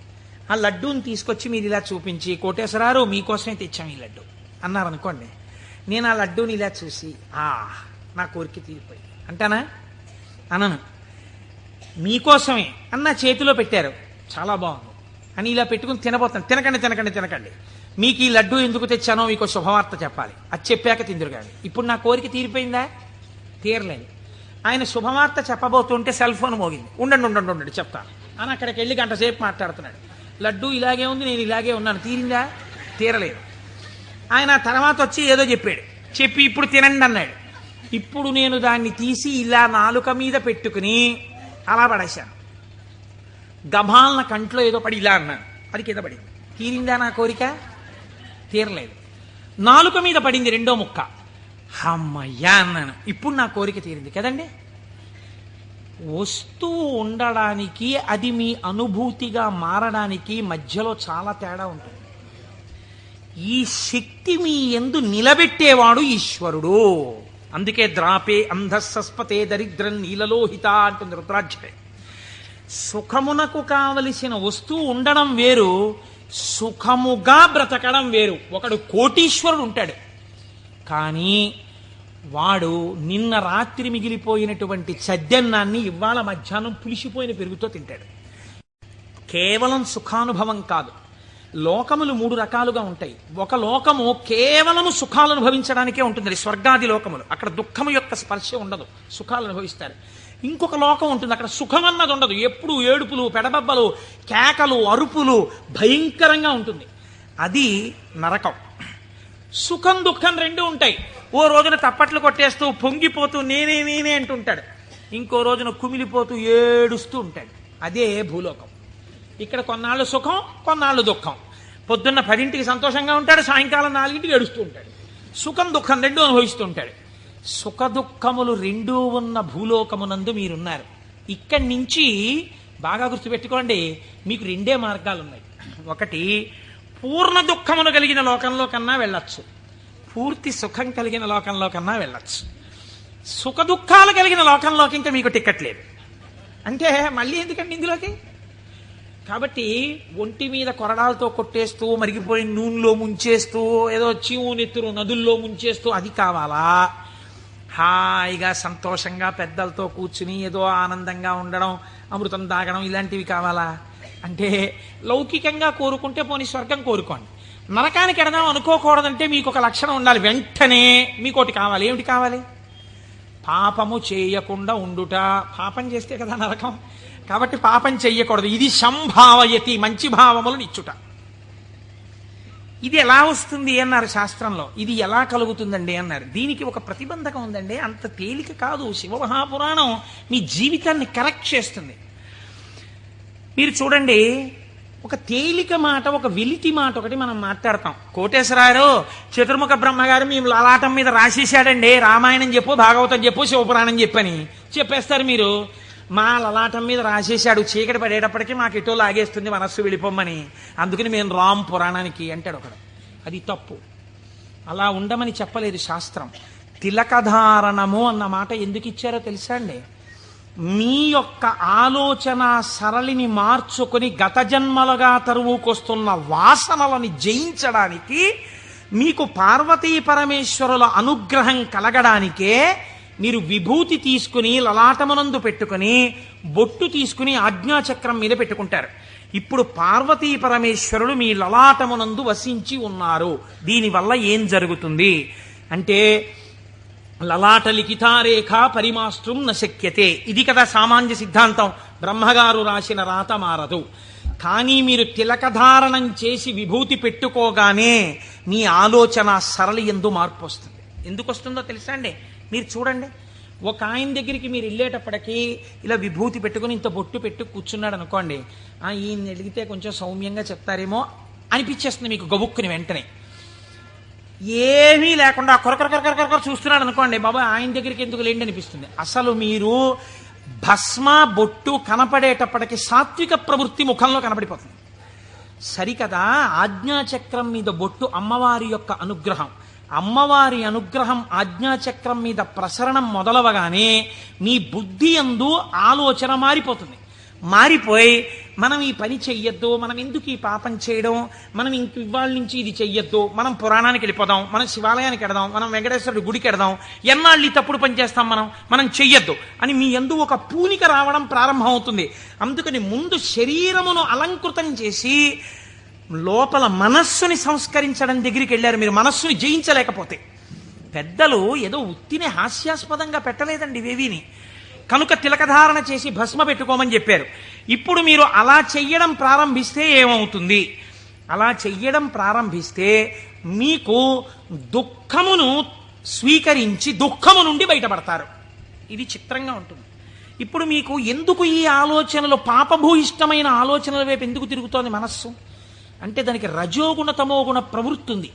ఆ లడ్డూని తీసుకొచ్చి మీరు ఇలా చూపించి, కోటేశ్వరారు మీకోసమే తెచ్చాం ఈ లడ్డు అన్నారనుకోండి. నేను ఆ లడ్డూని ఇలా చూసి నా కోరిక తీరిపోయి అంటానా? అనను. మీకోసమే అన్న చేతిలో పెట్టారు, చాలా బాగుంది అని ఇలా పెట్టుకుని తినబోతాను. తినకండి, మీకు ఈ లడ్డు ఎందుకు తెచ్చానో మీకు శుభవార్త చెప్పాలి, అది చెప్పాక తిందురు కానీ. ఇప్పుడు నా కోరిక తీరిపోయిందా? తీరలేదు. ఆయన శుభవార్త చెప్పబోతుంటే సెల్ ఫోన్ మోగింది. ఉండండి చెప్తాను అని అక్కడికి వెళ్ళి గంట సేపు మాట్లాడుతున్నాడు. లడ్డు ఇలాగే ఉంది, నేను ఇలాగే ఉన్నాను, తీరిందా? తీరలేదు. ఆయన తర్వాత వచ్చి ఏదో చెప్పి ఇప్పుడు తినండి అన్నాడు. ఇప్పుడు నేను దాన్ని తీసి ఇలా నాలుక మీద పెట్టుకుని అలా పడేశాను. గభాలన కంట్లో ఏదో పడి ఇలా అన్నాను, అది కింద పడింది. తీరిందా నా కోరిక? తీరలేదు. నాలుక మీద పడింది రెండో ముక్క, అమ్మయ్యా అన్నాను, ఇప్పుడు నా కోరిక తీరింది కదండి. వస్తువు ఉండడానికి, అది మీ అనుభూతిగా మారడానికి మధ్యలో చాలా తేడా ఉంటుంది. ఈ శక్తి మీ యందు నిలబెట్టేవాడు ఈశ్వరుడు. అందుకే ద్రాపే అంధస్సస్పతే దరిద్రం నీలలోహిత అంటుంది రుద్రాధ్యాయం. సుఖమునకు కావలసిన వస్తువు ఉండడం వేరు, సుఖముగా బ్రతకడం వేరు. ఒకడు కోటీశ్వరుడు ఉంటాడు, కానీ వాడు నిన్న రాత్రి మిగిలిపోయినటువంటి చద్దన్నాన్ని ఇవాళ మధ్యాహ్నం పులిసిపోయిన పెరుగుతో తింటాడు. కేవలం సుఖానుభవం కాదు. లోకములు 3 రకాలుగా ఉంటాయి. ఒక లోకము కేవలము సుఖాలు అనుభవించడానికే ఉంటుంది, స్వర్గాది లోకములు. అక్కడ దుఃఖము యొక్క స్పర్శ ఉండదు, సుఖాలు అనుభవిస్తారు. ఇంకొక లోకం ఉంటుంది, అక్కడ సుఖం అన్నది ఉండదు, ఎప్పుడు ఏడుపులు, పెడబబ్బలు, కేకలు, అరుపులు, భయంకరంగా ఉంటుంది. అది నరకం. సుఖం దుఃఖం 2 ఉంటాయి. ఓ రోజున తప్పట్లు కొట్టేస్తూ పొంగిపోతూ నేనే అంటుంటాడు, ఇంకో రోజున కుమిలిపోతూ ఏడుస్తూ ఉంటాడు. అదే భూలోకం. ఇక్కడ కొన్నాళ్ళు సుఖం, కొన్నాళ్ళు దుఃఖం. పొద్దున్న 10ంటికి సంతోషంగా ఉంటాడు, సాయంకాలం 4ంటికి ఏడుస్తూ ఉంటాడు. సుఖం దుఃఖం 2 అనుభవిస్తూ ఉంటాడు. సుఖ దుఃఖములు 2 ఉన్న భూలోకమునందు మీరున్నారు. ఇక్కడి నుంచి బాగా గుర్తుపెట్టుకోండి, మీకు 2 మార్గాలు ఉన్నాయి. ఒకటి, పూర్ణ దుఃఖమును కలిగిన లోకంలో కన్నా వెళ్ళొచ్చు, పూర్తి సుఖం కలిగిన లోకంలో కన్నా వెళ్ళొచ్చు. సుఖ దుఃఖాలు కలిగిన లోకంలోకి ఇంకా మీకు టికెట్ లేదు. అంటే మళ్ళీ ఎందుకండి ఇందులోకి? కాబట్టి ఒంటి మీద కొరడాలతో కొట్టేస్తూ, మరిగిపోయిన నూనెలో ముంచేస్తూ, ఏదో చీవు నెత్తురు నదుల్లో ముంచేస్తూ అది కావాలా? హాయిగా సంతోషంగా పెద్దలతో కూర్చుని ఏదో ఆనందంగా ఉండడం, అమృతం తాగడం, ఇలాంటివి కావాలా? అంటే లౌకికంగా కోరుకుంటే పోనీ స్వర్గం కోరుకోండి. నరకానికి ఎడదాం అనుకోకూడదంటే మీకు ఒక లక్షణం ఉండాలి. వెంటనే మీకోటి కావాలి. ఏమిటి కావాలి? పాపము చేయకుండా ఉండుట. పాపం చేస్తే కదా నరకం. కాబట్టి పాపం చెయ్యకూడదు. ఇది సంభావయతి, మంచి భావములను ఇచ్చుట. ఇది ఎలా వస్తుంది అన్నారు శాస్త్రంలో. ఇది ఎలా కలుగుతుందండి అన్నారు. దీనికి ఒక ప్రతిబంధకం ఉందండి. అంత తేలిక కాదు. శివమహాపురాణం మీ జీవితాన్ని కరెక్ట్ చేస్తుంది. మీరు చూడండి, ఒక తేలిక మాట, ఒక వెలితి మాట ఒకటి మనం మాట్లాడతాం. కోటేశ్వరారు చతుర్ముఖ బ్రహ్మగారు మేము లలాటం మీద రాసేసాడండి, రామాయణం చెప్పు, భాగవతం చెప్పు, శివపురాణం చెప్పని చెప్పేస్తారు మీరు. మా లలాటం మీద రాసేశాడు, చీకటి పడేటప్పటికీ మాకు ఎటో లాగేస్తుంది మనస్సు వెళ్ళిపోమ్మని, అందుకని మేము రామ్ పురాణానికి అంటాడు ఒకడు. అది తప్పు. అలా ఉండమని చెప్పలేదు శాస్త్రం. తిలకధారణము అన్న మాట ఎందుకు ఇచ్చారో తెలుసా అండి? మీ యొక్క ఆలోచన సరళిని మార్చుకొని గత జన్మలుగా తరువుకొస్తున్న వాసనలని జయించడానికి, మీకు పార్వతీ పరమేశ్వరుల అనుగ్రహం కలగడానికే మీరు విభూతి తీసుకుని లలాటమునందు పెట్టుకుని బొట్టు తీసుకుని ఆజ్ఞాచక్రం మీద పెట్టుకుంటారు. ఇప్పుడు పార్వతీ పరమేశ్వరుడు మీ లలాటమునందు వసించి ఉన్నారు. దీనివల్ల ఏం జరుగుతుంది అంటే, లలాట లిఖితారేఖ పరిమాస్త్రం నశక్యతే, ఇది కదా సామాన్య సిద్ధాంతం. బ్రహ్మగారు రాసిన రాత మారదు. కానీ మీరు తిలకధారణం చేసి విభూతి పెట్టుకోగానే మీ ఆలోచన సరళి యందు మార్పు వస్తుంది. ఎందుకు వస్తుందో తెలుసా అండి? మీరు చూడండి, ఒక ఆయన దగ్గరికి మీరు వెళ్ళేటప్పటికీ ఇలా విభూతి పెట్టుకుని ఇంత బొట్టు పెట్టు కూర్చున్నాడు అనుకోండి, ఈయన అడిగితే కొంచెం సౌమ్యంగా చెప్తారేమో అనిపించేస్తుంది మీకు గబుక్కుని వెంటనే. ఏమీ లేకుండా కొరకొర చూస్తున్నాడు అనుకోండి, బాబా ఆయన దగ్గరికి ఎందుకు లేండి అనిపిస్తుంది. అసలు మీరు భస్మ బొట్టు కనపడేటప్పటికి సాత్విక ప్రవృత్తి ముఖంలో కనపడిపోతుంది. సరికదా, ఆజ్ఞాచక్రం మీద బొట్టు అమ్మవారి యొక్క అనుగ్రహం. అమ్మవారి అనుగ్రహం ఆజ్ఞాచక్రం మీద ప్రసరణం మొదలవగానే మీ బుద్ధి యందు ఆలోచన మారిపోతుంది. మారిపోయి మనం ఈ పని చెయ్యొద్దు, మనం ఎందుకు ఈ పాపం చేయడం, మనం ఇంక ఇవాళ నుంచి ఇది చెయ్యొద్దు, మనం పురాణానికి వెళ్ళిపోదాం, మనం శివాలయానికి వెడదాం, మనం వెంకటేశ్వరుడి గుడికి వెడదాం, ఎన్నాళ్ళు ఈ తప్పుడు పని చేస్తాం, మనం చెయ్యొద్దు అని మీ యందు ఒక పూనిక రావడం ప్రారంభం అవుతుంది. అందుకని ముందు శరీరమును అలంకృతం చేసి లోపల మనస్సుని సంస్కరించడం దగ్గరికి వెళ్ళారు. మీరు మనస్సుని జయించలేకపోతే. పెద్దలు ఏదో ఉత్తినే హాస్యాస్పదంగా పెట్టలేదండి ఇవేవిని. కనుక తిలకధారణ చేసి భస్మ పెట్టుకోమని చెప్పారు. ఇప్పుడు మీరు అలా చెయ్యడం ప్రారంభిస్తే ఏమవుతుంది? అలా చెయ్యడం ప్రారంభిస్తే మీకు దుఃఖమును స్వీకరించి దుఃఖము నుండి బయటపడతారు. ఇది చిత్రంగా ఉంటుంది. ఇప్పుడు మీకు ఎందుకు ఈ ఆలోచనలు, పాపభూయిష్టమైన ఆలోచనల వైపు ఎందుకు తిరుగుతోంది మనస్సు అంటే, దానికి రజోగుణ తమోగుణ ప్రవృత్తి ఉంది.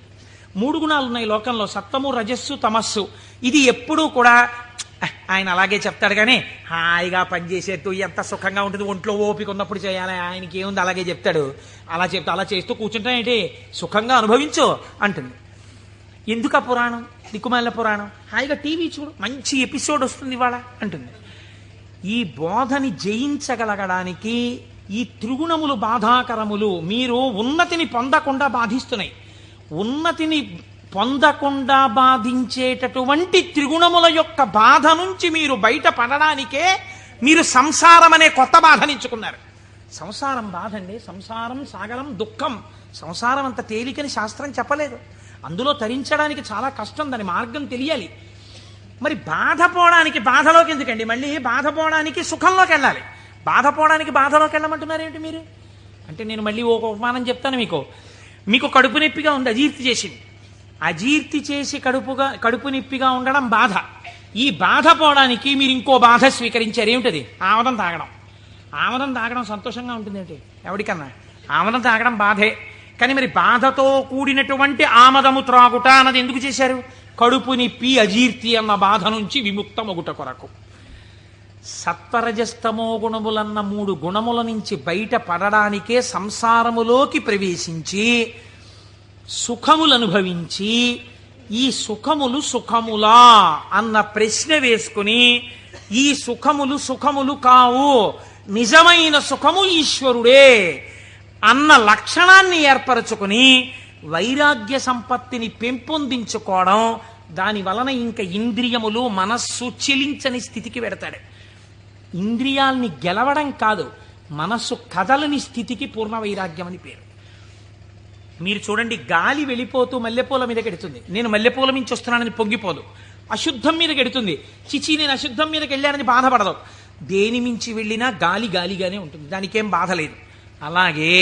3 గుణాలు ఉన్నాయి లోకంలో, సత్వము రజస్సు తమస్సు. ఇది ఎప్పుడూ కూడా ఆయన అలాగే చెప్తాడు కానీ హాయిగా పనిచేసేట్టు ఎంత సుఖంగా ఉంటుంది, ఒంట్లో ఓపిక ఉన్నప్పుడు చేయాలి, ఆయనకి ఏముంది అలాగే చెప్తాడు, అలా చేస్తూ కూర్చుంటానేంటి, సుఖంగా అనుభవించు అంటుంది. ఎందుకు ఆ పురాణం, దిక్కుమాలిన పురాణం, హాయిగా టీవీ చూడు, మంచి ఎపిసోడ్ వస్తుంది ఇవాళ అంటుంది. ఈ బోధని జయించగలగడానికి ఈ త్రిగుణములు బాధాకరములు. మీరు ఉన్నతిని పొందకుండా బాధిస్తున్నాయి. ఉన్నతిని పొందకుండా బాధించేటటువంటి త్రిగుణముల యొక్క బాధ నుంచి మీరు బయటపడడానికే మీరు సంసారం అనే కొత్త బాధనించుకున్నారు. సంసారం బాధ అండి. సంసారం సాగరం దుఃఖం. సంసారం అంత తేలికని శాస్త్రం చెప్పలేదు. అందులో తరించడానికి చాలా కష్టం, దాని మార్గం తెలియాలి. మరి బాధపోవడానికి బాధలోకి ఎందుకండి, మళ్ళీ బాధపోవడానికి సుఖంలోకి వెళ్ళాలి. బాధపోవడానికి బాధలోకి వెళ్ళమంటున్నారు ఏమిటి మీరు అంటే, నేను మళ్ళీ ఒక ఉపమానం చెప్తాను మీకు కడుపు నొప్పిగా ఉంది, అజీర్తి చేసింది. అజీర్తి చేసి కడుపు నొప్పిగా ఉండడం బాధ. ఈ బాధ పోవడానికి మీరు ఇంకో బాధ స్వీకరించారు. ఏమిటది? ఆమదం తాగడం. ఆమదం తాగడం సంతోషంగా ఉంటుంది ఏంటి ఎవరికన్నా? ఆమదం తాగడం బాధే. కానీ మరి బాధతో కూడినటువంటి ఆమదము త్రాగుట అన్నది ఎందుకు చేశారు? కడుపు నొప్పి అజీర్తి అన్న బాధ నుంచి విముక్తమగుట కొరకు. సత్వరజస్తమో గుణములన్న 3 గుణముల నుంచి బయట పడడానికే సంసారములోకి ప్రవేశించి సుఖములు అనుభవించి, ఈ సుఖములు సుఖములా అన్న ప్రశ్న వేసుకుని, ఈ సుఖములు కావు, నిజమైన సుఖము ఈశ్వరుడే అన్న లక్షణాన్ని ఏర్పరచుకుని వైరాగ్య సంపత్తిని పెంపొందించుకోవడం, దాని వలన ఇంకా ఇంద్రియములు మనస్సు చెలించని స్థితికి పెడతాడు. ఇంద్రియాల్ని గెలవడం కాదు, మనస్సు కదలని స్థితికి పూర్ణ వైరాగ్యం అని పేరు. మీరు చూడండి, గాలి వెళ్ళిపోతూ మల్లెపూల మీద గెడుతుంది. నేను మల్లెపూల మించి వస్తున్నానని పొంగిపోదు. అశుద్ధం మీద గెడుతుంది. చిచి నేను అశుద్ధం మీదకి వెళ్ళానని బాధపడదు. దేని మించి వెళ్ళినా గాలి గాలిగానే ఉంటుంది, దానికేం బాధ లేదు. అలాగే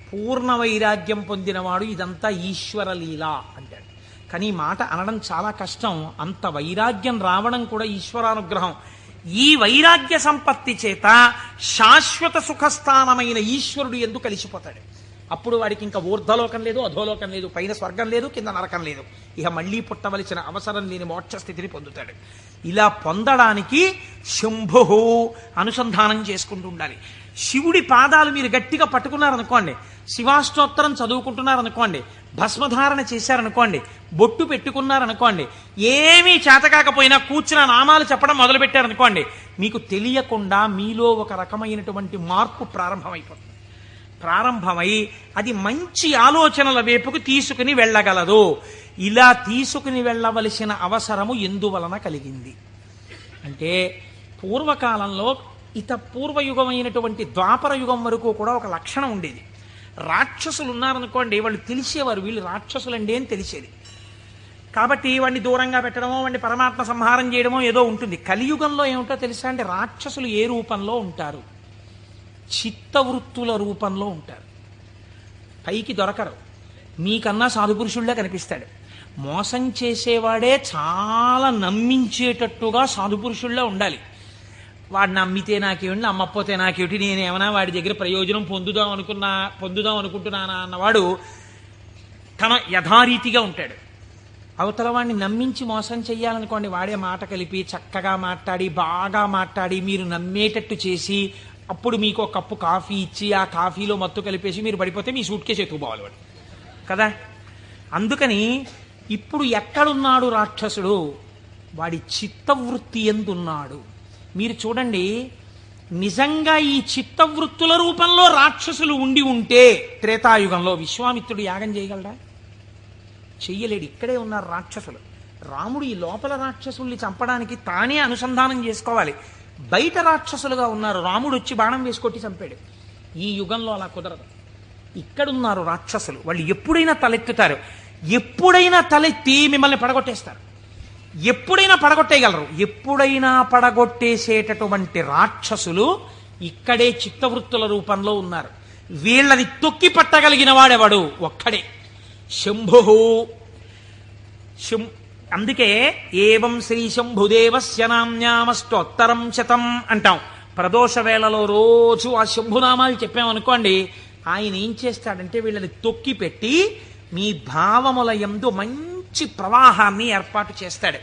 పూర్ణ వైరాగ్యం పొందినవాడు ఇదంతా ఈశ్వర లీల అంటాడు. కానీ ఈ మాట అనడం చాలా కష్టం. అంత వైరాగ్యం రావడం కూడా ఈశ్వరానుగ్రహం. ఈ వైరాగ్య సంపత్తి చేత శాశ్వత సుఖస్థానమైన ఈశ్వరుడు ఎందుకు కలిసిపోతాడు. అప్పుడు వాడికి ఇంకా ఊర్ధ్వలోకం లేదు, అధోలోకం లేదు, పైన స్వర్గం లేదు, కింద నరకం లేదు. ఇక మళ్ళీ పుట్టవలసిన అవసరం లేని మోక్ష స్థితిని పొందుతాడు. ఇలా పొందడానికి శంభు అనుసంధానం చేసుకుంటూ ఉండాలి. శివుడి పాదాలు మీరు గట్టిగా పట్టుకున్నారనుకోండి, శివాష్టోత్తరం చదువుకుంటున్నారనుకోండి, భస్మధారణ చేశారనుకోండి, బొట్టు పెట్టుకున్నారనుకోండి, ఏమీ చేతకాకపోయినా కూర్చున్న నామాలు చెప్పడం మొదలుపెట్టారనుకోండి, మీకు తెలియకుండా మీలో ఒక రకమైనటువంటి మార్పు ప్రారంభమై అది మంచి ఆలోచనల వైపుకు తీసుకుని వెళ్ళగలదు. ఇలా తీసుకుని వెళ్ళవలసిన అవసరము ఎందువలన కలిగింది అంటే, పూర్వకాలంలో పూర్వయుగమైనటువంటి ద్వాపర యుగం వరకు కూడా ఒక లక్షణం ఉండేది. రాక్షసులు ఉన్నారనుకోండి, వాళ్ళు తెలిసేవారు వీళ్ళు రాక్షసులండి అని తెలిసేది. కాబట్టి వాడిని దూరంగా పెట్టడమో, వాడిని పరమాత్మ సంహారం చేయడమో ఏదో ఉంటుంది. కలియుగంలో ఏమిటో తెలుసా అంటే, రాక్షసులు ఏ రూపంలో ఉంటారు? చిత్తవృత్తుల రూపంలో ఉంటారు. పైకి దొరకరు. మీకన్నా సాధుపురుషుళ్ళే కనిపిస్తాడు. మోసం చేసేవాడే చాలా నమ్మించేటట్టుగా సాధుపురుషుళ్ళే ఉండాలి. వాడు నమ్మితే నాకేమిటి, నమ్మకపోతే నాకేమిటి, నేనేమన్నా వాడి దగ్గర ప్రయోజనం పొందుదాం అనుకుంటున్నానా అన్నవాడు తన యథారీతిగా ఉంటాడు. అవతల వాడిని నమ్మించి మోసం చెయ్యాలనుకోండి, వాడే మాట కలిపి చక్కగా మాట్లాడి బాగా మాట్లాడి మీరు నమ్మేటట్టు చేసి అప్పుడు మీకు ఒక కప్పు కాఫీ ఇచ్చి ఆ కాఫీలో మత్తు కలిపేసి మీరు పడిపోతే మీ సూట్ కేసు ఎత్తుకుపోవాలి వాడు కదా. అందుకని ఇప్పుడు ఎక్కడున్నాడు రాక్షసుడు? వాడి చిత్తవృత్తి ఎందున్నాడు? మీరు చూడండి, నిజంగా ఈ చిత్తవృత్తుల రూపంలో రాక్షసులు ఉండి ఉంటే త్రేతాయుగంలో విశ్వామిత్రుడు యాగం చేయగలడా? చెయ్యలేడు. ఇక్కడే ఉన్నారు రాక్షసులు. రాముడు ఈ లోపల రాక్షసుల్ని చంపడానికి తానే అనుసంధానం చేసుకోవాలి. బయట రాక్షసులుగా ఉన్నారు. రాముడు వచ్చి బాణం వేసి కొట్టి చంపాడు. ఈ యుగంలో అలా కుదరదు. ఇక్కడున్నారు రాక్షసులు. వాళ్ళు ఎప్పుడైనా తలెత్తుతారు. ఎప్పుడైనా తలెత్తి మిమ్మల్ని పడగొట్టేస్తారు. ఎప్పుడైనా పడగొట్టేయగలరు. ఎప్పుడైనా పడగొట్టేసేటటువంటి రాక్షసులు ఇక్కడే చిత్తవృత్తుల రూపంలో ఉన్నారు. వీళ్ళని తొక్కి పట్టగలిగిన వాడెవడు? ఒక్కడే, శంభు. అందుకే ఏవం శ్రీ శంభుదేవస్య నామ్యామష్టోత్తరం శతం అంటాం. ప్రదోష వేళలో రోజు ఆ శంభునామాలు చెప్పామనుకోండి, ఆయన ఏం చేస్తాడంటే వీళ్ళని తొక్కి పెట్టి మీ భావముల యందు మంచి ప్రవాహాన్ని ఏర్పాటు చేస్తాడు.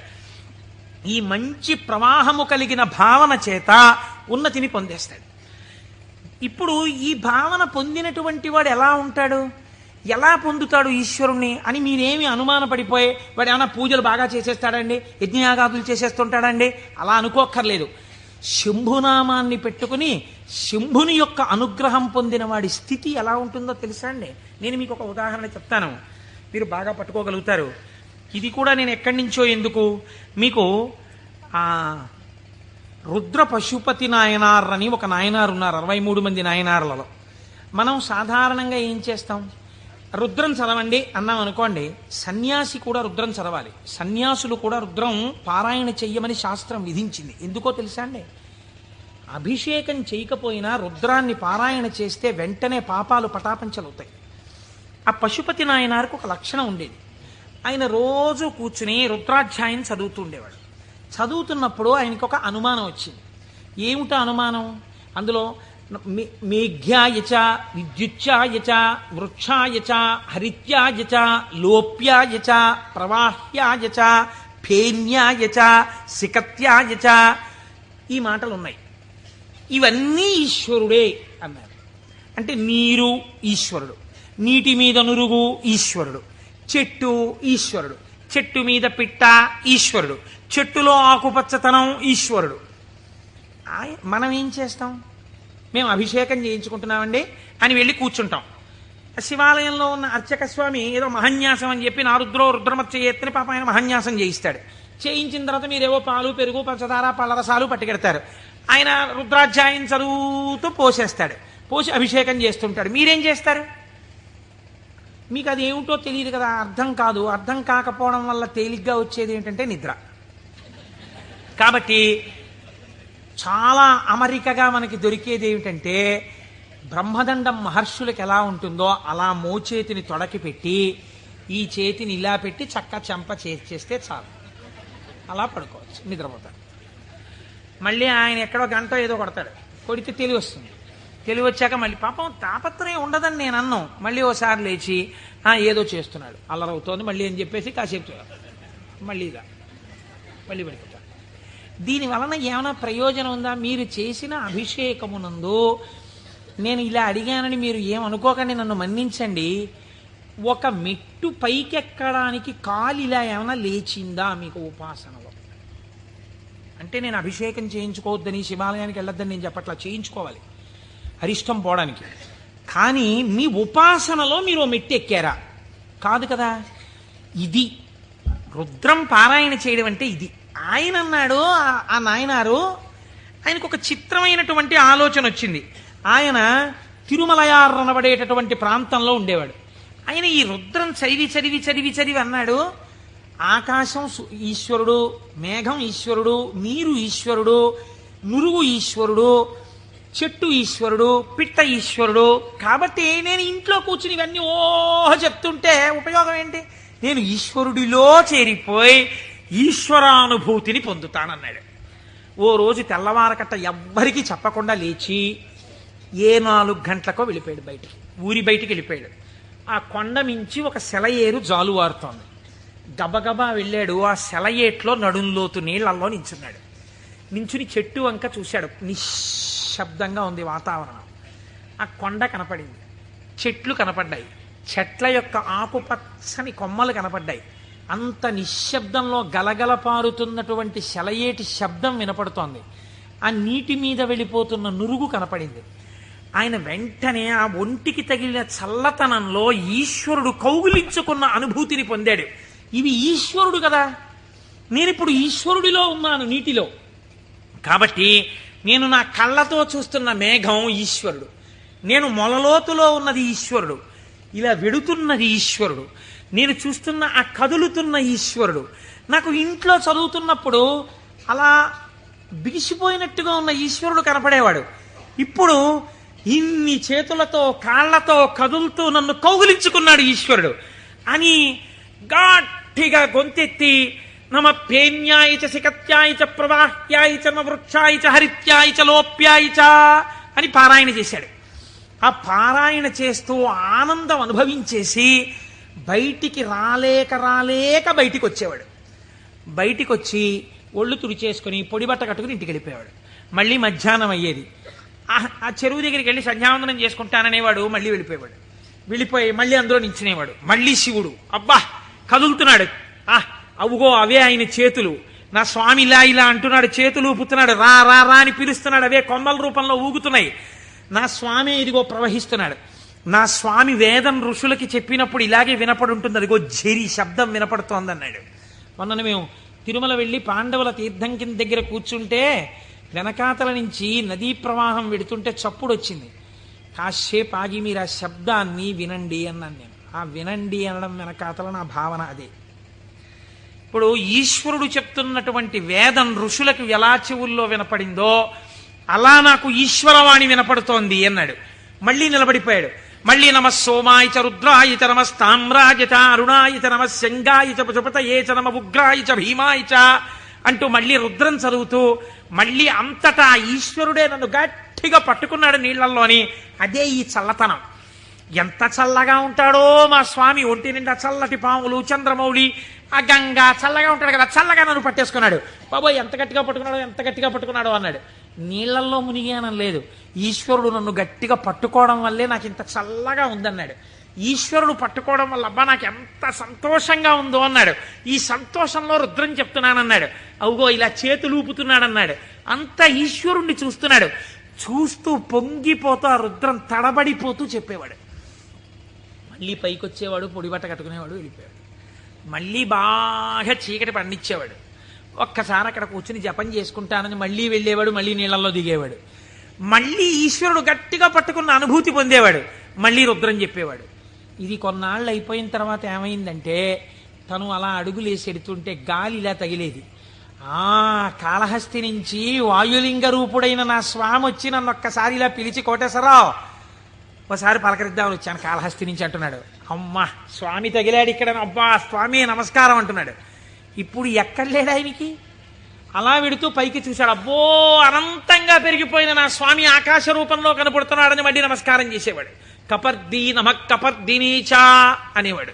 ఈ మంచి ప్రవాహము కలిగిన భావన చేత ఉన్నతిని పొందేస్తాడు. ఇప్పుడు ఈ భావన పొందినటువంటి వాడు ఎలా ఉంటాడు, ఎలా పొందుతాడు ఈశ్వరుణ్ణి అని మీరేమి అనుమానపడిపోయి వాడు ఏమైనా పూజలు బాగా చేసేస్తాడండి, యజ్ఞయాగాదులు చేసేస్తుంటాడండి అలా అనుకోక్కర్లేదు. శంభునామాన్ని పెట్టుకుని శంభుని యొక్క అనుగ్రహం పొందిన వాడి స్థితి ఎలా ఉంటుందో తెలుసా అండి? నేను మీకు ఒక ఉదాహరణ చెప్తాను, మీరు బాగా పట్టుకోగలుగుతారు. ఇది కూడా నేను ఎక్కడి నుంచో ఎందుకు మీకు రుద్ర పశుపతి నాయనార్ అని ఒక నాయనారు ఉన్నారు. 63 మంది నాయనార్లలో మనం సాధారణంగా ఏం చేస్తాం? రుద్రం చదవండి అన్నాం అనుకోండి, సన్యాసి కూడా రుద్రం చదవాలి. సన్యాసులు కూడా రుద్రం పారాయణ చెయ్యమని శాస్త్రం విధించింది. ఎందుకో తెలుసా అండి? అభిషేకం చేయకపోయినా రుద్రాన్ని పారాయణ చేస్తే వెంటనే పాపాలు పటాపంచలవుతాయి. ఆ పశుపతి నాయనారికి ఒక లక్షణం ఉండేది. ఆయన రోజు కూర్చుని రుద్రాధ్యాయం చదువుతూ ఉండేవాడు. చదువుతున్నప్పుడు ఆయనకు ఒక అనుమానం వచ్చింది. ఏమిటా అనుమానం? అందులో మేఘ్యాయచ విద్యుచ్చాయచ వృక్షాయచ హరిత్యాయచ లోప్యాయచ ప్రవాహ్యాయచ ఫేన్యాయచ సికత్యాయచ ఈ మాటలు ఉన్నాయి. ఇవన్నీ ఈశ్వరుడే అన్నారు. అంటే నీరు ఈశ్వరుడు, నీటి మీద నురుగు ఈశ్వరుడు, చెట్టు ఈశ్వరుడు, చెట్టు మీద పిట్ట ఈశ్వరుడు, చెట్టులో ఆకుపచ్చతనం ఈశ్వరుడు. మనం ఏం చేస్తాం? మేము అభిషేకం చేయించుకుంటున్నామండి అని వెళ్ళి కూర్చుంటాం. శివాలయంలో ఉన్న అర్చక స్వామి ఏదో మహన్యాసం అని చెప్పి నారుద్రో రుద్రమచ్చ ఎత్తిని పాప ఆయన మహన్యాసం చేయిస్తాడు. చేయించిన తర్వాత మీరేవో పాలు పెరుగు పంచదార పళ్ళరసాలు పట్టుకెడతారు. ఆయన రుద్రాధ్యాయం చదువుతూ పోసేస్తాడు. పోసి అభిషేకం చేస్తుంటాడు. మీరేం చేస్తారు? మీకు అది ఏమిటో తెలియదు కదా, అర్థం కాదు. అర్థం కాకపోవడం వల్ల తేలిగ్గా వచ్చేది ఏంటంటే నిద్ర. కాబట్టి చాలా అమరికగా మనకి దొరికేది ఏమిటంటే బ్రహ్మదండం మహర్షులకు ఎలా ఉంటుందో అలా మోచేతిని తొడకి పెట్టి ఈ చేతిని ఇలా పెట్టి చక్క చెంప చేస్తే చాలు, అలా పడుకోవచ్చు, నిద్రపోతాడు. మళ్ళీ ఆయన ఎక్కడో గంట ఏదో కొడతాడు, కొడితే తెలివి వస్తుంది. తెలివి వచ్చాక మళ్ళీ పాపం తాపత్రయం ఉండదని నేను అన్నాం. మళ్ళీ ఓసారి లేచి ఏదో చేస్తున్నాడు, అల్లరవుతోంది మళ్ళీ అని చెప్పేసి కాసేపు మళ్ళీ పడిపోతాడు. దీని వలన ఏమైనా ప్రయోజనం ఉందా? మీరు చేసిన అభిషేకమునందు నేను ఇలా అడిగానని మీరు ఏమనుకోకండి, నన్ను మన్నించండి. ఒక మెట్టు పైకెక్కడానికి కాలు ఇలా ఏమైనా లేచిందా మీకు ఉపాసనలో? అంటే నేను అభిషేకం చేయించుకోవద్దని, శివాలయానికి వెళ్ళొద్దని నేను చెప్పట్లా, చేయించుకోవాలి అరిష్టం పోవడానికి. కానీ మీ ఉపాసనలో మీరు మెట్టు ఎక్కారా? కాదు కదా. ఇది రుద్రం పారాయణ చేయడం అంటే ఇది. ఆయన అన్నాడు, ఆ నాయనారు ఆయనకు ఒక చిత్రమైనటువంటి ఆలోచన వచ్చింది. ఆయన తిరుమలయార్ అనబడేటటువంటి ప్రాంతంలో ఉండేవాడు. ఆయన ఈ రుద్రం చదివి చదివి చదివి చదివి అన్నాడు, ఆకాశం ఈశ్వరుడు, మేఘం ఈశ్వరుడు, నీరు ఈశ్వరుడు, నురుగు ఈశ్వరుడు, చెట్టు ఈశ్వరుడు, పిట్ట ఈశ్వరుడు. కాబట్టి నేను ఇంట్లో కూర్చుని ఇవన్నీ చెప్తుంటే ఉపయోగం ఏంటి? నేను ఈశ్వరుడిలో చేరిపోయి ఈశ్వరానుభూతిని పొందుతానన్నాడు. ఓ రోజు తెల్లవారకట్ట ఎవ్వరికీ చెప్పకుండా లేచి 4 గంటలకో వెళ్ళిపోయాడు బయటికి, ఊరి బయటికి వెళ్ళిపోయాడు. ఆ కొండ మించి ఒక సెలయేరు జాలువారుతోంది. గబగబా వెళ్ళాడు. ఆ సెలయేట్లో నడుంలోతు నీళ్లలో నించున్నాడు. నించుని చెట్టు వంక చూశాడు. నిశ్శబ్దంగా ఉంది వాతావరణం. ఆ కొండ కనపడింది, చెట్లు కనపడ్డాయి, చెట్ల యొక్క ఆకుపచ్చని కొమ్మలు కనపడ్డాయి. అంత నిశ్శబ్దంలో గలగల పారుతున్నటువంటి సెలయేటి శబ్దం వినపడుతోంది. ఆ నీటి మీద వెళ్ళిపోతున్న నురుగు కనపడింది. ఆయన వెంటనే ఆ ఒంటికి తగిలిన చల్లతనంలో ఈశ్వరుడు కౌగిలించుకున్న అనుభూతిని పొందాడు. ఇవి ఈశ్వరుడు కదా, నేనిప్పుడు ఈశ్వరుడిలో ఉన్నాను నీటిలో. కాబట్టి నేను నా కళ్ళతో చూస్తున్న మేఘం ఈశ్వరుడు, నేను మొలలోతులో ఉన్నది ఈశ్వరుడు, ఇలా వెడుతున్నది ఈశ్వరుడు, నేను చూస్తున్న ఆ కదులుతున్న ఈశ్వరుడు. నాకు ఇంట్లో చదువుతున్నప్పుడు అలా బిగిసిపోయినట్టుగా ఉన్న ఈశ్వరుడు కనపడేవాడు. ఇప్పుడు ఇన్ని చేతులతో కాళ్లతో కదులుతూ నన్ను కౌగిలించుకున్నాడు ఈశ్వరుడు అని గట్టిగా గొంతెత్తి నమ పేన్యాయ చ శిఖత్యాయ చ ప్రవాహ్యాయ చ వృక్షాయ చ హరిత్యాయ చ లోప్యాయ చ అని పారాయణ చేశాడు. ఆ పారాయణ చేస్తూ ఆనందం అనుభవించేసి బయటికి రాలేక బయటికి వచ్చేవాడు. బయటికి వచ్చి ఒళ్ళు తుడిచేసుకుని పొడిబట్ట కట్టుకుని ఇంటికి వెళ్ళిపోయేవాడు. మళ్ళీ మధ్యాహ్నం అయ్యేది. ఆ చెరువు దగ్గరికి వెళ్ళి సంధ్యావందనం చేసుకుంటాననేవాడు. మళ్ళీ వెళ్ళిపోయి మళ్ళీ అందులో నించునేవాడు. మళ్ళీ శివుడు అబ్బా కదులుతున్నాడు. అవుగో అవే ఆయన చేతులు, నా స్వామి ఇలా ఇలా అంటున్నాడు, చేతులు ఊపుతున్నాడు, రా రా రా అని పిలుస్తున్నాడు, అవే కొమ్మల రూపంలో ఊగుతున్నాయి. నా స్వామి ఇదిగో ప్రవహిస్తున్నాడు. నా స్వామి వేదం ఋషులకి చెప్పినప్పుడు ఇలాగే వినపడి ఉంటుంది, అదిగో ఝరి శబ్దం వినపడుతోందన్నాడు. మొన్న మేము తిరుమల వెళ్ళి పాండవుల తీర్థం కింద దగ్గర కూర్చుంటే వెనకాతల నుంచి నదీ ప్రవాహం వెడుతుంటే చప్పుడు వచ్చింది. కాసేపు ఆగి మీరు ఆ శబ్దాన్ని వినండి అన్నాను నేను. ఆ వినండి అనడం వెనకాతల నా భావన అదే. ఇప్పుడు ఈశ్వరుడు చెప్తున్నటువంటి వేదం ఋషులకు ఎలా చెవుల్లో వినపడిందో అలా నాకు ఈశ్వరవాణి వినపడుతోంది అన్నాడు. మళ్ళీ నిలబడిపోయాడు. మళ్ళీ నమ సోమాయ చ రుద్రాయ చ నమస్తామ్రాయ చ అరుణాయ చ నమ శంగాయ చ పశుపతయే చ నమ ఉగ్రాయ చ భీమాయ చ అంటూ మళ్ళీ రుద్రం చదువుతూ మళ్ళీ అంతటా ఈశ్వరుడే నన్ను గట్టిగా పట్టుకున్నాడు నీళ్లలోని. అదే ఈ చల్లతనం. ఎంత చల్లగా ఉంటాడో మా స్వామి. ఒంటి నిండా చల్లటి పాములు, చంద్రమౌళి, ఆ గంగా చల్లగా ఉంటాడు కదా, చల్లగా నన్ను పట్టేసుకున్నాడు. బాబోయ్ ఎంత గట్టిగా పట్టుకున్నాడో అన్నాడు. నీళ్లల్లో మునిగానం లేదు, ఈశ్వరుడు నన్ను గట్టిగా పట్టుకోవడం వల్లే నాకు ఇంత చల్లగా ఉందన్నాడు. ఈశ్వరుడు పట్టుకోవడం వల్ల అబ్బా నాకు ఎంత సంతోషంగా ఉందో అన్నాడు. ఈ సంతోషంలో రుద్రం చెప్తున్నానన్నాడు. అవుగో ఇలా చేతులు ఊపుతున్నాడన్నాడు. అంత ఈశ్వరుణ్ణి చూస్తున్నాడు. చూస్తూ పొంగిపోతూ ఆ రుద్రం తడబడిపోతూ చెప్పేవాడు. మళ్ళీ పైకి వచ్చేవాడు, పొడిబట్ట కట్టుకునేవాడు, వెళ్ళిపోయాడు. మళ్ళీ బాగా చీకటి పండించేవాడు. ఒక్కసారి అక్కడ కూర్చుని జపం చేసుకుంటానని మళ్ళీ వెళ్ళేవాడు, మళ్ళీ నీళ్లలో దిగేవాడు. మళ్ళీ ఈశ్వరుడు గట్టిగా పట్టుకున్న అనుభూతి పొందేవాడు. మళ్ళీ రుద్రం చెప్పేవాడు. ఇది కొన్నాళ్ళు అయిపోయిన తర్వాత ఏమైందంటే తను అలా అడుగులేసి ఎడుతుంటే గాలి ఇలా తగిలేది. కాళహస్తి నుంచి వాయులింగ రూపుడైన నా స్వామి వచ్చి నన్ను ఒక్కసారి ఇలా పిలిచి కోటేశ్వరరావు ఒకసారి పలకరిద్దామని వచ్చాను కాళహస్తి నుంచి అంటున్నాడు. అమ్మా స్వామి తగిలాడు ఇక్కడ, అబ్బా స్వామి నమస్కారం అంటున్నాడు. ఇప్పుడు ఎక్కడ లేడు ఆయనకి. అలా వెడుతూ పైకి చూశాడు, అబ్బో అనంతంగా పెరిగిపోయిన నా స్వామి ఆకాశ రూపంలో కనపడుతున్నాడని మళ్ళీ నమస్కారం చేసేవాడు. కపర్దీ నమ కపర్దినీచా అనేవాడు.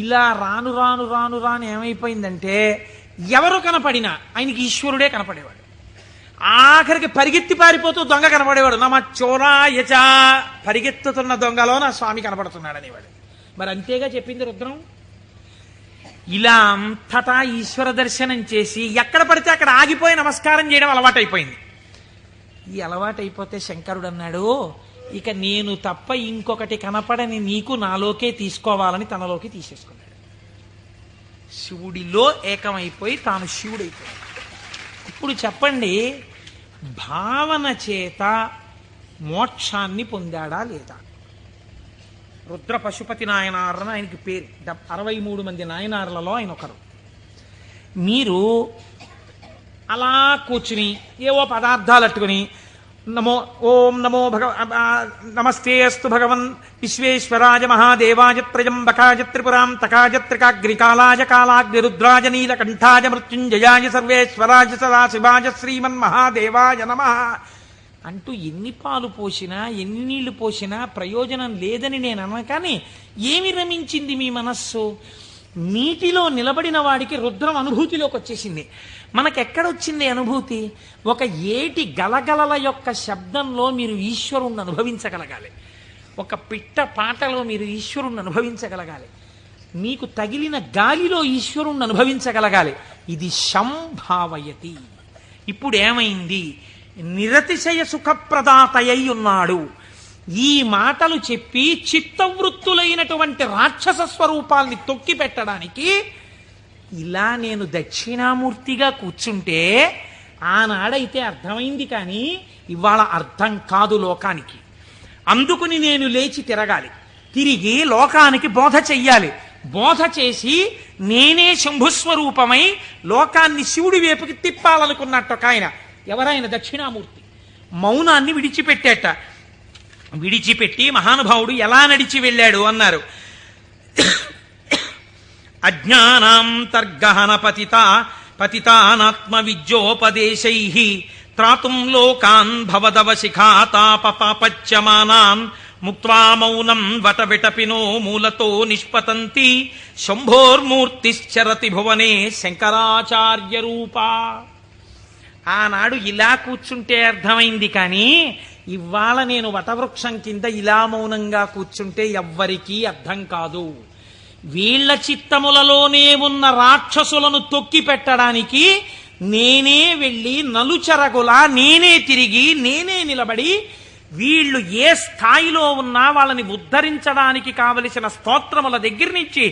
ఇలా రాను రాను రాను రాను ఏమైపోయిందంటే ఎవరు కనపడినా ఆయనకి ఈశ్వరుడే కనపడేవాడు. ఆఖరికి పరిగెత్తి పారిపోతూ దొంగ కనపడేవాడు. నమ చోరాయచ, పరిగెత్తుతున్న దొంగలో నా స్వామి కనపడుతున్నాడు అనేవాడు. మరి అంతేగా చెప్పింది రుద్రం. ఇలా అంతటా ఈశ్వర దర్శనం చేసి ఎక్కడ పడితే అక్కడ ఆగిపోయి నమస్కారం చేయడం అలవాటైపోయింది. ఈ అలవాటైపోతే శంకరుడు అన్నాడు, ఇక నేను తప్ప ఇంకొకటి కనపడని నీకు నాలోకే తీసుకోవాలని తనలోకి తీసేసుకున్నాడు. శివుడిలో ఏకమైపోయి తాను శివుడైపోయాడు. ఇప్పుడు చెప్పండి, భావన చేత మోక్షాన్ని పొందాడా లేదా? రుద్ర పశుపతి నాయనారని ఆయనకి పేరు. 63 మంది నాయనార్లలో ఆయన ఒకరు. మీరు అలా కూర్చుని ఏవో పదార్థాలు అట్టుకుని నమో ఓం నమో నమస్తే అస్తు భగవన్ విశ్వేశ్వరాయ మహాదేవాయ త్రయంబకాయ త్రిపురాం తకాయ త్రికాగ్రికాలాయ కాలాగ్ని రుద్రాయ నీలకంఠాయ మృత్యుంజయాయ సర్వేశ్వరాయ సదాశివాయ శ్రీమన్మహాదేవాయ నమః అంటూ ఎన్ని పాలు పోసినా ఎన్ని నీళ్లు పోసినా ప్రయోజనం లేదని నేను అన్నా. కానీ ఏమి రమించింది మీ మనస్సు? నీటిలో నిలబడిన వాడికి రుద్రం అనుభూతిలోకి వచ్చేసింది. మనకెక్కడొచ్చింది అనుభూతి? ఒక ఏటి గలగలల యొక్క శబ్దంలో మీరు ఈశ్వరుణ్ణి అనుభవించగలగాలి. ఒక పిట్ట పాటలో మీరు ఈశ్వరుణ్ణి అనుభవించగలగాలి. మీకు తగిలిన గాలిలో ఈశ్వరుణ్ణి అనుభవించగలగాలి. ఇది సంభావయతి. ఇప్పుడు ఏమైంది? నిరతిశయ సుఖప్రదాతయ్యి ఉన్నాడు. ఈ మాటలు చెప్పి చిత్తవృత్తులైనటువంటి రాక్షస స్వరూపాల్ని తొక్కి పెట్టడానికి ఇలా నేను దక్షిణామూర్తిగా కూర్చుంటే ఆనాడైతే అర్థమైంది, కానీ ఇవాళ అర్థం కాదు లోకానికి. అందుకుని నేను లేచి తిరగాలి, తిరిగి లోకానికి బోధ చెయ్యాలి. బోధ చేసి నేనే శంభుస్వరూపమై లోకాన్ని శివుడి వైపుకి తిప్పాలనుకున్నట్టు ఒక ఆయన. ఎవరైన? దక్షిణామూర్తి. మౌనాన్ని విడిచిపెట్టేట. విడిచిపెట్టి మహానుభావుడు ఎలా నడిచి వెళ్ళాడు అన్నారు. అజ్ఞానాంతర్గహన పతితానాత్మ విద్యోపదేశైః త్రాతుం లోకాన్ భవదవశిఖాతాపపాపచ్యమానాన్ ముక్త్వా మౌనం వటవిటపినో మూలతో నిష్పతంతి శంభోర్మూర్తిశ్చరతి భువనే శంకరాచార్య రూపా. ఆనాడు ఇలా కూర్చుంటే అర్థమైంది, కానీ ఇవాళ నేను వటవృక్షం కింద ఇలా మౌనంగా కూర్చుంటే ఎవ్వరికీ అర్థం కాదు. వీళ్ల చిత్తములలోనే ఉన్న రాక్షసులను తొక్కి పెట్టడానికి నేనే వెళ్ళి నలుచెరగులా నేనే తిరిగి నేనే నిలబడి వీళ్ళు ఏ స్థాయిలో ఉన్నా వాళ్ళని ఉద్ధరించడానికి కావలసిన స్తోత్రముల దగ్గర నుంచి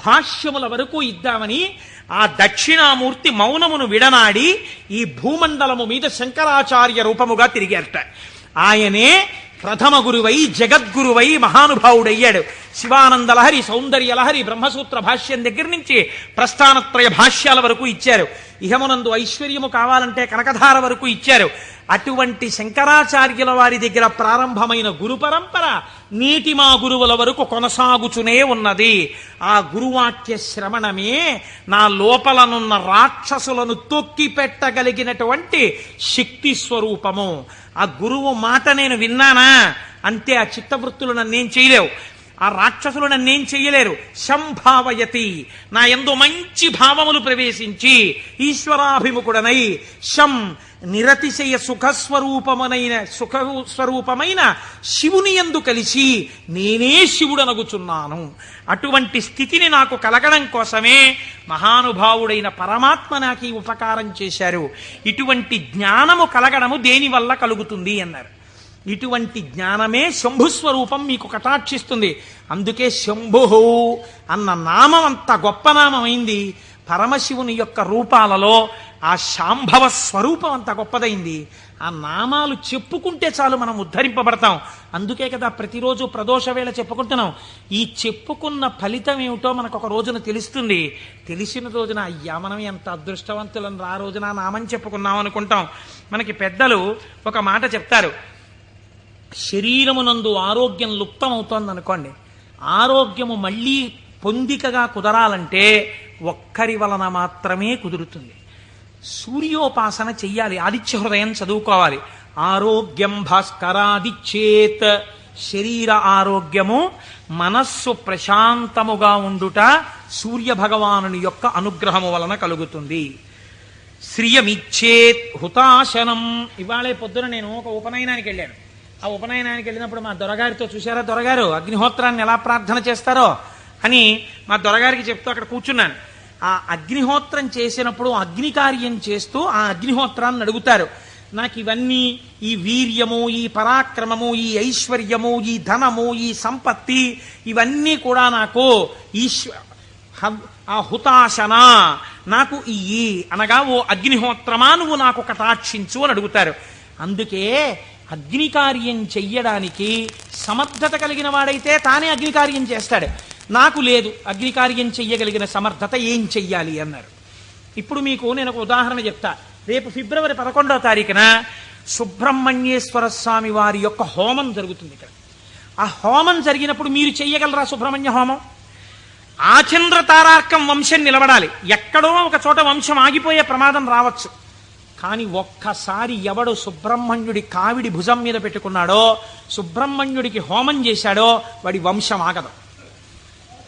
భాష్యముల వరకు ఇద్దామని ఆ దక్షిణామూర్తి మౌనమును విడనాడి ఈ భూమండలము మీద శంకరాచార్య రూపముగా తిరిగారట. ఆయనే ప్రథమ గురువై జగద్గురువై మహానుభావుడయ్యాడు. శివానందలహరి, సౌందర్యలహరి, బ్రహ్మసూత్ర భాష్యం దగ్గర నుంచి ప్రస్థానత్రయ భాష్యాల వరకు ఇచ్చారు. ఇహమునందు ఐశ్వర్యము కావాలంటే కనకధార వరకు ఇచ్చారు. అటువంటి శంకరాచార్యుల వారి దగ్గర ప్రారంభమైన గురు పరంపర నేటి మా గురువుల వరకు కొనసాగుచునే ఉన్నది. ఆ గురువాక్య శ్రవణమే నా లోపలనున్న రాక్షసులను తొక్కి పెట్టగలిగినటువంటి శక్తి స్వరూపము. ఆ గురువు మాట నేను విన్నానా అంతే. ఆ చిత్తవృత్తులు నన్నేం చేయలేవు, ఆ రాక్షసులు నన్నేం చెయ్యలేరు. సంభావయతి, నా యందు మంచి భావములు ప్రవేశించి ఈశ్వరాభిముఖుడనై శం నిరతిశయ సుఖస్వరూపమైన శివుని యందు కలిసి నేనే శివుడనగుచున్నాను. అటువంటి స్థితిని నాకు కలగడం కోసమే మహానుభావుడైన పరమాత్మ నాకు ఈ ఉపకారం చేశారు. ఇటువంటి జ్ఞానము కలగడము దేనివల్ల కలుగుతుంది అన్నారు. ఇటువంటి జ్ఞానమే శంభుస్వరూపం మీకు కటాక్షిస్తుంది. అందుకే శంభు అన్న నామం అంత గొప్ప నామమైంది. పరమశివుని యొక్క రూపాలలో ఆ శాంభవ స్వరూపం అంత గొప్పదైంది. ఆ నామాలు చెప్పుకుంటే చాలు మనం ఉద్ధరింపబడతాం. అందుకే కదా ప్రతిరోజు ప్రదోష వేళ చెప్పుకుంటున్నాం. ఈ చెప్పుకున్న ఫలితం ఏమిటో మనకు ఒక రోజున తెలుస్తుంది. తెలిసిన రోజున అయ్యా మనం ఎంత అదృష్టవంతులను ఆ రోజున నామని చెప్పుకున్నాం అనుకుంటాం. మనకి పెద్దలు ఒక మాట చెప్తారు, శరీరమునందు ఆరోగ్యం లుప్తమవుతోంది అనుకోండి, ఆరోగ్యము మళ్ళీ పొందికగా కుదరాలంటే ఒక్కరి వలన మాత్రమే కుదురుతుంది. సూర్యోపాసన చెయ్యాలి, ఆదిత్య హృదయం చదువుకోవాలి. ఆరోగ్యం భాస్కరాదిచ్చేత్, శరీర ఆరోగ్యము మనస్సు ప్రశాంతముగా ఉండుట సూర్య భగవానుని యొక్క అనుగ్రహము వలన కలుగుతుంది. శ్రియమిచ్చేత్ హుతాశనం. ఇవాళే పొద్దున నేను ఒక ఉపనయనానికి వెళ్ళాను. ఆ ఉపనయనానికి వెళ్ళినప్పుడు మా దొరగారితో, చూశారా దొరగారు అగ్నిహోత్రాన్ని ఎలా ప్రార్థన చేస్తారో అని మా దొరగారికి చెప్తూ అక్కడ కూర్చున్నాను. ఆ అగ్నిహోత్రం చేసినప్పుడు అగ్ని కార్యం చేస్తూ ఆ అగ్నిహోత్రాన్ని అడుగుతారు, నాకు ఇవన్నీ, ఈ వీర్యము, ఈ పరాక్రమము, ఈ ఐశ్వర్యము, ఈ ధనము, ఈ సంపత్తి, ఇవన్నీ కూడా నాకు ఆ హుతాశన నాకు ఇయ్యి అనగా, ఓ అగ్నిహోత్రమా నువ్వు నాకు కటాక్షించు అని అడుగుతారు. అందుకే అగ్ని కార్యం చెయ్యడానికి సమర్థత కలిగిన వాడైతే తానే అగ్ని కార్యం చేస్తాడు. నాకు లేదు అగ్ని కార్యం చెయ్యగలిగిన సమర్థత, ఏం చెయ్యాలి అన్నారు. ఇప్పుడు మీకు నేను ఒక ఉదాహరణ చెప్తా. రేపు ఫిబ్రవరి 11వ తారీఖున సుబ్రహ్మణ్యేశ్వర స్వామి వారి యొక్క హోమం జరుగుతుంది ఇక్కడ. ఆ హోమం జరిగినప్పుడు మీరు చెయ్యగలరా సుబ్రహ్మణ్య హోమం? ఆచంద్ర తారార్కం వంశం నిలబడాలి. ఎక్కడో ఒక చోట వంశం ఆగిపోయే ప్రమాదం రావచ్చు. కానీ ఒక్కసారి ఎవడు సుబ్రహ్మణ్యుడి కావిడి భుజం మీద పెట్టుకున్నాడో, సుబ్రహ్మణ్యుడికి హోమం చేశాడో, వాడి వంశం ఆగదు.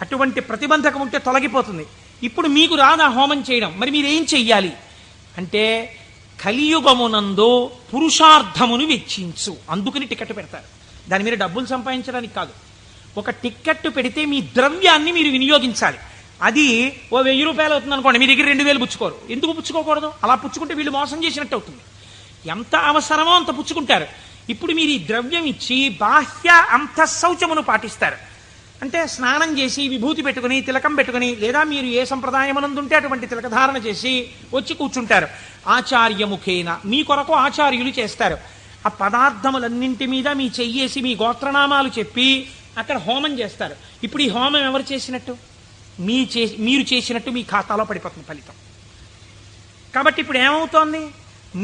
అటువంటి ప్రతిబంధకం ఉంటే తొలగిపోతుంది. ఇప్పుడు మీకు రాదా హోమం చేయడం, మరి మీరేం చెయ్యాలి అంటే, కలియుగమునందు పురుషార్థమును వెచ్చించు. అందుకని టికెట్ పెడతారు. దాని మీద డబ్బులు సంపాదించడానికి కాదు. ఒక టిక్కెట్ పెడితే మీ ద్రవ్యాన్ని మీరు వినియోగించాలి. అది ఓ 1000 రూపాయలు అవుతుంది అనుకోండి, మీ దగ్గర 2000 పుచ్చుకోరు. ఎందుకు పుచ్చుకోకూడదు? అలా పుచ్చుకుంటే వీళ్ళు మోసం చేసినట్టు అవుతుంది. ఎంత అవసరమో అంత పుచ్చుకుంటారు. ఇప్పుడు మీరు ఈ ద్రవ్యం ఇచ్చి బాహ్య అంతఃశౌచమును పాటిస్తారు. అంటే స్నానం చేసి విభూతి పెట్టుకుని తిలకం పెట్టుకుని, లేదా మీరు ఏ సంప్రదాయమునందుంటే అటువంటి తిలకధారణ చేసి వచ్చి కూర్చుంటారు. ఆచార్యముఖేన మీ కొరకు ఆచార్యులు చేస్తారు. ఆ పదార్థములన్నింటి మీద మీ చెయ్యేసి మీ గోత్రనామాలు చెప్పి అక్కడ హోమం చేస్తారు. ఇప్పుడు ఈ హోమం ఎవరు చేసినట్టు? మీరు చేసినట్టు మీ ఖాతాలో పడిపోతుంది ఫలితం. కాబట్టి ఇప్పుడు ఏమవుతోంది?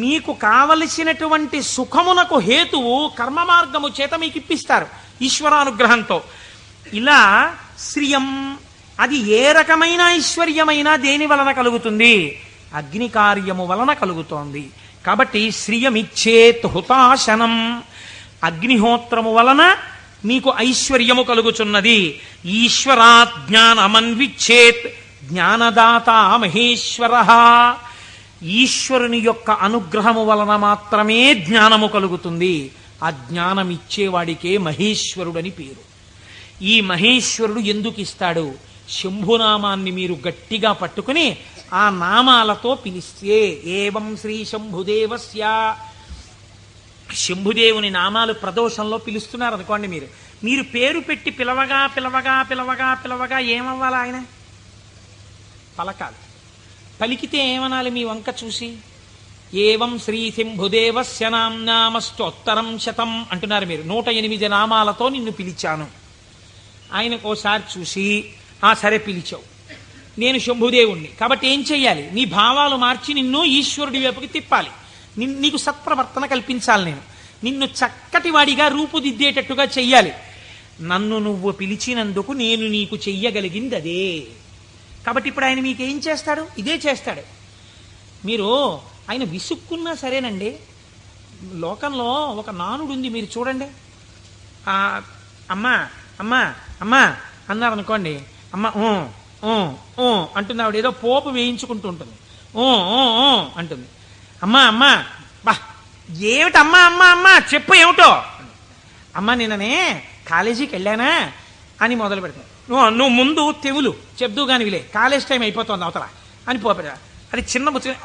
మీకు కావలసినటువంటి సుఖమునకు హేతువు కర్మ మార్గము చేత మీకు ఇప్పిస్తారు ఈశ్వరానుగ్రహంతో. ఇలా శ్రియం, అది ఏ రకమైన ఐశ్వర్యమైనా దేని వలన కలుగుతుంది? అగ్ని కార్యము వలన కలుగుతోంది. కాబట్టి శ్రియమిచ్చేత్ హుతాశనం, అగ్నిహోత్రము వలన మీకు ఐశ్వర్యము కలుగుచున్నది. ఈశ్వరాత్ జ్ఞానమన్విచ్చేత్, జ్ఞానదాత మహేశ్వర. ఈశ్వరుని యొక్క అనుగ్రహము వలన మాత్రమే జ్ఞానము కలుగుతుంది. ఆ జ్ఞానం ఇచ్చేవాడికే మహేశ్వరుడని పేరు. ఈ మహేశ్వరుడు ఎందుకు ఇస్తాడు? శంభునామాన్ని మీరు గట్టిగా పట్టుకుని ఆ నామాలతో పిలిస్తే, ఏవం శ్రీ శంభుదేవస్య, శంభుదేవుని నామాలు ప్రదోషంలో పిలుస్తున్నారు అనుకోండి, మీరు పేరు పెట్టి పిలవగా పిలవగా పిలవగా పిలవగా ఏమవ్వాలి? ఆయన పలకాలి. పలికితే ఏమనాలి? మీ వంక చూసి ఏవం శ్రీ శంభుదేవస్య నామ్నామస్తోత్తరం శతం అంటున్నారు మీరు. 108 నామాలతో నిన్ను పిలిచాను. ఆయనకు ఓసారి చూసి, సరే పిలిచావు, నేను శంభుదేవుణ్ణి కాబట్టి ఏం చెయ్యాలి? నీ భావాలు మార్చి నిన్ను ఈశ్వరుడి వైపుకి తిప్పాలి. నీకు సత్ప్రవర్తన కల్పించాలి. నేను నిన్ను చక్కటి వాడిగా రూపుదిద్దేటట్టుగా చెయ్యాలి. నన్ను నువ్వు పిలిచినందుకు నేను నీకు చెయ్యగలిగింది అదే. కాబట్టి ఇప్పుడు ఆయన మీకేం చేస్తాడు? ఇదే చేస్తాడు. మీరు ఆయన విసుక్కున్నా సరేనండి. లోకంలో ఒక నానుడు ఉంది, మీరు చూడండి. అమ్మా అమ్మా అమ్మా అన్నారు అనుకోండి, అమ్మ అంటుంది. ఆవిడ ఏదో పోపు వేయించుకుంటూ ఉంటుంది. అంటుంది. అమ్మా అమ్మా, బా ఏమిటి అమ్మా అమ్మా అమ్మా చెప్పు ఏమిటో. అమ్మ నిన్ననే కాలేజీకి వెళ్ళానా అని మొదలు పెడతాను. నువ్వు ముందు తెవులు చెప్దు కాని విలే, కాలేజ్ టైం అయిపోతుంది అవతల అని పోపెట్టా. అది చిన్న బుచ్చుని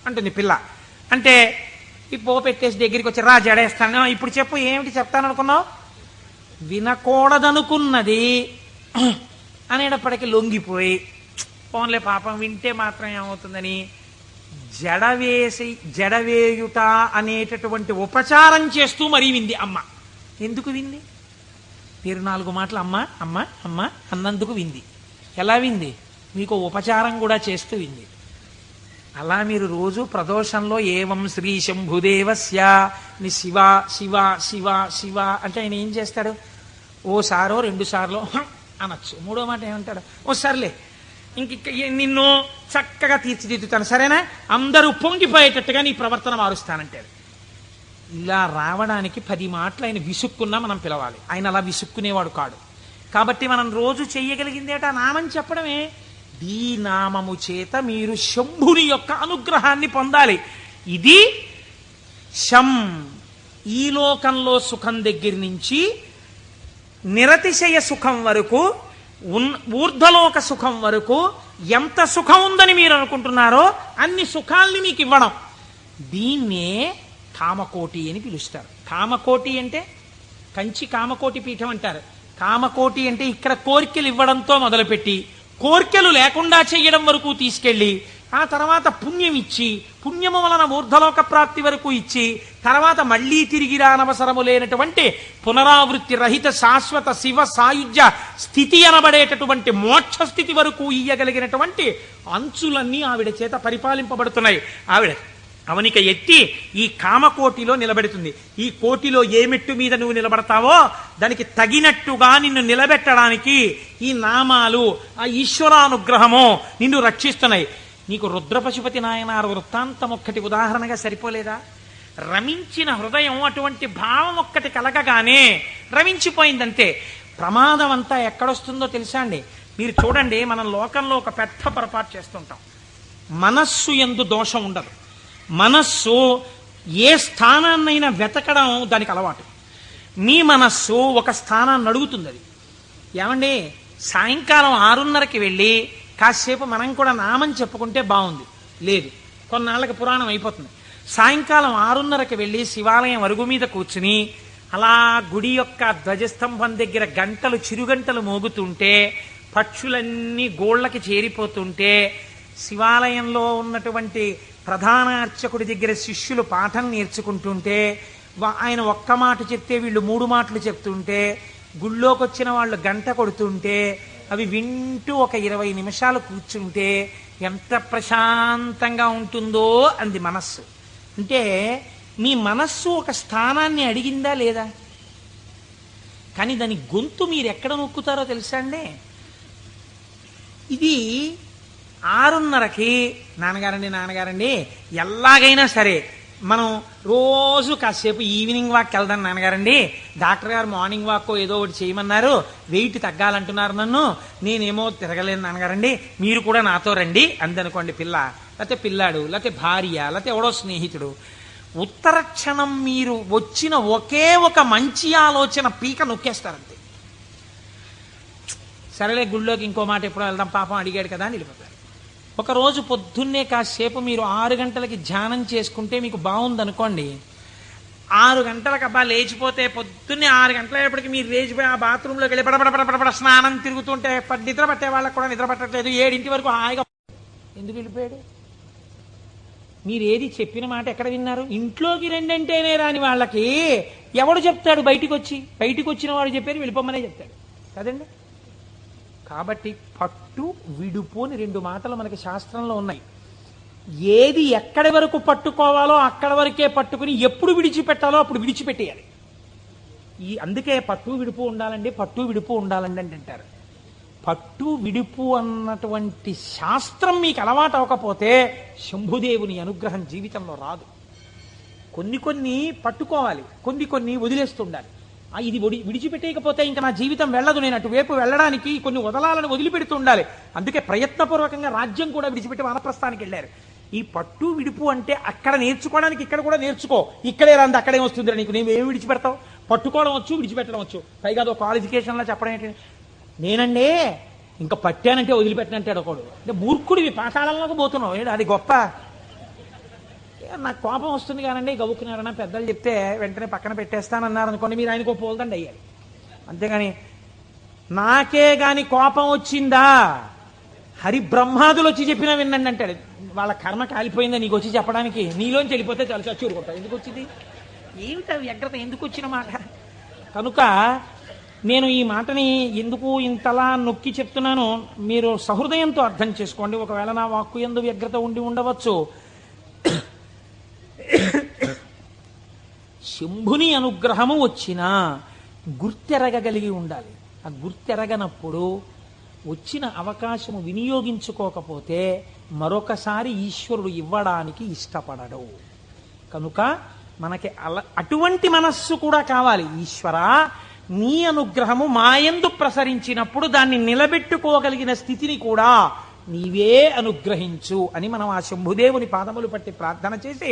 అంటుంది పిల్ల. అంటే ఈ పోపెట్టేసి దగ్గరికి వచ్చి రా జడేస్తాను, ఇప్పుడు చెప్పు ఏమిటి చెప్తాను అనుకున్నావు? వినకూడదనుకున్నది అనేటప్పటికీ లొంగిపోయి, పోన్లే పాపం వింటే మాత్రం ఏమవుతుందని జడవేయుట అనేటటువంటి ఉపచారం చేస్తూ మరీ వింది అమ్మ. ఎందుకు వింది? 4 మాటలు అమ్మ అమ్మ అమ్మ అన్నందుకు వింది. ఎలా వింది? మీకు ఉపచారం కూడా చేస్తూ వింది. అలా మీరు రోజు ప్రదోషంలో ఏవం శ్రీ శంభుదేవస్య ని శివ శివ శివ శివ అంటే ఆయన ఏం చేస్తాడు? ఓసారో 2 సార్లు అనొచ్చు, 3వ మాట ఏమంటాడు? ఓ సర్లే ఇంక నిన్ను చక్కగా తీర్చిదిద్దుతాను, సరేనా, అందరూ పొంగిపోయేటట్టుగా నీ ప్రవర్తన మారుస్తానంటాడు. ఇలా రావడానికి 10 మాటలు ఆయన విసుక్కున్నా మనం పిలవాలి. ఆయన అలా విసుక్కునేవాడు కాడు. కాబట్టి మనం రోజు చెయ్యగలిగిందేట నామం చెప్పడమే. ఈ నామము చేత మీరు శంభుని యొక్క అనుగ్రహాన్ని పొందాలి. ఇది శం, ఈ లోకంలో సుఖం దగ్గర నుంచి నిరతిశయ సుఖం వరకు, ఊర్ధ్వలోక సుఖం వరకు ఎంత సుఖం ఉందని మీరు అనుకుంటున్నారో అన్ని సుఖాల్ని మీకు ఇవ్వడం. దీన్నే కామకోటి అని పిలుస్తారు. కామకోటి అంటే కంచి కామకోటి పీఠం అంటారు. కామకోటి అంటే ఇక్కడ కోరికలు ఇవ్వడంతో మొదలుపెట్టి కోరికలు లేకుండా చేయడం వరకు తీసుకెళ్ళి ఆ తర్వాత పుణ్యం ఇచ్చి పుణ్యము వలన ఊర్ధ్వలోక ప్రాప్తి వరకు ఇచ్చి తర్వాత మళ్లీ తిరిగి రానవసరము లేనటువంటి పునరావృత్తి రహిత శాశ్వత శివ సాయుధ్య స్థితి అనబడేటటువంటి మోక్ష స్థితి వరకు ఇయ్యగలిగినటువంటి అంచులన్నీ ఆవిడ చేత పరిపాలింపబడుతున్నాయి. ఆవిడ అవనిక ఎత్తి ఈ కామకోటిలో నిలబెడుతుంది. ఈ కోటిలో ఏ మెట్టు మీద నువ్వు నిలబడతావో దానికి తగినట్టుగా నిన్ను నిలబెట్టడానికి ఈ నామాలు, ఆ ఈశ్వరానుగ్రహము నిన్ను రక్షిస్తున్నాయి. నీకు రుద్రపశుపతి నాయనారు వృత్తాంతం ఒక్కటి ఉదాహరణగా సరిపోలేదా? రమించిన హృదయం అటువంటి భావం ఒక్కటి కలగగానే రమించిపోయిందంతే. ప్రమాదం అంతా ఎక్కడొస్తుందో తెలుసా అండి? మీరు చూడండి, మనం లోకంలో ఒక పెద్ద పొరపాటు చేస్తుంటాం. మనస్సు యందు దోషం ఉండదు. మనస్సు ఏ స్థానాన్నైనా వెతకడం దానికి అలవాటు. మీ మనస్సు ఒక స్థానాన్ని అడుగుతుంది. అది ఏమండి, సాయంకాలం 6:30కి వెళ్ళి కాసేపు మనం కూడా నామం చెప్పుకుంటే బాగుంది. లేదు, కొన్నాళ్ళకి పురాణం అయిపోతుంది. సాయంకాలం 6:30కి వెళ్ళి శివాలయం అరుగు మీద కూర్చుని అలా గుడి యొక్క ధ్వజస్తంభం దగ్గర గంటలు చిరుగంటలు మోగుతుంటే, పక్షులన్నీ గోళ్లకి చేరిపోతుంటే, శివాలయంలో ఉన్నటువంటి ప్రధాన అర్చకుడి దగ్గర శిష్యులు పాఠం నేర్చుకుంటుంటే, ఆయన ఒక్క మాట చెప్తే వీళ్ళు 3 మాటలు చెప్తుంటే, గుళ్ళోకి వచ్చిన వాళ్ళు గంట కొడుతుంటే అవి వింటూ ఒక 20 నిమిషాలు కూర్చుంటే ఎంత ప్రశాంతంగా ఉంటుందో అంది మనస్సు. అంటే మీ మనస్సు ఒక స్థానాన్ని అడిగిందా లేదా? కానీ దాని గొంతు మీరు ఎక్కడ నొక్కుతారో తెలుసా అండి? ఇది 6:30కి నాన్నగారండి ఎలాగైనా సరే మనం రోజు కాసేపు ఈవినింగ్ వాక్ వెళ్దాం నాన్నగారండి, డాక్టర్ గారు మార్నింగ్ వాక్ ఏదో ఒకటి చేయమన్నారు, వెయిట్ తగ్గాలంటున్నారు నన్ను, నేనేమో తిరగలేను నాన్నగారండి, మీరు కూడా నాతో రండి అందనుకోండి. పిల్ల లేకపోతే పిల్లాడు లేకపోతే భార్య లేకపోతే ఎవడో స్నేహితుడు, ఉత్తర క్షణం మీరు వచ్చిన ఒకే ఒక మంచి ఆలోచన పీక నొక్కేస్తారంతే. సరేలే గుళ్ళోకి ఇంకో మాట ఎప్పుడో వెళ్దాం, పాపం అడిగాడు కదా అని వెళ్ళిపోతారు. ఒకరోజు పొద్దున్నే కాసేపు మీరు 6 గంటలకి ధ్యానం చేసుకుంటే మీకు బాగుందనుకోండి. 6 గంటలకు అబ్బా లేచిపోతే పొద్దున్నే 6 గంటలప్పటికి మీరు లేచిపోయి ఆ బాత్రూంలోకి వెళ్ళి పడపడ స్నానం తిరుగుతుంటే నిద్ర పట్టే వాళ్ళకి కూడా నిద్ర పట్టట్లేదు. 7 వరకు హాయిగా ఎందుకు వెళ్ళిపోయాడు? మీరు ఏది చెప్పిన మాట ఎక్కడ విన్నారు? ఇంట్లోకి రెండంటేనే రాని వాళ్ళకి ఎవడు చెప్తాడు? బయటికి వచ్చిన వాడు చెప్పారు వెళ్ళిపోమనే చెప్తాడు కదండి. కాబట్టి పట్టు విడుపు అని 2 మాటలు మనకి శాస్త్రంలో ఉన్నాయి. ఏది ఎక్కడి వరకు పట్టుకోవాలో అక్కడ వరకే పట్టుకుని ఎప్పుడు విడిచిపెట్టాలో అప్పుడు విడిచిపెట్టేయాలి. అందుకే పట్టు విడుపు ఉండాలండి అంటారు. పట్టు విడుపు అన్నటువంటి శాస్త్రం మీకు అలవాటు అవ్వకపోతే శంభుదేవుని అనుగ్రహం జీవితంలో రాదు. కొన్ని పట్టుకోవాలి, కొన్ని వదిలేస్తుండాలి. ఇది విడిచిపెట్టేయకపోతే ఇంకా నా జీవితం వెళ్ళదు, నేను అటువైపు వెళ్ళడానికి కొన్ని వదలాలను వదిలిపెడుతూ ఉండాలి. అందుకే ప్రయత్నపూర్వకంగా రాజ్యం కూడా విడిచిపెట్టి వానప్రస్థానికి వెళ్ళారు. ఈ పట్టు విడుపు అంటే అక్కడ నేర్చుకోవడానికి ఇక్కడ కూడా నేర్చుకో. ఇక్కడే రాంది అక్కడే వస్తుంది నీకు, నేను ఏమి విడిచిపెడతావు? పట్టుకోవడం వచ్చు, విడిచిపెట్టడం వచ్చు. పైగా అదో క్వాలిఫికేషన్లో చెప్పడం ఏంటి? నేనండి ఇంకా పట్టానంటే వదిలిపెట్టనంటాడు ఒకడు. అంటే మూర్ఖుడివి, పాతాళంలోకి పోతున్నావు, అది గొప్ప. నాకు కోపం వస్తుంది కానండి, గవ్వుకున్నారన్నా పెద్దలు చెప్తే వెంటనే పక్కన పెట్టేస్తానన్నారు అనుకోండి, మీరు ఆయనకు పోల్దండి అయ్యాలి. అంతేగాని నాకే గాని కోపం వచ్చిందా హరి బ్రహ్మాదులు వచ్చి చెప్పినా వినండి అంటాడు. వాళ్ళ కర్మ కాలిపోయిందా నీకు వచ్చి చెప్పడానికి? నీలోంచి వెళ్ళిపోతే చాలా చచ్చూరు కొట్టావు. ఎందుకు వచ్చింది? ఏమిటా వ్యగ్రత? ఎందుకు వచ్చిన మాట? కనుక నేను ఈ మాటని ఎందుకు ఇంతలా నొక్కి చెప్తున్నానో మీరు సహృదయంతో అర్థం చేసుకోండి. ఒకవేళ నా వాక్కు యందు వ్యగ్రత ఉండి ఉండవచ్చు. శంభుని అనుగ్రహము వచ్చినా గుర్తెరగగలిగి ఉండాలి. ఆ గుర్తెరగనప్పుడు వచ్చిన అవకాశము వినియోగించుకోకపోతే మరొకసారి ఈశ్వరుడు ఇవ్వడానికి ఇష్టపడడు. కనుక మనకి అటువంటి మనస్సు కూడా కావాలి. ఈశ్వరా, నీ అనుగ్రహము మాయందు ప్రసరించినప్పుడు దాన్ని నిలబెట్టుకోగలిగిన స్థితిని కూడా నీవే అనుగ్రహించు అని మనం ఆ శంభుదేవుని పాదములు పట్టి ప్రార్థన చేసి